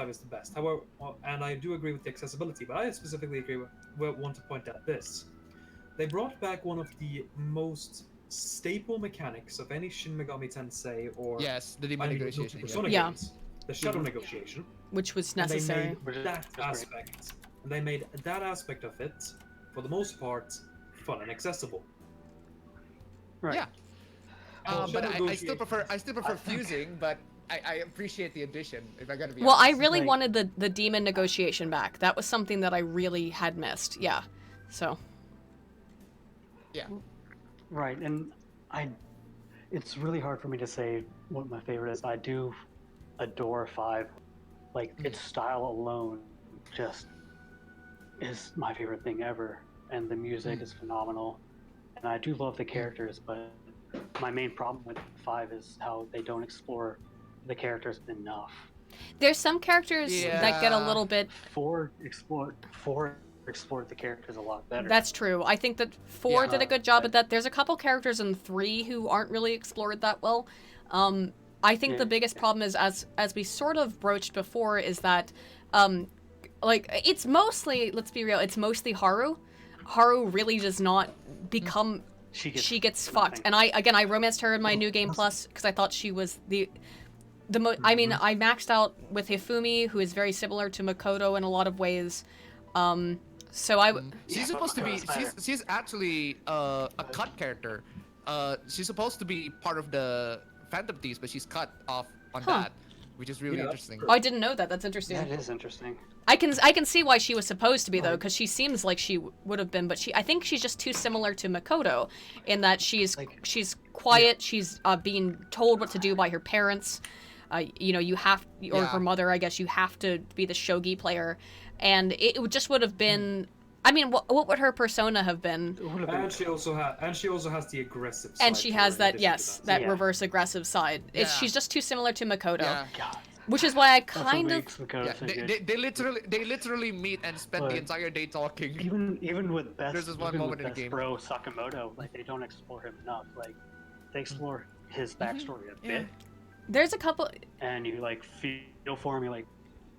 is the best. However, and I do agree with the accessibility, but I specifically want to point out this. They brought back one of the most staple mechanics of any Shin Megami Tensei or the demon negotiation. Persona games, the shadow negotiation, which was necessary. They made that aspect of it, for the most part, fun and accessible. Right. Yeah. But I still prefer fusing, but I appreciate the addition, if I gotta be honest. I really wanted the demon negotiation back. That was something that I really had missed. Yeah. So. Yeah. Right, and it's really hard for me to say what my favorite is. I do adore 5. Like, its style alone just is my favorite thing ever. And the music is phenomenal. And I do love the characters, but my main problem with 5 is how they don't explore the characters enough. There's some characters that get a little bit. 4 explored the characters a lot better. That's true. I think that 4 did a good job at that. There's a couple characters in 3 who aren't really explored that well. I think the biggest problem is, as we sort of broached before, is that it's mostly, let's be real, it's mostly Haru. Haru really does not become. She gets fucked. And I romanced her in my New Game Plus because I thought she was the most. I mean, I maxed out with Hifumi, who is very similar to Makoto in a lot of ways. She's supposed to be. She's actually a cut character. She's supposed to be part of the Phantom Thieves, but she's cut off on that, which is really interesting. Oh, I didn't know that. That's interesting. That is interesting. I can see why she was supposed to be though, because she seems like she would have been, but I think she's just too similar to Makoto in that she's quiet. She's being told what to do by her parents. You have, or her mother, I guess. You have to be the shogi player, and it just would have been. I mean, what would her persona have been? And she also has the aggressive side. And she has that reverse aggressive side. She's just too similar to Makoto. God. Which is why I That's what kind of makes Makoto Yeah, so they literally meet and spend the But- entire day talking. even with best, There's this one even moment with in the best game. bro Sakamoto, like they don't explore him enough. Like they explore his backstory a bit, there's a couple. and you like feel for him. You're like,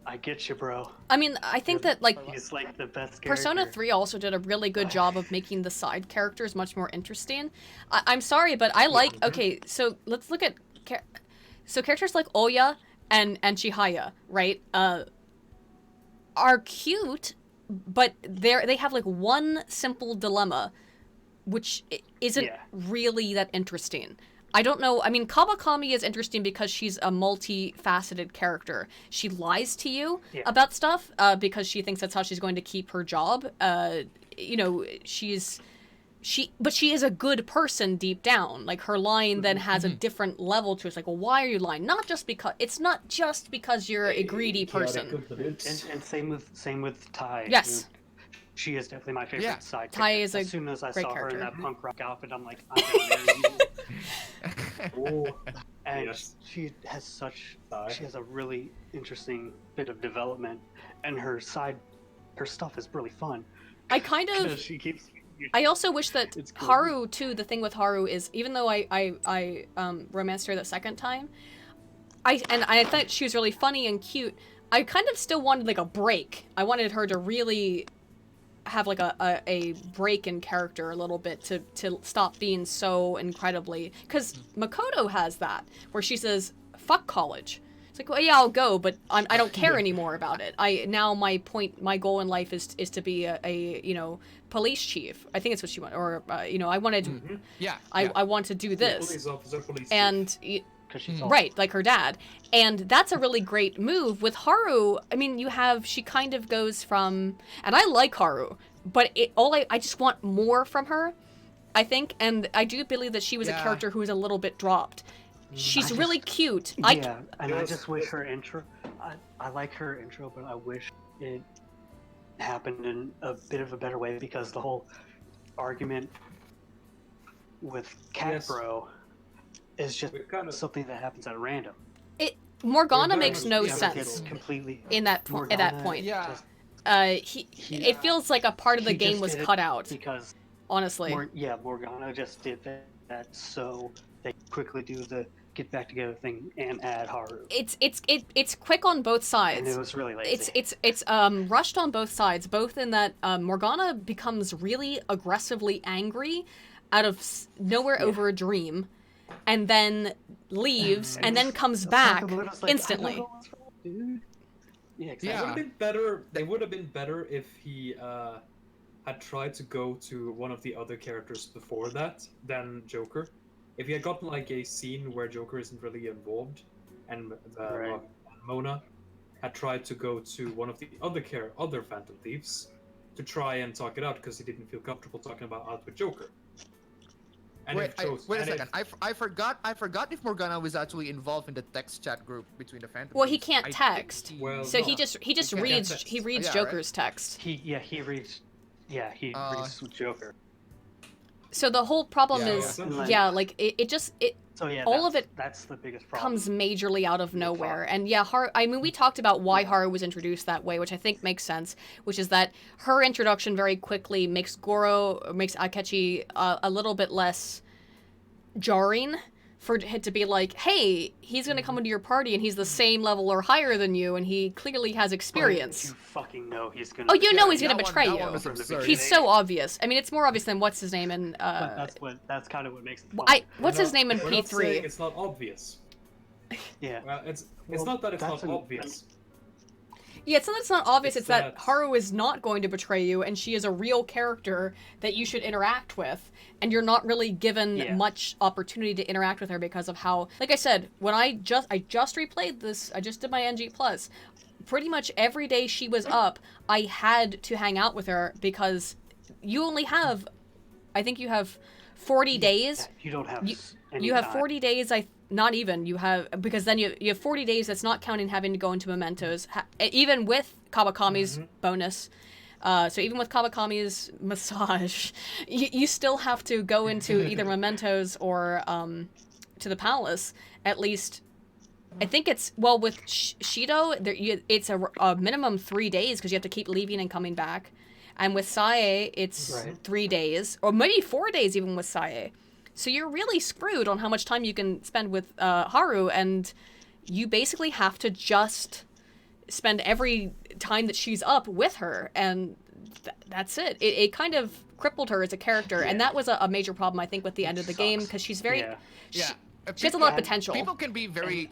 I get you, bro. I mean, I think that like He's like the best character. Persona 3 also did a really good job of making the side characters much more interesting. I'm sorry, but I like. Okay, so let's look at. So characters like Oya and Chihaya, right? Are cute, but they have like one simple dilemma, which isn't really that interesting. I don't know. I mean, Kawakami is interesting because she's a multifaceted character. She lies to you about stuff because she thinks that's how she's going to keep her job. You know, but she is a good person deep down. Like her lying then has a different level to it. It's like, well, why are you lying? It's not just because you're a greedy person. And same with Tai. Yes. She is definitely my favorite side Tai character. is a as soon as I great saw character. her in that punk rock outfit, I'm like, I'm gonna marry you. And she has a really interesting bit of development, and her stuff is really fun. I kind of. 'Cause she keeps. I also wish that cool. Haru too. The thing with Haru is, even though I romanced her the second time, I thought she was really funny and cute. I kind of still wanted like a break. I wanted her to really have like a break in character a little bit to stop being so incredibly, because Makoto has that where she says fuck college. It's like, well, yeah, I'll go, but I don't care anymore about it. My goal in life is to be a you know, police chief. I think it's what she wanted, or you know, I wanted to, I want to do this, Police officer, police and chief. right, like her dad. And that's a really great move. With Haru, I mean, she kind of goes from, and I like Haru, but I just want more from her, I think, and I do believe that she was a character who was a little bit dropped. She's really cute. Yeah, and I just wish her intro, I like her intro, but I wish it happened in a bit of a better way, because the whole argument with Cat Bro is just something that happens at random. Morgana makes no sense completely at that point. Yeah. It feels like a part of the game was cut out. Because honestly, Morgana just did that so they quickly do the get back together thing and add Haru. It's quick on both sides. And it was really lazy. It's rushed on both sides. Both in that Morgana becomes really aggressively angry out of nowhere over a dream, and then leaves, and then comes back instantly. Yeah, exactly. It would have been better. It would have been better if he had tried to go to one of the other characters before that than Joker. If he had gotten like a scene where Joker isn't really involved, and Mona had tried to go to one of the other Phantom Thieves to try and talk it out, because he didn't feel comfortable talking about with Joker. And wait a second. I forgot if Morgana was actually involved in the text chat group between the Phantom. Well, he can't text, so he just reads. Text. He reads Yeah, Joker's text. He reads with Joker. So the whole problem is, like all of it that's the biggest problem. Comes majorly out of nowhere. And Haru, I mean, we talked about why Haru was introduced that way, which I think makes sense, which is that her introduction very quickly makes Akechi a little bit less jarring for it to be like, hey, he's going to come into your party and he's the same level or higher than you, and he clearly has experience. You fucking know he's going to... Oh, you know he's going to betray you. He's so obvious. I mean, it's more obvious than what's his name in... that's kind of what makes it fun. What's his name in We're P3? not saying it's not obvious. Yeah. Well, it's not that it's not obvious. Yeah, it's not that it's not obvious, it's that Haru is not going to betray you, and she is a real character that you should interact with, and you're not really given much opportunity to interact with her because of how, like I said, when I just replayed this, I just did my NG+, pretty much every day she was up, I had to hang out with her, because you only have, I think you have 40 days. You don't have you have 40 days, not even, you have, because then you have 40 days, that's not counting having to go into mementos, even with Kawakami's bonus. So even with Kawakami's massage, you still have to go into either mementos or to the palace at least I think it's well with Shido. It's a minimum 3 days because you have to keep leaving and coming back, and with Sae it's 3 days or maybe 4 days even with Sae. So you're really screwed on how much time you can spend with Haru, and you basically have to just spend every time that she's up with her, and that's it. It kind of crippled her as a character, and that was a major problem I think with the end of the game because she's very she has a lot of potential. People can be very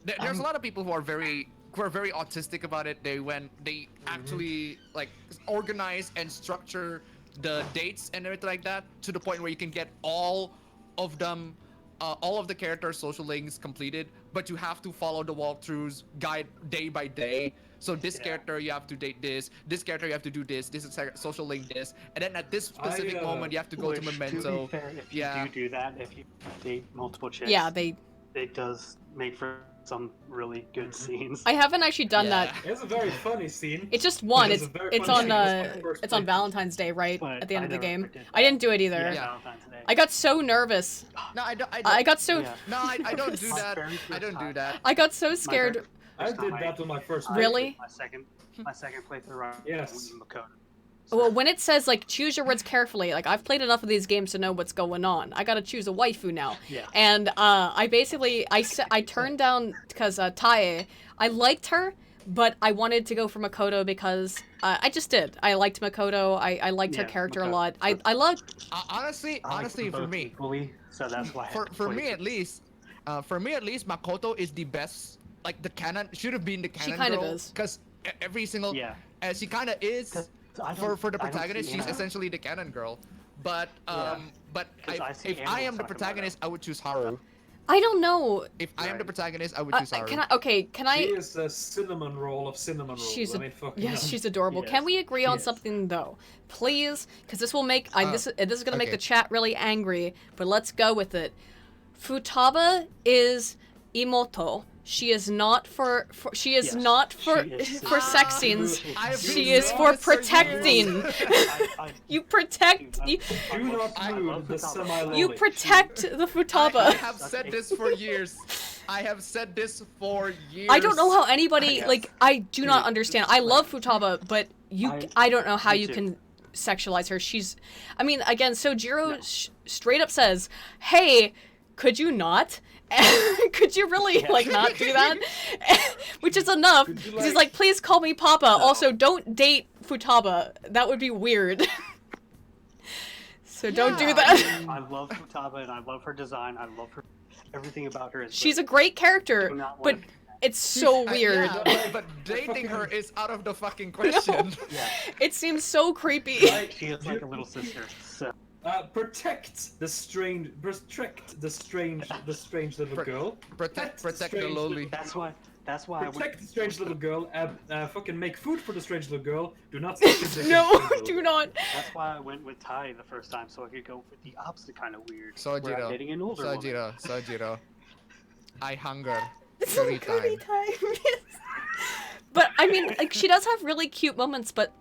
there's a lot of people who are very autistic about it. They actually like organize and structure the dates and everything like that to the point where you can get all of them, all of the characters' social links completed, but you have to follow the walkthroughs guide day by day. So this character you have to date this character you have to do this is social link this, and then at this specific moment you have to go to Memento. To be fair, if you do that, if you date multiple chicks, it does make for some really good scenes. I haven't actually done that. It's a very funny scene. It's just one. It's on Valentine's Day, right? At the end of the game. I didn't do it either. I got so nervous. No, I don't. I got so. No, I don't do that. I don't do that. I got so scared. I did that on my first. Really? My second playthrough. Yes. Well, when it says, like, choose your words carefully, like, I've played enough of these games to know what's going on. I gotta choose a waifu now. Yeah. And, I basically, I turned down, because, Tae, I liked her, but I wanted to go for Makoto because, I just did. I liked Makoto, I liked her character a lot. I loved... honestly, for me... Equally, so that's why for me at least, Makoto is the best, like, the canon, should have been the canon She kind girl, of is. because every single... she kind of is... For the protagonist, she's essentially the canon girl, but if I am the protagonist, I would choose Haru. I don't know. If I am the protagonist, I would choose Haru. Can I? She is the cinnamon roll of cinnamon rolls. She's adorable. Yes. Can we agree on something though, please? Because this will make this is gonna make the chat really angry. But let's go with it. Futaba is imoto. She is not for sex scenes. She is for protecting. You protect. You protect the futaba. I have said this for years. I don't know how anybody I do not understand. I love futaba, but I don't know how you can sexualize her. I mean, again, Sojiro straight up says, "Hey, could you not?" Could you really not do that? Which is enough. He's like, please call me Papa. No. Also, don't date Futaba. That would be weird. So don't do that. I love Futaba and I love her design. I love her. Everything about her is. She's a great character, but it's so weird. But dating her is out of the fucking question. No. It seems so creepy. She is like a little sister. So. Protect the strange little girl. Protect the lowly. That's why. Protect the strange little girl. Fucking make food for the strange little girl. Do not. No, do not. That's why I went with Tai the first time, so I could go with the opposite kind of weird. Sojiro. Dating an older woman. Sojiro. I hunger. Curry time. But I mean, she does have really cute moments, but.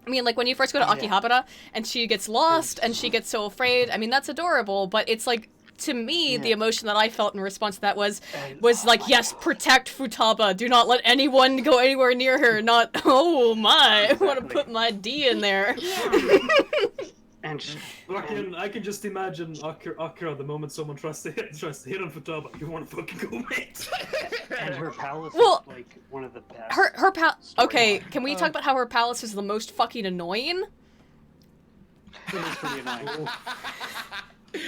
I mean, when you first go to Akihabara, and she gets lost, and she gets so afraid, I mean, that's adorable, but it's to me, the emotion that I felt in response to that was yes, protect Futaba, do not let anyone go anywhere near her, not, oh my, I want to put my D in there. And I can just imagine Akira the moment someone tries to hit on Futaba. You want to fucking go, mate? And her palace is one of the best. Her palace. Okay, can we talk about how her palace is the most fucking annoying? It is pretty annoying.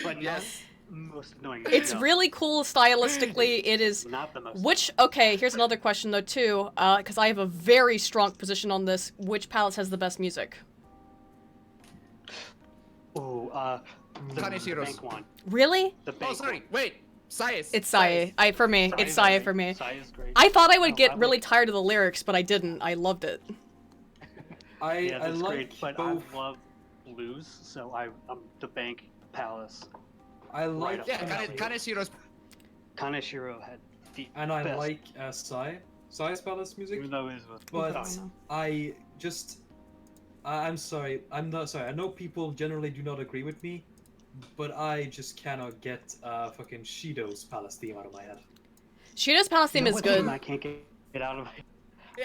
But yes. Most annoying. It's really cool stylistically. It is. Not the most. Here's another question though too, because I have a very strong position on this. Which palace has the best music? Oh, the bank one. Really? Sorry. Wait. Sae. It's Sae. For me. It's Sae for me. Sae is great. I thought I would get really tired of the lyrics, but I didn't. I loved it. I like great, but both. I love blues, so I'm the bank palace. I like Kaneshiro's. Kaneshiro had the and I best. like Sae's palace music. Even though it was I'm sorry. I'm not sorry. I know people generally do not agree with me, but I just cannot get fucking Shido's palace theme out of my head. Shido's palace theme You know is what good. theme I can't get out of my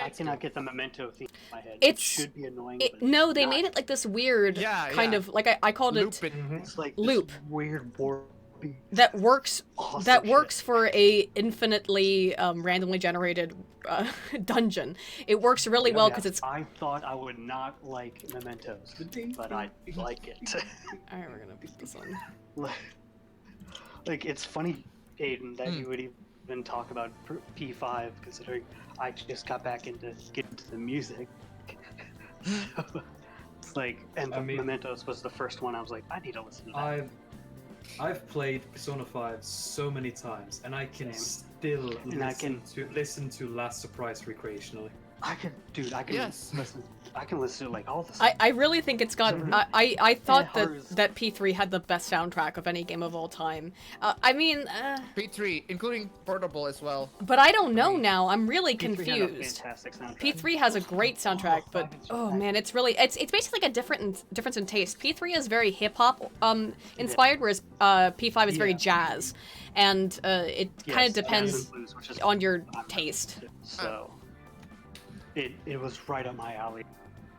I cannot get the Memento theme in my head. It's it should be annoying. but no, it's they not. made it like this weird Yeah, kind yeah. of like I called Loop it It's like loop. this weird warpy that works awesome that shit. works for a infinitely randomly generated dungeon. It works really well because it's. I thought I would not like Mementos, but I like it. All right, we're gonna put this on. Like it's funny, Aiden, that you would even talk about P5, considering I just got back into the music. So, it's like, and Mementos was the first one. I was like, I need to listen to that. I've played Persona 5 so many times, and I can still listen to Last Surprise recreationally. I can Yes. listen. I can listen to like all the songs. I really think it's got. I thought that P3 had the best soundtrack of any game of all time. I mean. P3, including Portable as well. But I don't know now. I'm really P3 had a confused. fantastic soundtrack. P3 has a great soundtrack, but oh man, it's basically like a difference in taste. P3 is very hip hop inspired, whereas P5 is very jazz, and it kind of depends Blues, which is on your taste. So it was right up my alley.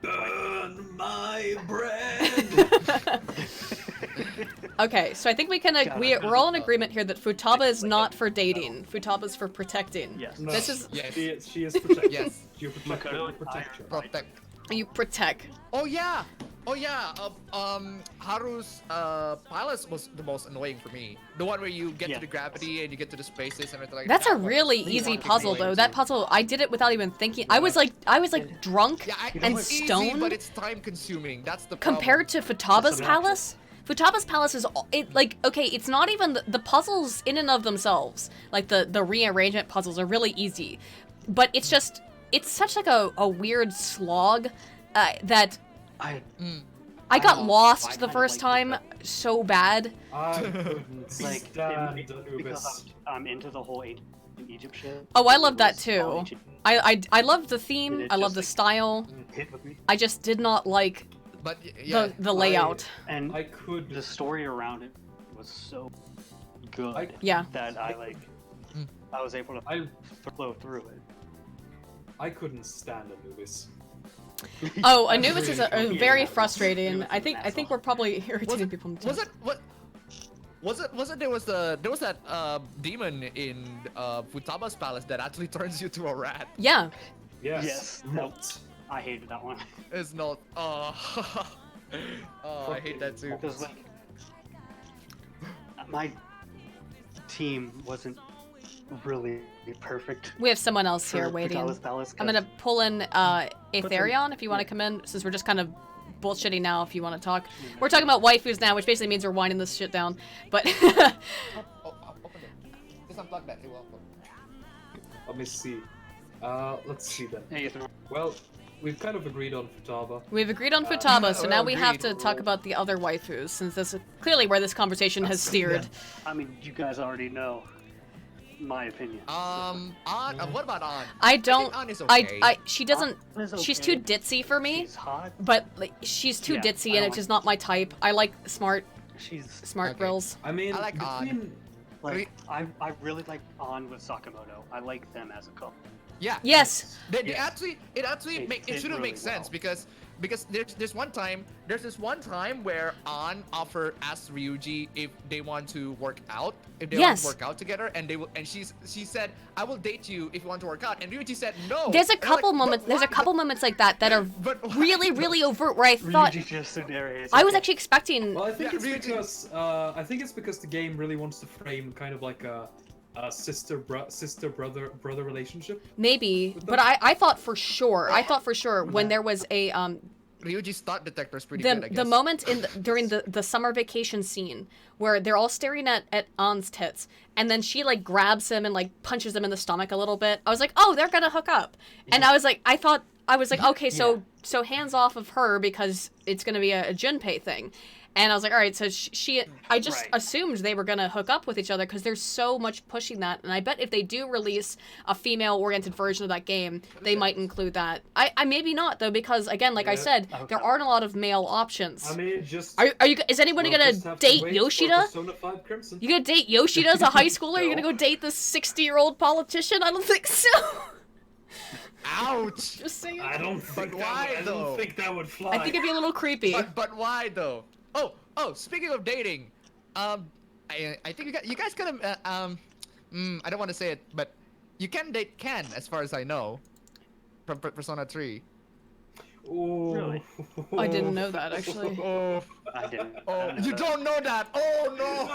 Burn my bread! Okay, so I think we can we're all in agreement here that Futaba is not for dating. Futaba is for protecting. Yes. No, This is she is protected. Yes. You protect her. Protect her. Protect. you protect. Oh yeah. Haru's palace was the most annoying for me. The one where you get to the gravity and you get to the spaces and everything like That's that. a really easy puzzle though. That puzzle, I did it without even thinking. I was like drunk and it's stoned. easy, but it's time consuming. That's the Compared to Futaba's palace. Futaba's palace is it's not even the puzzles in and of themselves. Like the rearrangement puzzles are really easy, but it's such like a weird slog that I got lost the first time so bad. I couldn't stand Anubis. Because I'm into the whole ancient Egypt shit. Oh, I love that too. I love the theme. I love the style. Hit with me. I just did not like But yeah, the layout. And I could. the story around it was so good Yeah. that I was able to flow through it. I couldn't stand Anubis. Oh, Anubis is a very frustrating. I think we're probably irritating people. Was it there was that demon in Futaba's palace that actually turns you to a rat? Yeah. Yes. Not. I hated that one. It's not. Oh, I hate that too. Because like my team wasn't really perfect. We have someone else here for waiting. Futaba's Palace, I'm gonna pull in Aetherion if you want to come in, since we're just kind of bullshitting now. If you want to talk, we're talking about waifus now, which basically means we're winding this shit down. But Open it. Just unplug that. You're welcome. Let me see. Let's see then. Hey, Ethan. Well, we've kind of agreed on Futaba. we've agreed on Futaba, so now we have to agreed. talk about the other waifus, since this is clearly where this conversation has steered. I mean, you guys already know my opinion. An, what about An? I don't. An is okay. She doesn't. An is She's okay. too ditzy for me. She's hot. But like, she's too Yeah, ditzy, I and don't it's just not my type. I like smart She's Okay. grills. I mean, I like between... like I really like An with Sakamoto. I like them as a couple. Yeah. Yes. It Yeah. actually It it should have really made sense well. because there's this one time where An offered asked Ryuji if they want to work out, if they want Yes. to work out together, and she said, I will date you if you want to work out, and Ryuji said no. There's a And I'm couple like, moments. "But There's a why?" couple moments like that that are But why? really, really overt. Where I thought Ryuji just stood there. It's I was okay. actually expecting. Well, I think Yeah, it's Ryuji- because the game really wants to frame kind of like a sister brother relationship. Maybe, With but them? I thought for sure. I thought for sure when there was a Ryuji's thought detector is pretty good, I guess. the moment during the summer vacation scene where they're all staring at An's tits, and then she like grabs him and like punches him in the stomach a little bit. I was like, oh, they're gonna hook up, and I was like, okay, so hands off of her because it's gonna be a Junpei thing. And I was like, all right, so I just Right. assumed they were going to hook up with each other because there's so much pushing that. And I bet if they do release a female-oriented version of that game, they might include that. I maybe not, though, because, again, like I said, there aren't a lot of male options. I mean, just... Is anybody going to date Yoshida? Persona 5 Crimson. You going to date Yoshida as a high schooler? You going to go date this 60-year-old politician? I don't think so. Ouch! Just saying. I don't think that would fly. I think it'd be a little creepy. But why though? Oh, speaking of dating, I think you guys kind of I don't want to say it, but you can date Ken as far as I know, from Persona 3. Ooh. Really? I didn't know that actually. I didn't. Oh, you don't know that? Oh no!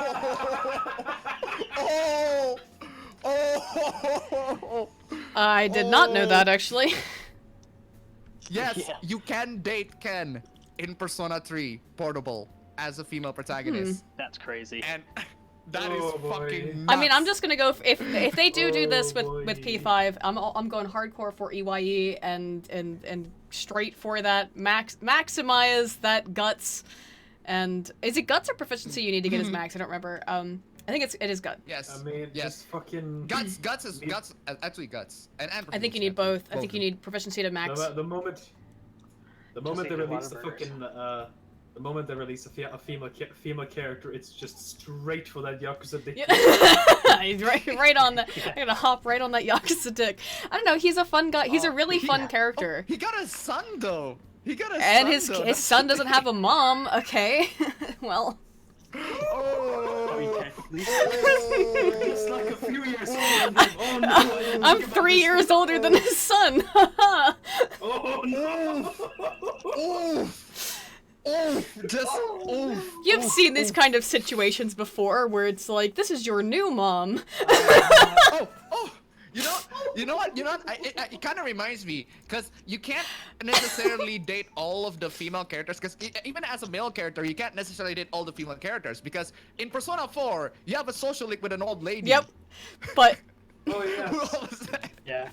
Oh! I did not know that actually. Yes, Yeah. you can date Ken in Persona 3 Portable as a female protagonist. That's crazy. And that is fucking nuts. I mean, I'm just gonna go if they do this Oh, with boy. P5, I'm going hardcore for EYE and straight for that maximize that guts. And is it guts or proficiency you need to get as max? I don't remember. I think it is gut. Yes. I mean, yes. just fucking... Guts is actually guts. And I think you need both. I think you need proficiency to max. The moment they need a lot release of the burgers. fucking the moment they release a female character, it's just straight for that Yakuza dick. right on that. I'm gonna hop right on that Yakuza dick. I don't know. He's a fun guy. He's a really fun character. He got a son though. He got a And son. his son doesn't have a mom. Okay, well. Just like a few years older. Oh no! I'm 3 years older than his son. Oh no! You've seen these kind of situations before, where it's like, "This is your new mom." You know what? It kind of reminds me, because you can't necessarily date all of the female characters, because even as a male character, you can't necessarily date all the female characters, because in Persona 4, you have a social link with an old lady. Yep, but. Oh yeah. Who was that? Yeah.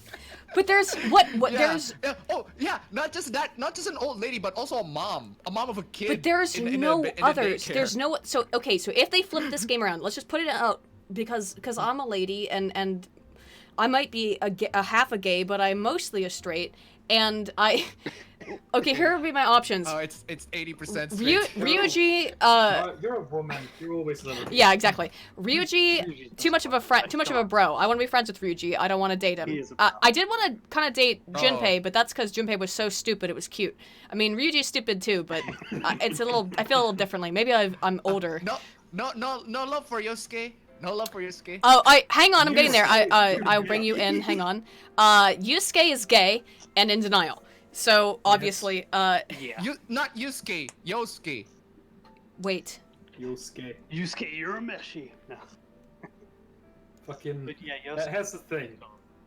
But there's what Yeah. there's. Yeah. Oh yeah, not just that, not just an old lady, but also a mom of a kid. But there's in no a others. daycare. There's no so okay. So if they flip this game around, let's just put it out because I'm a lady and I might be a half a gay, but I'm mostly a straight, and I. Okay, here would be my options. Oh, it's 80% straight. Ryuji. You're a woman. You're always a little. Yeah, exactly. Ryuji, too much of a friend, too much of a bro. I want to be friends with Ryuji. I don't want to date him. He is a bro. I did want to kind of date Junpei, but that's because Junpei was so stupid. It was cute. I mean, Ryuji's stupid too, but it's a little. I feel a little differently. Maybe I'm older. No love for Yosuke. No love for Yusuke. Oh, hang on. I'm getting there. I'll bring you in. Hang on. Yusuke is gay and in denial. So obviously, Yeah. Not Yusuke. Yosuke. Wait. Yosuke. Yusuke, you're a meshy. No. Fucking. But yeah, Yosuke. That's the thing.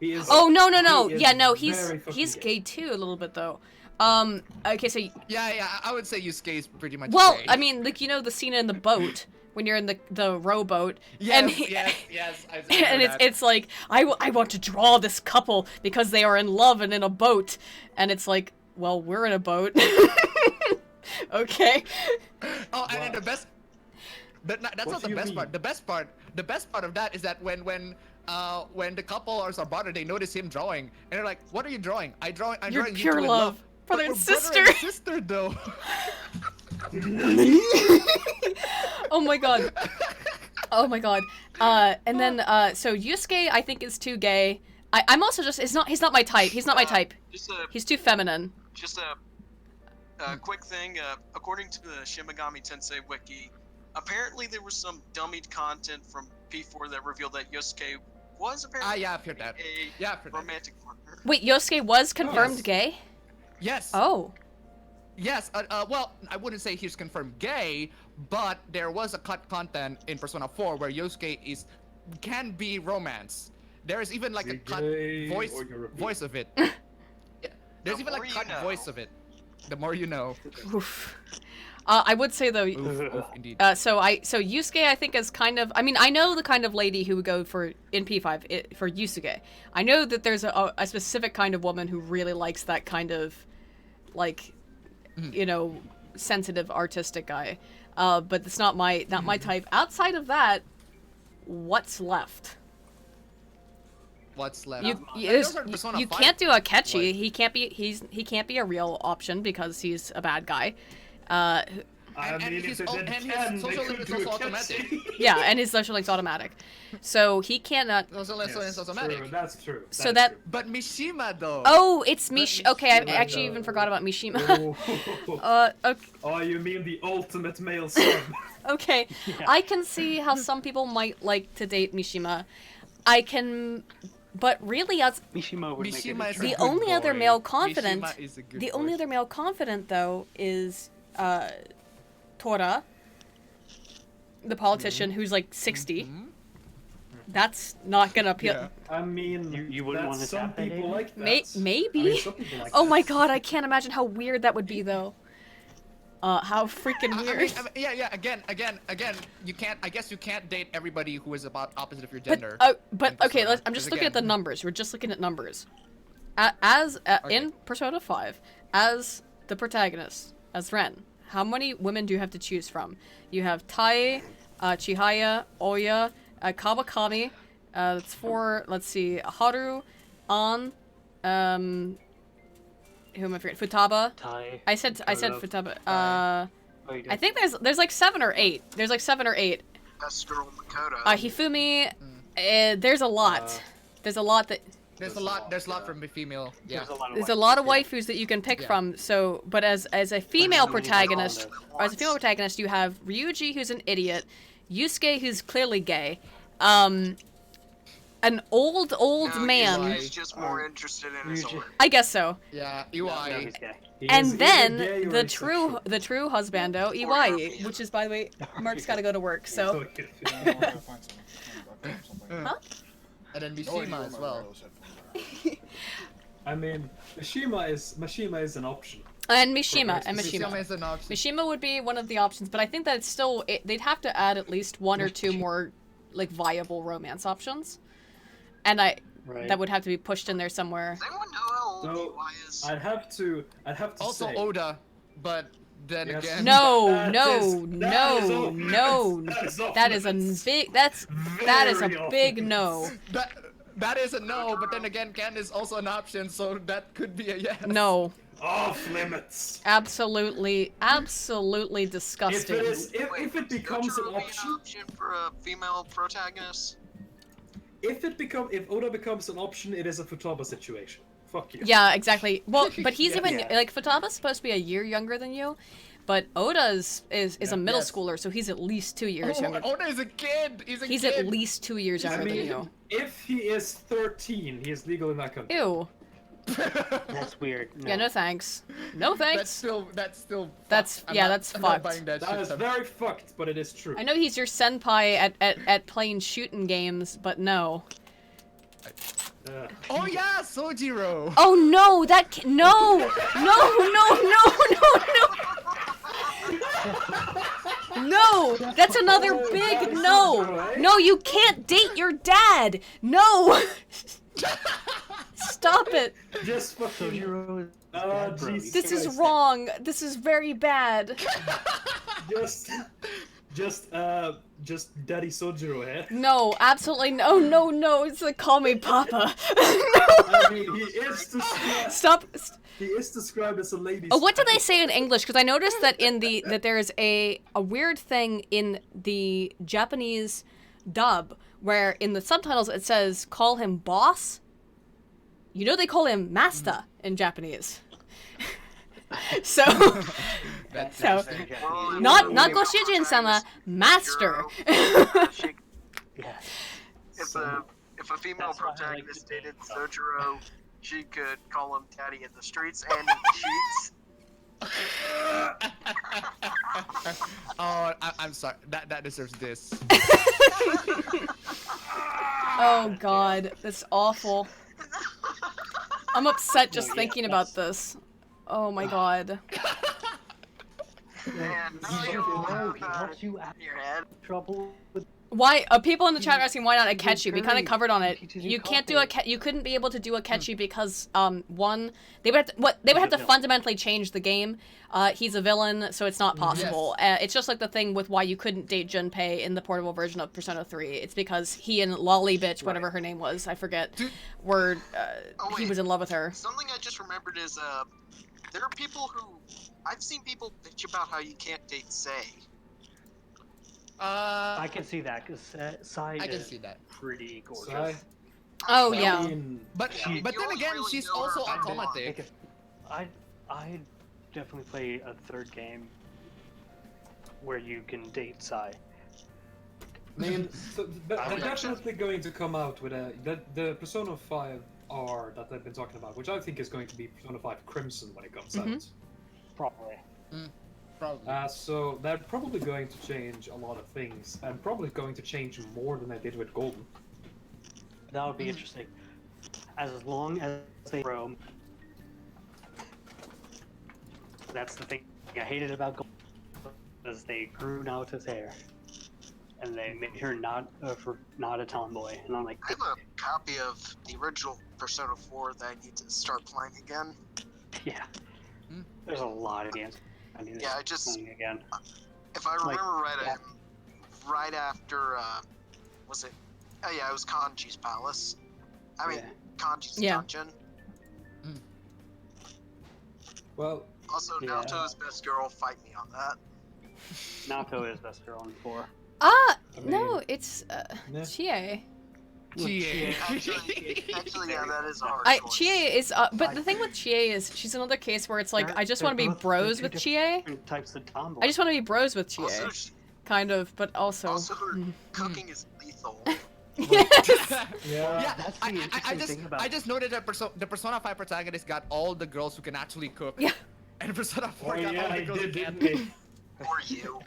He is. Oh no. he is Yeah, no. very fucking He's gay. gay too a little bit though. Okay, so Yeah. I would say Yusuke is pretty much. well, gay. I mean, like the scene in the boat when you're in the rowboat. Yes. and Yes. And it's like I want to draw this couple because they are in love and in a boat, and it's like, well, we're in a boat. Okay. Oh, and then the best. But that's not the best part. The best part of that is that when the couple are brother, they notice him drawing, and they're like, "What are you drawing?" I'm You're drawing you pure two in love. Brother But and we're sister. Brother and sister, though. Oh my god. Oh my god. And then so Yusuke I think is too gay. I'm also just he's not my type. He's not my type. He's too feminine. Just a quick thing. According to the Shin Megami Tensei wiki, apparently there was some dummied content from P4 that revealed that Yosuke was apparently yeah, I've heard that. a romantic partner. Wait, Yosuke was confirmed gay? Yes. Oh. Yes. Well, I wouldn't say he's confirmed gay, but there was a cut content in Persona 4 where Yosuke can be romance. There is even like a cut voice of it. Yeah. There's even like cut voice of it. The more you know. Oof. I would say though. Oof, indeed. So Yusuke I think is kind of. I mean, I know the kind of lady who would go for in P5 for Yusuke. I know that there's a specific kind of woman who really likes that kind of, like, sensitive artistic guy. but it's not my type. Outside of that, what's left? What's left? You can't do a catchy. He can't be a real option because he's a bad guy. And his social link is also automatic. Yeah, and his social link's automatic. So he cannot. Social link is automatic. True, that's true. So that. But Mishima though. Oh, it's Mishima. Okay, I actually even forgot about Mishima. Okay. Oh, you mean the ultimate male son? Okay, yeah. I can see how some people might like to date Mishima. I can, but really, Mishima would make the only other male confident. The only other male confident though is Tora, the politician who's like 60. That's not gonna appeal. Yeah. I mean, you wouldn't want to some people like that. Maybe. I mean, some people like oh my god, I can't imagine how weird that would be though. How freaking weird. I mean, yeah. Again. You can't. I guess you can't date everybody who is about opposite of your gender. But okay. I'm just looking at the numbers. We're just looking at numbers. In Persona 5, as the protagonist, as Ren, how many women do you have to choose from? You have Tai, Chihaya, Oya, Kawakami. That's 4. Let's see. Haru, An, who am I forgetting? Futaba. Tai. I said Futaba. I think there's like 7 or 8. There's like 7 or 8. Best girl Makoto. Hifumi. There's a lot. There's a lot that. There's a lot from the female. Yeah. There's a lot of waifus that you can pick from. So, but as a female protagonist, you have Ryuji, who's an idiot, Yusuke, who's clearly gay, an old man. He's just more interested in his own. I guess so. Yeah, Iwai. And then the true husbando, Iwai, which is, by the way, Mark's got to go to work, so. Huh? And then Mishima as well. I mean, Mishima is an option. And Mishima. is an option. Mishima would be one of the options, but I think that it's still they'd have to add at least 1 or 2 more like viable romance options, and that would have to be pushed in there somewhere. Does anyone know how old Iwai is? I'd have to also say. Oda, but then again. No. That is a big no. That is a no, but then again, Ken is also an option, so that could be a yes. No. Off limits. Absolutely disgusting. If it becomes an option for a female protagonist. If Oda becomes an option, it is a Futaba situation. Fuck you. Yeah, exactly. Well, but he's like Futaba's supposed to be a year younger than you, but Oda is a middle schooler, so he's at least 2 years younger. Oda is a kid. He's at least 2 years younger than you. If he is 13, he is legal in that country. Ew. That's weird. No. Yeah, no thanks. No thanks. That's fucked. That is very fucked, but it is true. I know he's your senpai at playing shooting games, but no. Oh yeah, Sojiro. Oh no, no, that's another big no. No, you can't date your dad. No. Stop it. Just fucking. This is wrong. This is very bad. Just Daddy Sojiro, eh? No, absolutely no. It's like, call me Papa. I mean, he is described. Stop. He is described as a lady. Oh, what do they say in English? Because I noticed that that there is a weird thing in the Japanese dub where in the subtitles it says call him boss. You know they call him master in Japanese. So not Goshijin-sama, master. If a female protagonist dated Sojiro, she could call him daddy in the streets and in the sheets. Oh, I'm sorry. That deserves this. Oh god, that's awful. I'm upset just thinking about this. Oh my god. Man, you have trouble with Why people in the chat are asking why not a catchy? We kind of covered on it. You can't do you couldn't be able to do a catchy because one they would have to fundamentally change the game. He's a villain, so it's not possible. It's just like the thing with why you couldn't date Junpei in the portable version of Persona 3. It's because he and Lolly bitch, whatever her name was, I forget, were he was in love with her. Something I just remembered is there are people who I've seen people bitch about how you can't date Sei. I can see that because Sai I can is see that. pretty gorgeous. Sai? Oh yeah. But then again, she's also automatic. I definitely play a third game where you can date Sai. I mean, so they're definitely going to come out with the Persona 5 R that they've been talking about, which I think is going to be Persona 5 Crimson when it comes out. Probably. Probably. So they're probably going to change a lot of things, and probably going to change more than they did with Golden. That would be interesting. As long as they roam. That's the thing I hated about Golden, is they grew Naoto's hair, and they made her not a tomboy. And I'm like, I have a copy of the original Persona 4 that I need to start playing again. yeah. There's a lot of games. I need to Yeah, I just playing again. If I remember right, right after was it? Oh yeah, it was Kanji's palace. I mean, Kanji's dungeon. Well. Also, Naoto's best girl. Fight me on that. Naoto is best girl in 4. No, it's Chie. Chie. Actually, yeah, that is a hard choice. Chie is, but the thing with Chie is she's another case where it's like I just want to be bros with Chie. Types of tomboy. I just want to be bros with Chie, Also, kind of, but also. Also, her cooking is lethal. Yeah, That's the interesting thing about I just noted that the Persona 5 protagonist got all the girls who can actually cook. Yeah. And Persona 4 got all yeah, the girls who can't. Or you.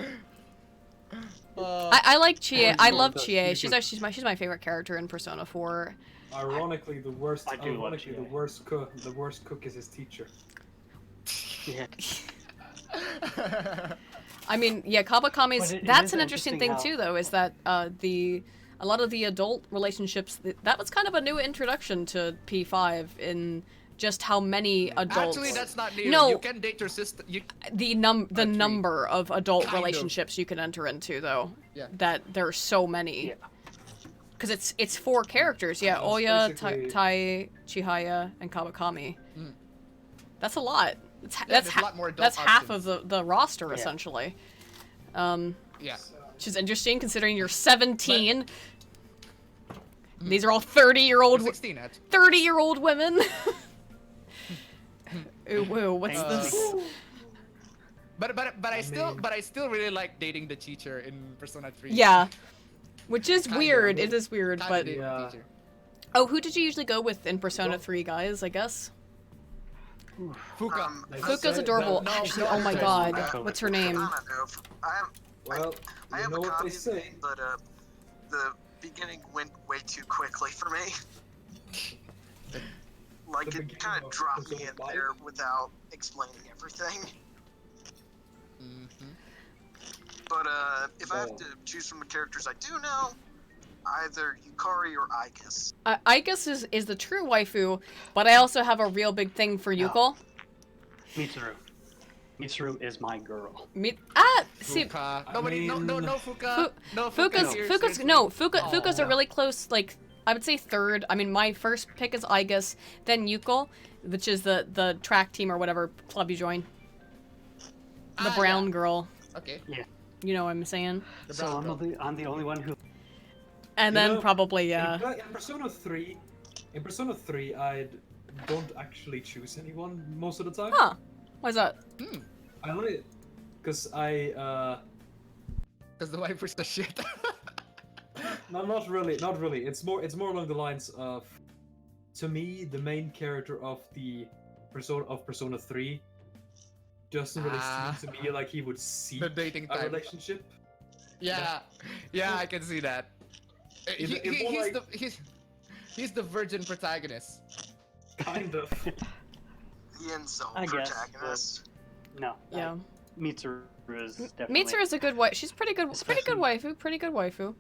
I like Chie. I love Chie. She's my favorite character in Persona 4. Ironically, the worst. I do love Chie. The worst cook is his teacher. Yeah. I mean, yeah, Kabakami's. But That's is an interesting thing interesting too, though, is that a lot of the adult relationships that was kind of a new introduction to P5 in just how many adults. Actually, that's not new. No, you can date your sister. the number of adult relationships you can enter into, though. Yeah. That there are so many. Yeah. Because it's 4 characters, yeah. Oya, Tai, Chihaya, and Kawakami. That's a lot. That's a lot more adult that's half options. of the roster essentially. Yeah. Which is interesting considering you're 17. These are all 30-year-old 30-year-old women. Ooh, woo, what's this? But I still really like dating the teacher in Persona 3. Yeah. Which is weird. It is weird, but oh, who did you usually go with in Persona 3, guys? I guess. Fuka. Fuka's adorable. Actually, oh my god, what's her name? I don't know. I have a copy of it, but the beginning went way too quickly for me. Like, it kind of dropped me in there without explaining everything. But if I have to choose from the characters I do know, either Yukari or Aigus. Aigus is the true waifu, but I also have a real big thing for Yuko. Mitsuru. Mitsuru is my girl. See, Fuka. No, Fuka. Fuka's a really close, like, I would say third. I mean, my first pick is Aigus, then Yuko, which is the track team or whatever club you join. The brown girl. Okay. Yeah. You know what I'm saying? So I'm the only one who. And then probably In Persona 3, I don't actually choose anyone most of the time. Huh? Why's that? I only, because because the wife was the shit. No, not really. It's more along the lines of, to me, the main character of Persona 3 doesn't really seem to me like he would seek the dating a type. relationship. Yeah, I can see that. He's the virgin protagonist. Kind of. The insult I guess, protagonist. No. Yeah. Mitsuru is definitely. Mitsuru is a good wife. She's pretty good. Pretty good waifu. Pretty good waifu.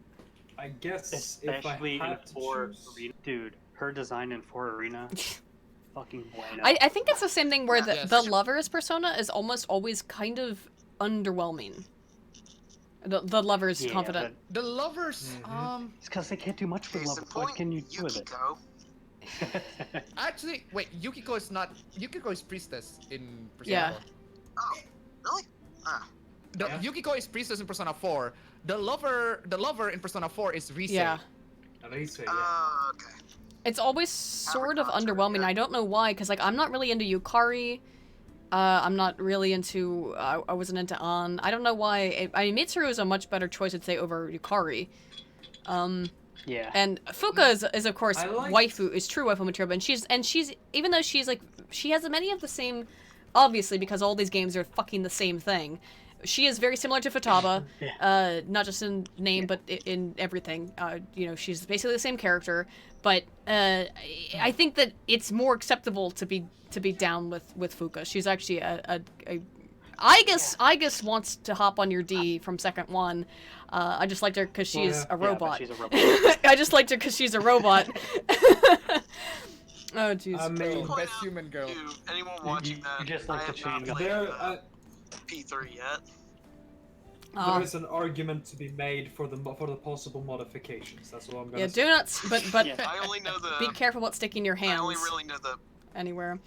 I guess Especially if I in had to 4 choose... Arena. Dude, her design in 4 Arena, fucking bueno. I think it's the same thing where Yes. the lover's persona is almost always kind of underwhelming. The lover's Yeah, confident. The lovers, It's because they can't do much with Case love. in What point, can you do with it? Yukiko. actually, wait, Yukiko is priestess in Persona Yeah. 4. Oh, really? Ah. Yukiko is priestess in Persona 4. The lover in Persona 4 is Rise. Yeah. Rise, yeah. Okay. It's always sort of underwhelming. I don't know why, because like I'm not really into Yukari. I'm not really into. I wasn't into An. I don't know why. I mean, Mitsuru is a much better choice, I'd say, over Yukari. Yeah. And Fuka is of course I like- waifu, is true waifu material, and she's even though she's like she has many of the same, obviously because all these games are fucking the same thing. She is very similar to Futaba, not just in name but in everything. You know, she's basically the same character, but I think that it's more acceptable to be down with Fuka. She's actually I guess wants to hop on your D from second one. I just liked her because she's a robot. Yeah, she's a robot. I just liked her because she's a robot. Oh jeez. I mean, Best human girl. To anyone watching that, you just like I the have not chain gun. played P3 yet. there is an argument to be made for the possible modifications. That's what I'm gonna Yeah, say. do not. But I only know the. be careful about sticking your I only hands really know the. anywhere.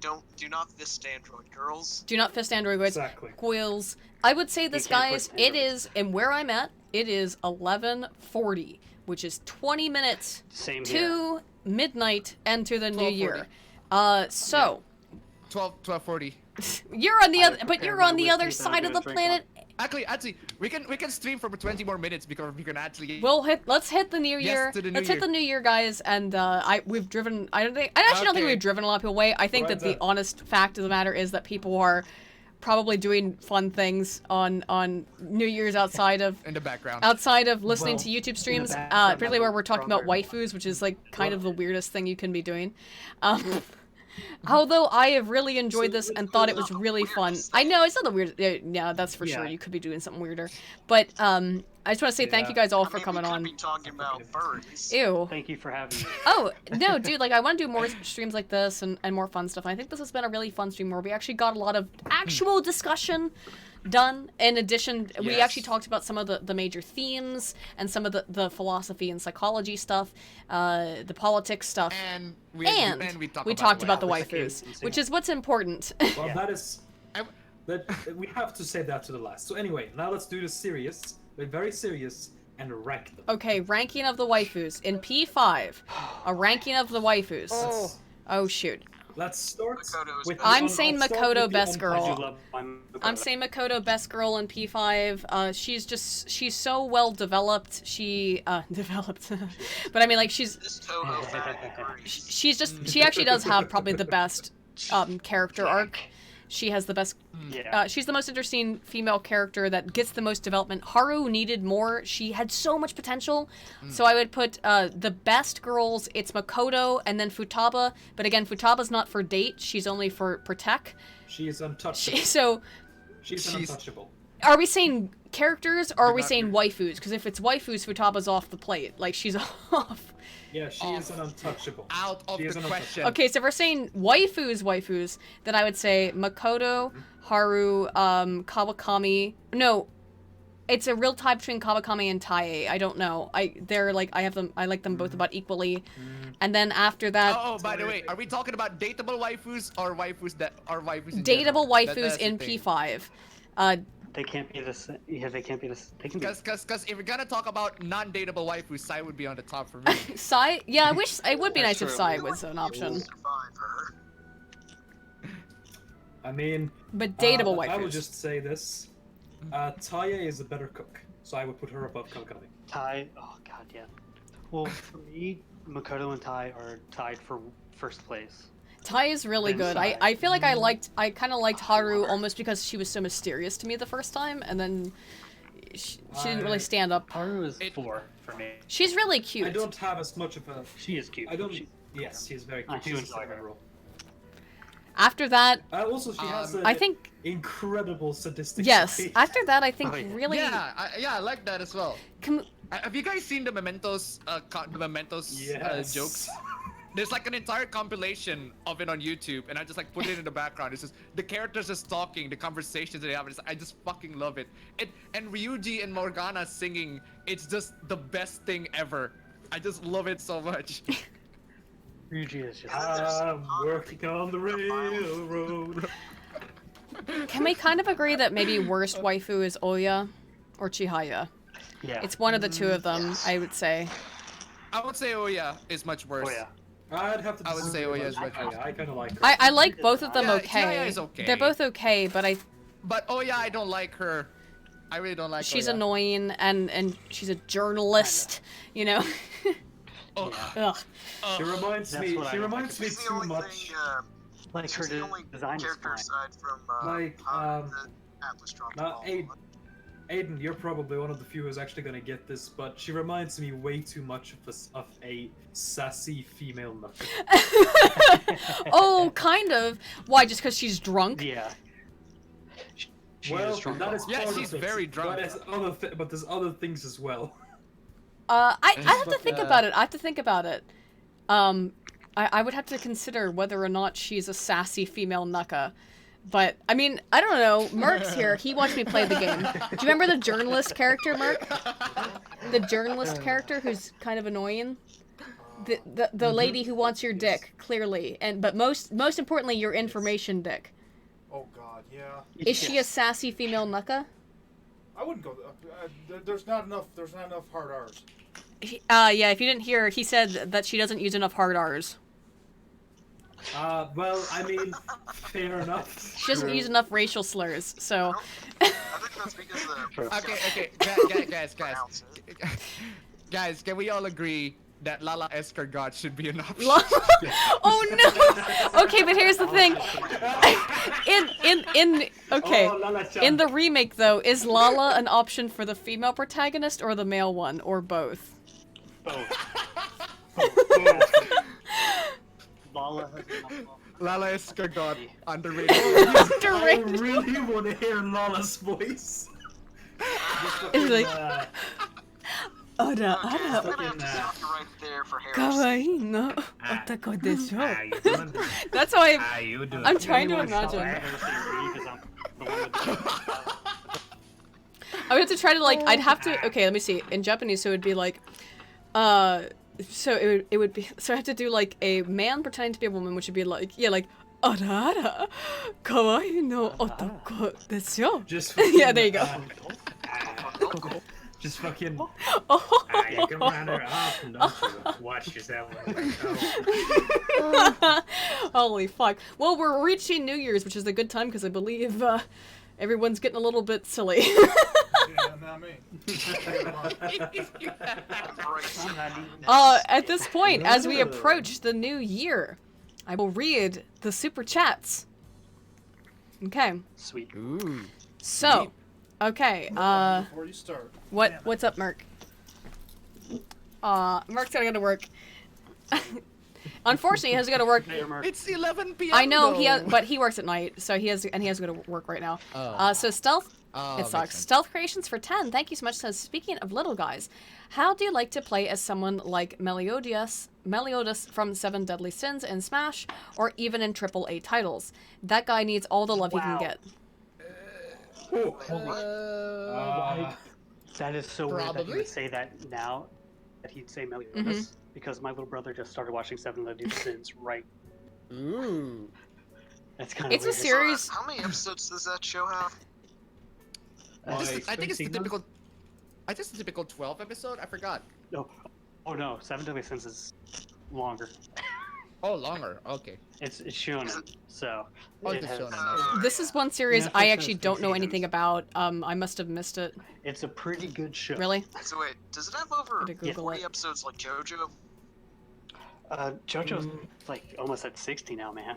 Do not fist android girls. Do not fist androids. Exactly. Quills. I would say this, You can't guys. put It androids. is, and where I'm at, it is 11:40, which is 20 minutes Same to here. midnight and to the new 12:40. year. So 12:40. you're on the other, but prepared you're my on the whiskey other that I'm side of gonna the drink planet. Actually, we can stream for 20 more minutes because we can actually. Let's hit the new Yes, year. to the new Let's hit year. the new year, guys. And we've driven. I actually don't think Okay. we've driven a lot of people away. I think Right that the then. honest fact of the matter is that people are probably doing fun things on New Year's outside of in the background. listening Well, to YouTube streams, background, particularly where we're talking about probably. waifus, which is like kind of the weirdest thing you can be doing. Although I have really enjoyed this and thought it was really fun. I know it's not the weird. Yeah, that's for sure. Yeah. You could be doing something weirder, but I just want to say thank you guys all for coming we could on. be talking about furries. Ew. Thank you for having me. Oh, no, dude, like, I want to do more streams like this and more fun stuff. And I think this has been a really fun stream where we actually got a lot of actual discussion done. In addition, we Yes. actually talked about some of the major themes and some of the philosophy and psychology stuff, the politics stuff. And we talked about the waifus. waifus, which is what's important. Well, Yeah. that is. That we have to save that to the last. So anyway, now let's do the serious, but very serious, and rank them. Okay, ranking of the waifus. In P5, a ranking of the waifus. Oh, shoot. Let's start Makoto's with. best. I'm I'll saying start Makoto with the best girl. I do love my I'm saying Makoto best girl in P5. She's so well developed. She developed, but I mean like This Toho fan agrees. she actually does have probably the best character arc. She has the best. Yeah. She's the most interesting female character that gets the most development. Haru needed more. She had so much potential. So I would put the best girls. It's Makoto and then Futaba. But again, Futaba's not for date. She's only for protect. She is untouchable. She's an untouchable. Are we saying characters or are we saying waifus? Because if it's waifus, Futaba's off the plate. Like, she's off. Yeah, she is an untouchable. Out of She is the an question. Okay, so if we're saying waifus, then I would say Makoto, Haru, Kawakami. No, it's a real tie between Kawakami and Tae. I don't know. I like them both about equally. And then after that, Oh, by the way, are we talking about dateable waifus or waifus that are waifus in dateable general? waifus That's the in thing. P5. They can't be the same. Yeah, they can't be the same. They can be. Because if we're gonna talk about non-dateable waifus, Sai would be on the top for me. Sai? Yeah, I wish it would be That's nice if true. Sai was an option. Survivor. I mean. But dateable I will waifus. just say this. Taya is a better cook, so I would put her above Kawakami. Tai. Oh god, yeah. Well, for me, Makoto and Tai are tied for first place. Tai is really And good. Sai. I feel like I kind of liked Haru almost because she was so mysterious to me the first time, and then she didn't really stand up. Haru is 4 for me. She's really cute. I don't have as much of a. She is cute. I don't. She- Yes, she is very I cute. do She's a enjoy second her. role. After that, Also, she has I think incredible sadistic yes. side. After that, I think Oh, yeah. really I like that as well. Have you guys seen the Mementos jokes? There's like an entire compilation of it on YouTube, and I just like put it in the background. It's just the characters just talking, the conversations they have. I just fucking love it. And Ryuji and Morgana singing, it's just the best thing ever. I just love it so much. Ryuji is just. I'm working on the railroad. Can we kind of agree that maybe worst waifu is Oya or Chihaya? Yeah. It's one of the two of them, I would say. I would say Oya is much worse. Oh yeah. I'd have to. I would say Oya is much worse. I kind of like her. I like both of them Yeah, okay. Chihaya is okay. They're both okay, but Oya, I don't like her. I really don't like she's Oya. annoying and she's a journalist, you know. Ugh. Ugh. She reminds That's me. what I She like. reminds me She's the too only much. thing, Like her she's the only design is character fine. aside from Like, the Atlas dropped the ball. Aiden, you're probably one of the few who's actually gonna get this, but she reminds me way too much of a sassy female knuckle. Oh, kind of. Why? Just because she's drunk? Yeah. She Well, is drunk. that is Yeah, part she's of it, very drunk. But there's other things as well. I have to think about it. I have to think about it. I would have to consider whether or not she's a sassy female nucka. But, I mean, I don't know. Merc's here. He watched me play the game. Do you remember the journalist character, Merc? The journalist character who's kind of annoying? The lady who wants your dick, clearly. But most importantly, your information dick. Oh god, yeah. Is she a sassy female nucka? I wouldn't go. There's not enough hard R's. Yeah, if you didn't hear, he said that she doesn't use enough hard R's. Well, I mean, fair enough. She doesn't use enough racial slurs, so... I think that's because Okay, guys, can we all agree that Lala Escargot should be an option? Oh no! Okay, but here's the thing. In the remake though, is Lala an option for the female protagonist or the male one, or both? Both. Lala Escargot, underrated. I really want to hear Lala's voice. It's like... Ara, kawaii no otako desho. That's how I'm trying to imagine. I would have to try to like, I'd have to, okay, let me see. In Japanese, so it would be like, so it would be, so I have to do like a man pretending to be a woman, which would be like, yeah, like, ara, kawaii no otako desho. Just yeah, there you go. Just fucking. You come around her often, don't you? Watch yourself. Holy fuck. Well, we're reaching New Year's, which is a good time because I believe everyone's getting a little bit silly. Yeah, not me. At this point, as we approach the new year, I will read the super chats. Okay. Sweet. Ooh. So, okay. Before you start. What's up, Merc? Merc's gotta go to work. Unfortunately, he has to go to work. It's 11 p.m. I know though. but he works at night, so he has to go to work right now. Oh. So stealth. It makes sucks. sense. Stealth Creations for 10. Thank you so much. Says, speaking of little guys, how do you like to play as someone like Meliodas from Seven Deadly Sins in Smash, or even in AAA titles? That guy needs all the love he can get. That is so weird that he Probably. would say that now, that he'd say Meliodas, because my little brother just started watching Seven Deadly Sins right. Ooh. That's kind of It's a weird. series. How many episodes does that show have? I think it's the typical. I think it's the typical 12 episode. I forgot. No. Oh no, Seven Deadly Sins is longer. Oh, longer. Okay. It's shonen, so Oh, it it's has, shonen, This is one series Netflix I has actually 3 don't know seasons. anything about. I must have missed it. It's a pretty good show. Really? So wait, does it have over Gotta Google 40 it. episodes like JoJo? JoJo's like almost at 60 now, man.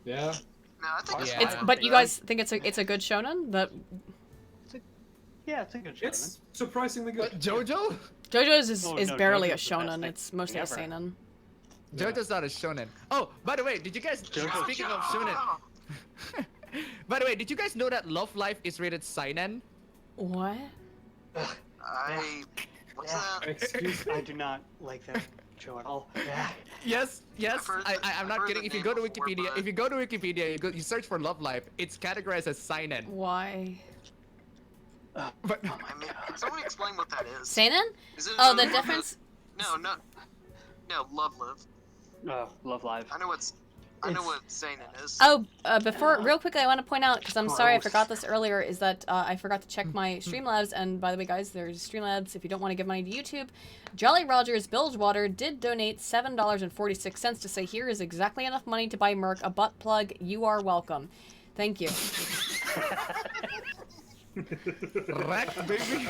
Yeah. No, I think it's It's but you guys think it's a good shonen? That Yeah, it's a good show. It's surprisingly good. JoJo? JoJo's Oh, is no, barely JoJo's a the best shonen. thing It's mostly a ever. seinen. JoJo's not a shonen. Oh, by the way, did you guys? JoJo's Speaking of shonen. By the way, did you guys know that Love Life is rated seinen? What? I What's that? Excuse me. I do not like that show at all. Yeah. Yes, I'm not kidding. If you go to Wikipedia, you search for Love Life, it's categorized as seinen. Why? But I mean, can someone explain what that is? Seinen? Is it Oh, a the movie? difference. No, Love Live. Love Live. I know what seinen is. Oh, real quickly, I want to point out, because I'm sorry I forgot this earlier, is that I forgot to check my Streamlabs, and by the way, guys, there's Streamlabs if you don't want to give money to YouTube. Jolly Rogers Bilgewater did donate $7.46 to say, here is exactly enough money to buy Merc a butt plug. You are welcome. Thank you. Wrecked, baby.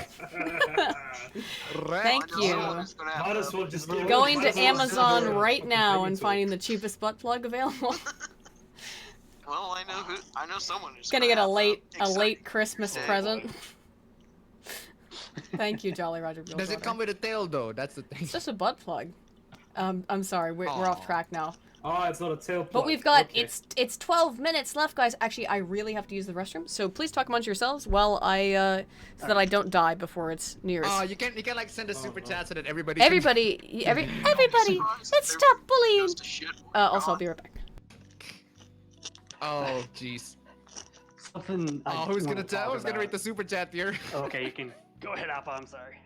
Thank you. Might as well just Going to Amazon right now and finding the cheapest butt plug available. Well, I know someone who's Gonna get a have late Christmas present. Thank you, Jolly Roger. Does it come with a tail though? That's the thing. It's just a butt plug. I'm sorry, we're off track now. Oh, it's not a tail plug. But we've got Okay. it's 12 minutes left, guys. Actually, I really have to use the restroom, so please talk amongst yourselves while I so that I don't die before it's New Year's. Oh, you can like send a super chat so that everybody. Everybody, let's stop bullying. Also, I'll be right back. Oh, jeez. Something. Oh, who's gonna read the super chat here? Okay, you can go ahead, Appa. I'm sorry.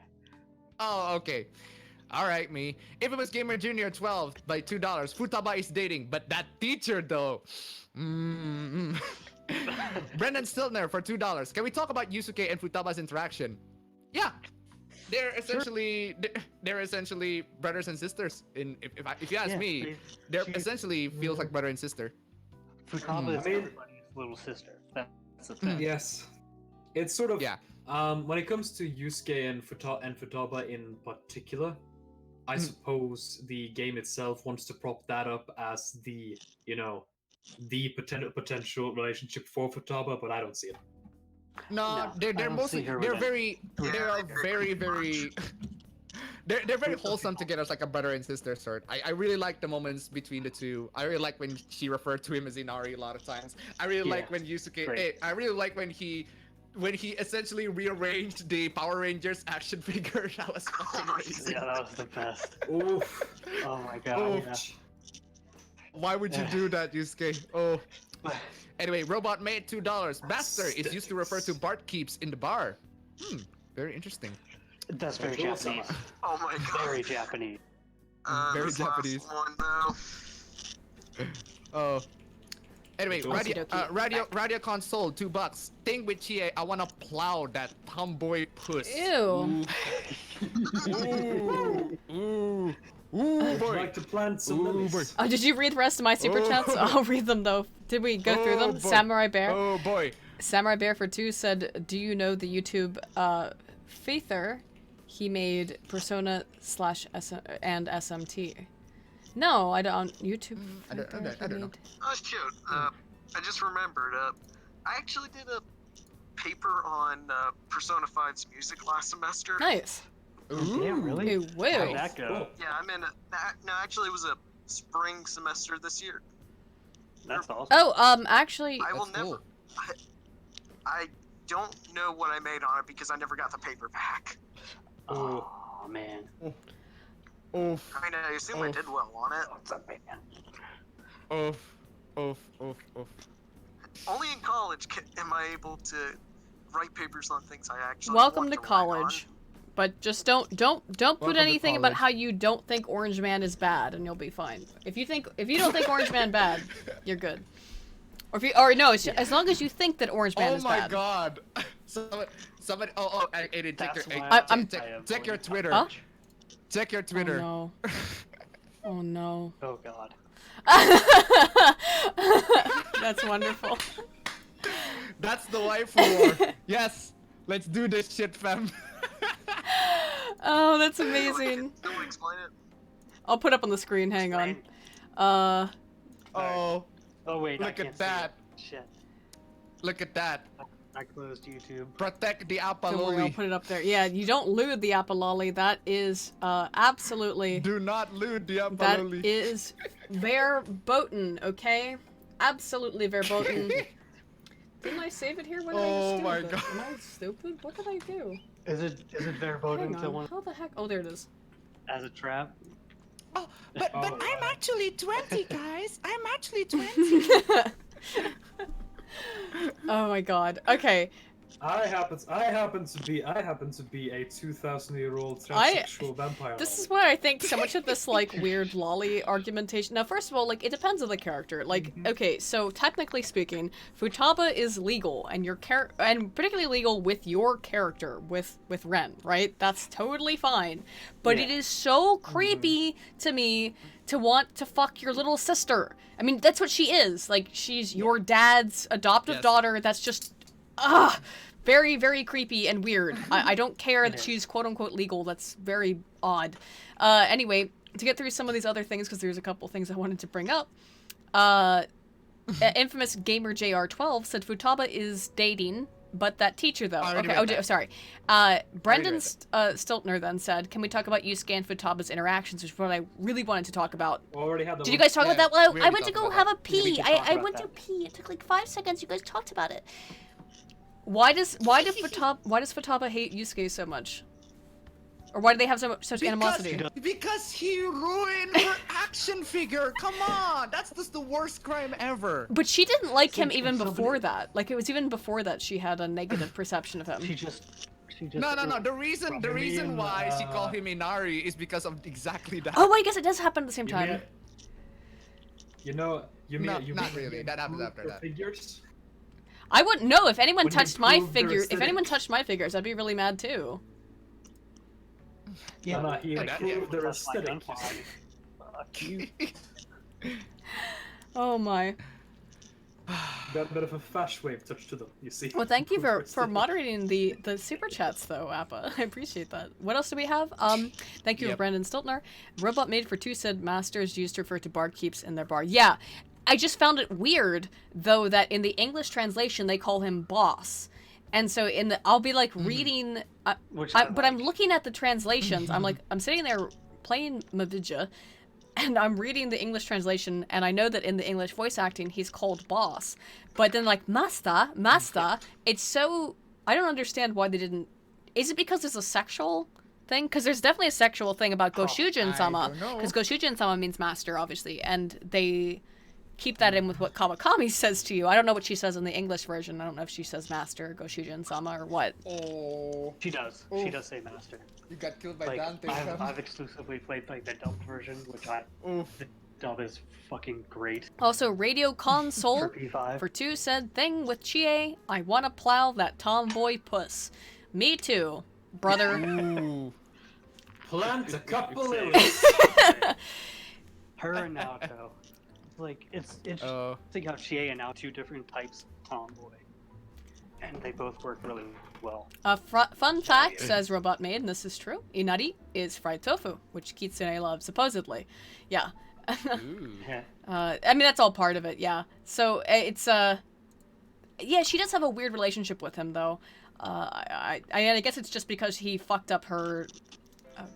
Oh, okay. Alright, me. Infamous Gamer Jr. 12 by $2. Futaba is dating, but that teacher though. Brendan Stiltner for $2. Can we talk about Yusuke and Futaba's interaction? Yeah. They're essentially brothers and sisters. If you ask me, they're essentially feels like brother and sister. Futaba is everybody's little sister. That's the thing. Yes. It's sort of when it comes to Yusuke and Futaba in particular, I suppose the game itself wants to prop that up as the potential relationship for Futaba, but I don't see it. No, they're very they're very wholesome together as like a brother and sister sort. I really like the moments between the two. I really like when she referred to him as Inari a lot of times. I really like when Yusuke. I really like when he essentially rearranged the Power Rangers action figure. That was fucking amazing. Yeah, that was the best. Oof. Oh my god. Yeah. Why would you do that, Yusuke? Oh. Anyway, Robot made $2. Master is used to refer to Bart keeps in the bar. Very interesting. That's very Japanese. Oh my god. Very Japanese. Very this Japanese. Last one, though. Oh. Anyway, radio console, $2. Thing with Chie, I wanna plow that tomboy puss. Ew. Ooh, I'd boy. like to plant some lilies. Oh, did you read the rest of my super chats? I'll read them though. Did we go through them? Boy. Samurai Bear. Oh boy. Samurai Bear for 2 said, "Do you know the YouTube Faither? He made Persona / and SMT." No, I don't. YouTube. I don't know. Oh shoot! I just remembered. I actually did a paper on Persona 5's music last semester. Nice. Ooh. Damn, really? Ooh, wow. How did that go? Yeah, I'm in. No, actually, it was a spring semester this year. That's awesome. Oh, actually, I will That's cool. never. I don't know what I made on it because I never got the paper back. Oh man. Oof. I mean, I assume I did well on it. What's up, man? Oof. Only in college am I able to write papers on things I actually welcome want to write college. But just don't put Welcome to anything about college. how you don't think Orange Man is bad, and you'll be fine. If you don't think Orange Man bad, you're good. As long as you think that Orange Man Oh is my bad. god. Somebody. Oh, Aiden, check your Twitter. Huh? Check your Twitter. Oh no. Oh no. Oh god. That's wonderful. That's the waifu war. Yes. Let's do this shit, fam. Oh, that's amazing. Don't explain it. I'll put up on the screen. Hang on. Oh. Oh wait. I Look can't at see that. it. Shit. Look at that. I closed YouTube. Protect the Don't worry, I'll apaloli. put it up there. Yeah, you don't lewd the apaloli. That is absolutely. Do not lewd the That apaloli. is verboten, okay? Absolutely verboten. Didn't I save it here? What did I Oh just do my with it? God. Am I stupid? What did I do? Is it verboten Hang to on, one how the heck? Oh, there it is. as a trap? Oh, but I'm actually 20, guys. I'm actually 20. Oh my god. Okay. I happen to be a 2,000-year-old transsexual vampire. This is why I think so much of this like weird lolly argumentation. Now, first of all, like it depends on the character. Like, okay, so technically speaking, Futaba is legal, and and particularly legal with your character, with Ren, right? That's totally fine. But it is so creepy to me to want to fuck your little sister. I mean, that's what she is. Like, she's your dad's adoptive daughter. That's just, very, very creepy and weird. I don't care that she's quote-unquote legal. That's very odd. Anyway, to get through some of these other things, because there's a couple things I wanted to bring up. Infamous gamer JR12 said Futaba is dating, but that teacher, though. Okay, sorry. Brendan Stiltner then said, can we talk about Yusuke and Futaba's interactions, which is what I really wanted to talk about. Did you guys talk about that? Well, I went to go have a pee. I went to pee. It took like 5 seconds. You guys talked about it. Why does Futaba hate Yusuke so much? Or why do they have such animosity? Because he ruined her action figure. Come on, that's just the worst crime ever. But she didn't like him even before that. Like, it was even before that she had a negative perception of him. She just. No. The reason why she called him Inari is because of exactly that. Oh, I guess it does happen at the same time. Not really. That happens after that. Figures? I wouldn't know if anyone touched my figures. If anyone touched my figures, I'd be really mad too. Yeah, he improved their aesthetic. Oh my. Got a bit of a flash wave touch to them, you see. Well, thank you for moderating the super chats though, Appa. I appreciate that. What else do we have? Thank you, Brandon Stiltner. Robot Made for Two said masters used to refer to barkeeps in their bar. Yeah, I just found it weird though that in the English translation they call him boss. And so I'll be like reading, but I'm looking at the translations. I'm sitting there playing Mavija, and I'm reading the English translation, and I know that in the English voice acting he's called boss, but then like master, it's so, I don't understand why they didn't. Is it because there's a sexual thing? Because there's definitely a sexual thing about Goshujin-sama, because Goshujin-sama means master, obviously, and they keep that in with what Kawakami says to you. I don't know what she says in the English version. I don't know if she says master, Goshujin-sama, or what. Oh. She does. She does say master. You got killed by Dante. I've exclusively played like the dubbed version, which the dub is fucking great. Also, Radio Console for 2 said, thing with Chie, I wanna plow that tomboy puss. Me too, brother. Plant a couple of Her and Naoto. Like, it's interesting how Chie and now two different types of tomboy. And they both work really well. Fun fact, says Robot Maid, and this is true, Inari is fried tofu, which Kitsune loves, supposedly. Yeah. I mean, that's all part of it, yeah. So, it's, yeah, she does have a weird relationship with him, though. I guess it's just because he fucked up her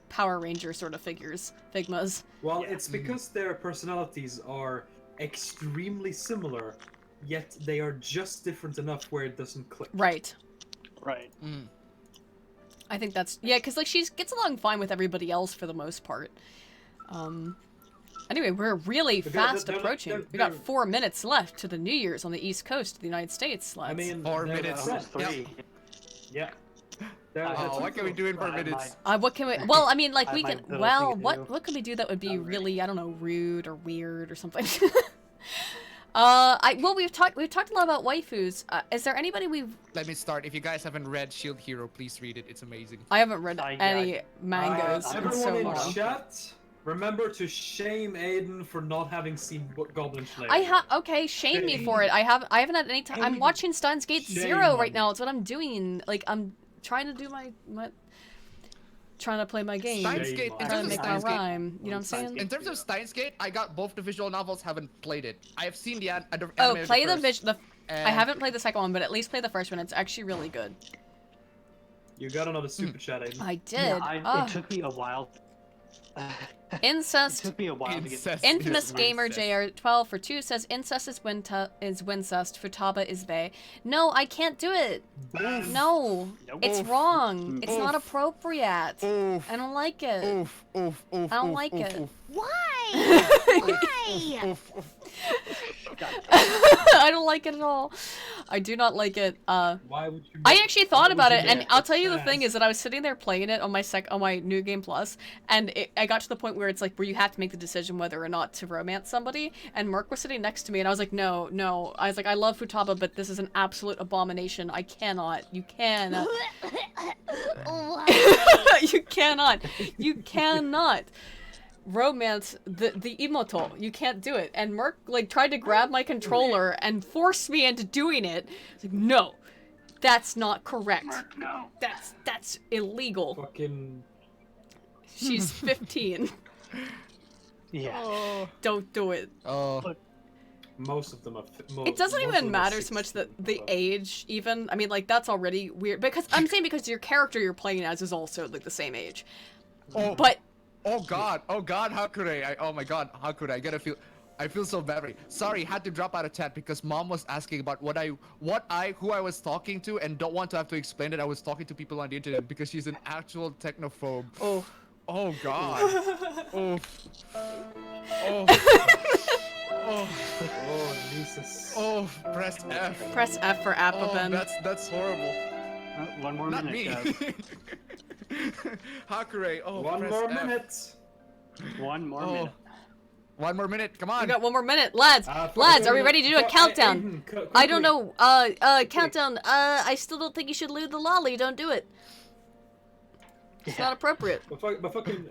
Power Ranger sort of figmas. Well, it's because their personalities are extremely similar, yet they are just different enough where it doesn't click. Right. I think that's because like she gets along fine with everybody else for the most part. Anyway, we're really fast approaching. We got 4 minutes left to the New Year's on the East Coast of the United States. I mean, 4 minutes. Yeah. What can we do in 4 minutes? What can we? Well, I mean, like we can. Well, what can we do that would be really, I don't know, rude or weird or something? We've talked a lot about waifus. Is there anybody we've? Let me start. If you guys haven't read Shield Hero, please read it. It's amazing. I haven't read any mangas in everyone so in long. chat, remember to shame Aiden for not having seen Goblin Slayer. Okay, shame me for it. I haven't had any time. I'm watching Steins Gate Zero right now. It's what I'm doing. Like I'm trying to do trying to play my game. Steins Gate, trying to make my rhyme. You know what I'm saying? In terms of Steins Gate, I got both the visual novels. Haven't played it. I have seen the anime. Play the I haven't played the second one, but at least play the first one. It's actually really good. You got another super chat, Aiden. I did. Yeah, it took me a while Incest. It took me a while to get. Infamous Gamer JR12 for 2 says incest is wincest, futaba is they. No, I can't do it. No, it's wrong. It's not appropriate. I don't like it. I don't like it. Why? Why? I don't like it at all. I do not like it. Why would you? I actually thought about it, and I'll tell you the thing is that I was sitting there playing it on my New Game Plus, and I got to the point where it's like where you have to make the decision whether or not to romance somebody. And Mark was sitting next to me, and I was like, no. I was like, I love Futaba, but this is an absolute abomination. I cannot. You cannot. You cannot. You cannot romance the Imoto. You can't do it. And Merc like tried to grab my controller and force me into doing it. It's like, no, that's not correct. Merc, no. That's illegal. Fucking. She's 15. Yeah. Don't do it. Oh. Most of them are. It doesn't even matter so much that the age, even. I mean, like, that's already weird. Because I'm saying because your character you're playing as is also, like, the same age. Oh. But. Oh god, how could I? Oh my god, how could I? I feel so bad. Sorry, had to drop out of chat because mom was asking about who I was talking to, and don't want to have to explain that I was talking to people on the internet because she's an actual technophobe. Oh. Oh god. Oh. Oh. Oh Jesus. Oh, press F. Press F for Appaben. Oh, that's horrible. One more Not minute, me. guys. Hakure, oh, One press more F. minute. One more minute. One more minute, come on. We got one more minute. Lads, are we ready to do a countdown? I don't know. Countdown. I still don't think you should lose the lolly. Don't do it. It's not appropriate. But fucking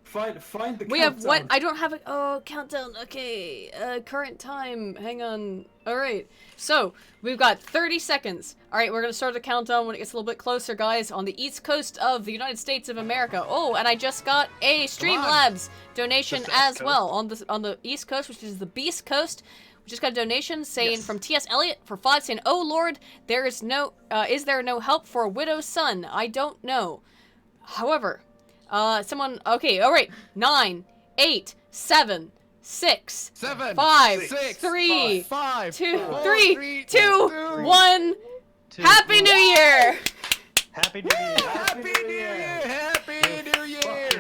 find the We countdown. have what? I don't have a countdown. Okay. Current time. Hang on. All right. So we've got 30 seconds. All right. We're gonna start the countdown when it gets a little bit closer, guys. On the East Coast of the United States of America. Oh, and I just got a Streamlabs donation as well on the East Coast, which is the Beast Coast. We just got a donation saying from T.S. Eliot for 5 saying, "Oh Lord, there is no is there no help for a widow's son? I don't know." However, someone. Okay. All right. 9, 8, 7, 6, 5, 3, 2, 3, 2, 1. Happy New Year! Happy New Year! Happy New Year! Happy New Year!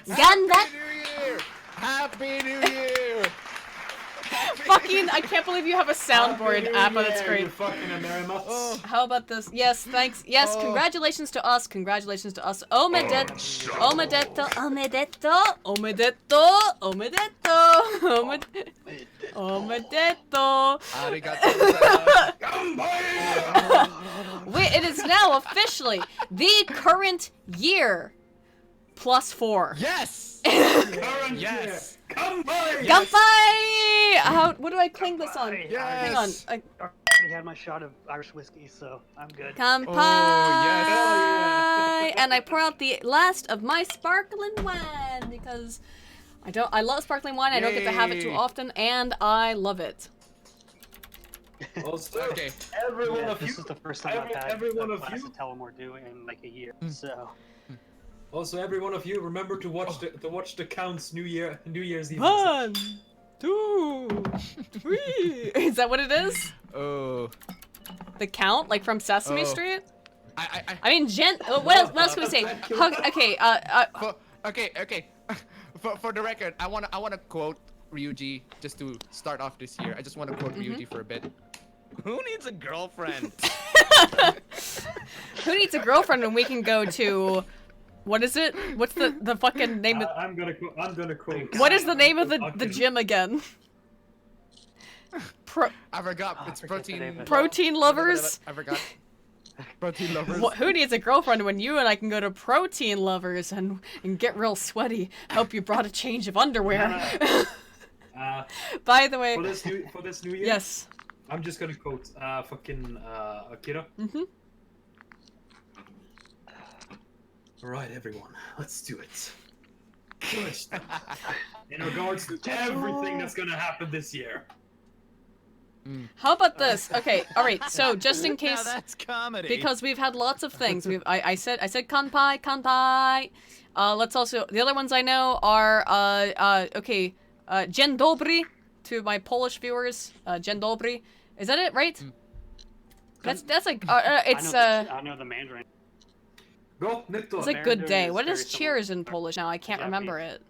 Ganda! Happy New Year! Fucking, I can't believe you have a soundboard, Appa, that's great. How about this? Yes, thanks. Yes, congratulations to us. Congratulations to us. Omedeto, omedeto, omedeto, omedeto, omedeto, omedeto. Wait, it is now officially the current year +4. Yes! Current Yes! year. Kanpai! Kanpai! How? What do I cling this on? Yes. Hang on. I already had my shot of Irish whiskey, so I'm good. Kanpai! Oh, yes. And I pour out the last of my sparkling wine because I love sparkling wine. I don't get to have it too Yay. often, and I love it. Also, Okay. every one of you. This is the first time I've had every one a of glass you. of Tullamore Dew in like a year, so. Also, every one of you, remember to watch the Count's New Year's Eve. 1, 2, 3. Is that what it is? Oh. The Count, like from Sesame Oh. Street? I mean, what else can we say? Okay, Okay. For the record, I wanna quote Ryuji just to start off this year. I just wanna quote Ryuji for a bit. Who needs a girlfriend? Who needs a girlfriend when we can go to... What is it? What's the fucking name of... I'm gonna quote. What is the name of the gym again? I forgot. It's protein. Protein lovers? I forgot. Protein lovers. Who needs a girlfriend when you and I can go to Protein Lovers and get real sweaty? Hope you brought a change of underwear. By the way... For this new year? Yes. I'm just gonna quote Akira. Mm-hmm. Alright, everyone, let's do it. First, in regards to everything that's gonna happen this year. How about this? Okay, all right. So just in case, Now that's comedy. because we've had lots of things. I said kanpai, kanpai. Let's also, the other ones I know are okay, dzień dobry to my Polish viewers. Dzień dobry. Is that it, right? That's like it's I know the Mandarin. It's like good day. What is cheers in Polish now? I can't remember it.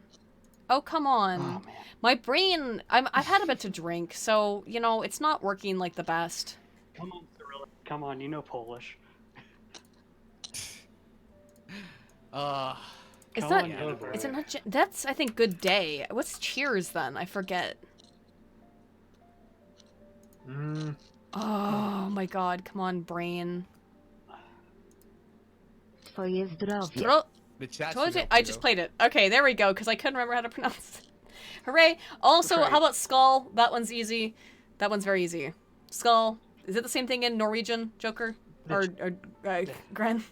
Oh, come on. Oh, man. My brain, I've had a bit to drink, so, you know, it's not working like the best. Come on, Cyrilla. Come on, you know Polish. Is it not, that's, I think, good day. What's cheers then? I forget. Oh my god, come on, brain. The chat Told should you, help I you, just though. played it. Okay, there we go, because I couldn't remember how to pronounce it. Hooray! Also, Right. how about skull? That one's easy. That one's very easy. Skull. Is it the same thing in Norwegian, Joker? Or Gren?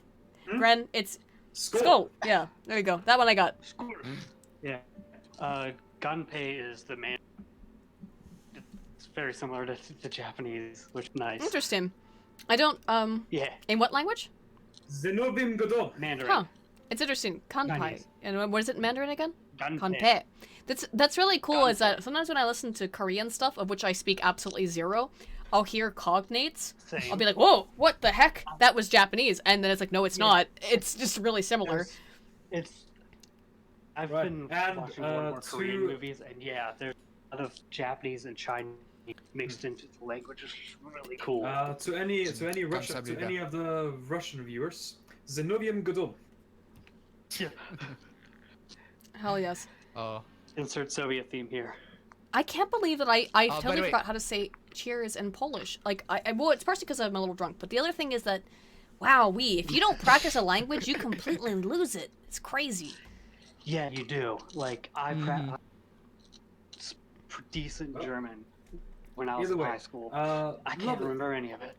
Gren, it's skull. Yeah, there you go. That one I got. Yeah. Gunpei is the man. It's very similar to the Japanese, which is nice. Interesting. I don't, Yeah. in what language? Zenobim Godot. Mandarin. Huh. It's interesting. Kanpai. Chinese. And what is it, Mandarin again? Gunpei. Kanpei. That's really cool is that sometimes when I listen to Korean stuff, of which I speak absolutely zero, I'll hear cognates. Same. I'll be like, whoa, what the heck? That was Japanese. And then it's like, no, it's not. It's just really similar. I've Right. been And, watching more and more Korean to- movies, and yeah, there's a lot of Japanese and Chinese mixed into the language, which is really cool. To any Russian, to any of the Russian viewers, Zenobim Godot. Hell yes. Oh. Insert Soviet theme here. I can't believe that I by the totally way- forgot how to say cheers in Polish. Like, well, it's partially because I'm a little drunk, but the other thing is that, wow, if you don't practice a language, you completely lose it. It's crazy. Yeah, you do. Like, I decent German when I was Either in way, high school. I can't remember any of it.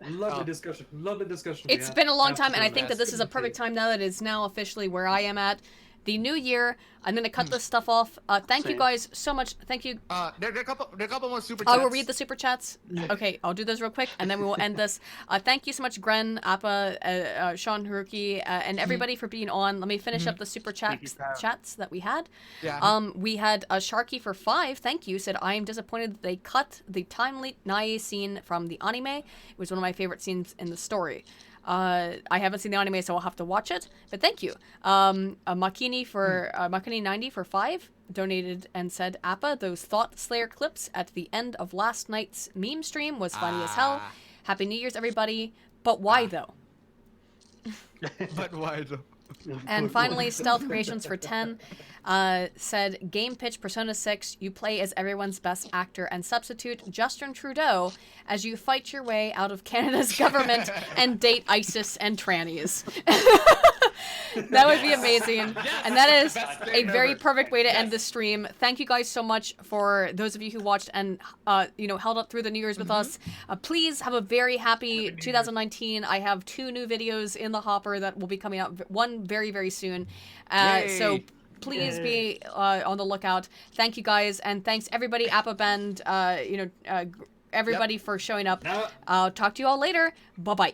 Lovely discussion. Lovely discussion. It's been a long time, and I think that this is a perfect time now that it's now officially where I am at. The new year, I'm going to cut this stuff off. Thank you Same. guys so much. Thank you. There are a couple more super chats. I will read the super chats. Okay, I'll do those real quick, and then we will end this. Thank you so much, Gren, Appa, Sean Haruki, and everybody for being on. Let me finish up the super chats that we had. Yeah. We had Sharky for 5. Thank you. Said, I am disappointed that they cut the timely Nae scene from the anime. It was one of my favorite scenes in the story. I haven't seen the anime, so I'll have to watch it. But thank you. Makini for Makini90 for 5 donated and said, Appa, those Thought Slayer clips at the end of last night's meme stream was funny as hell. Happy New Year's, everybody. But why though? But why though? And finally, Stealth Creations for 10 said, game pitch Persona 6, you play as everyone's best actor and substitute Justin Trudeau as you fight your way out of Canada's government and date ISIS and trannies. That would be amazing. And that is a very perfect way to end this stream. Thank you guys so much for those of you who watched and held up through the New Year's with us. Please have a very happy 2019. I have 2 new videos in the hopper that will be coming out, one very, very soon. So please be on the lookout. Thank you guys, and thanks everybody, Appa Bend, everybody for showing up. I'll talk to you all later. Bye-bye.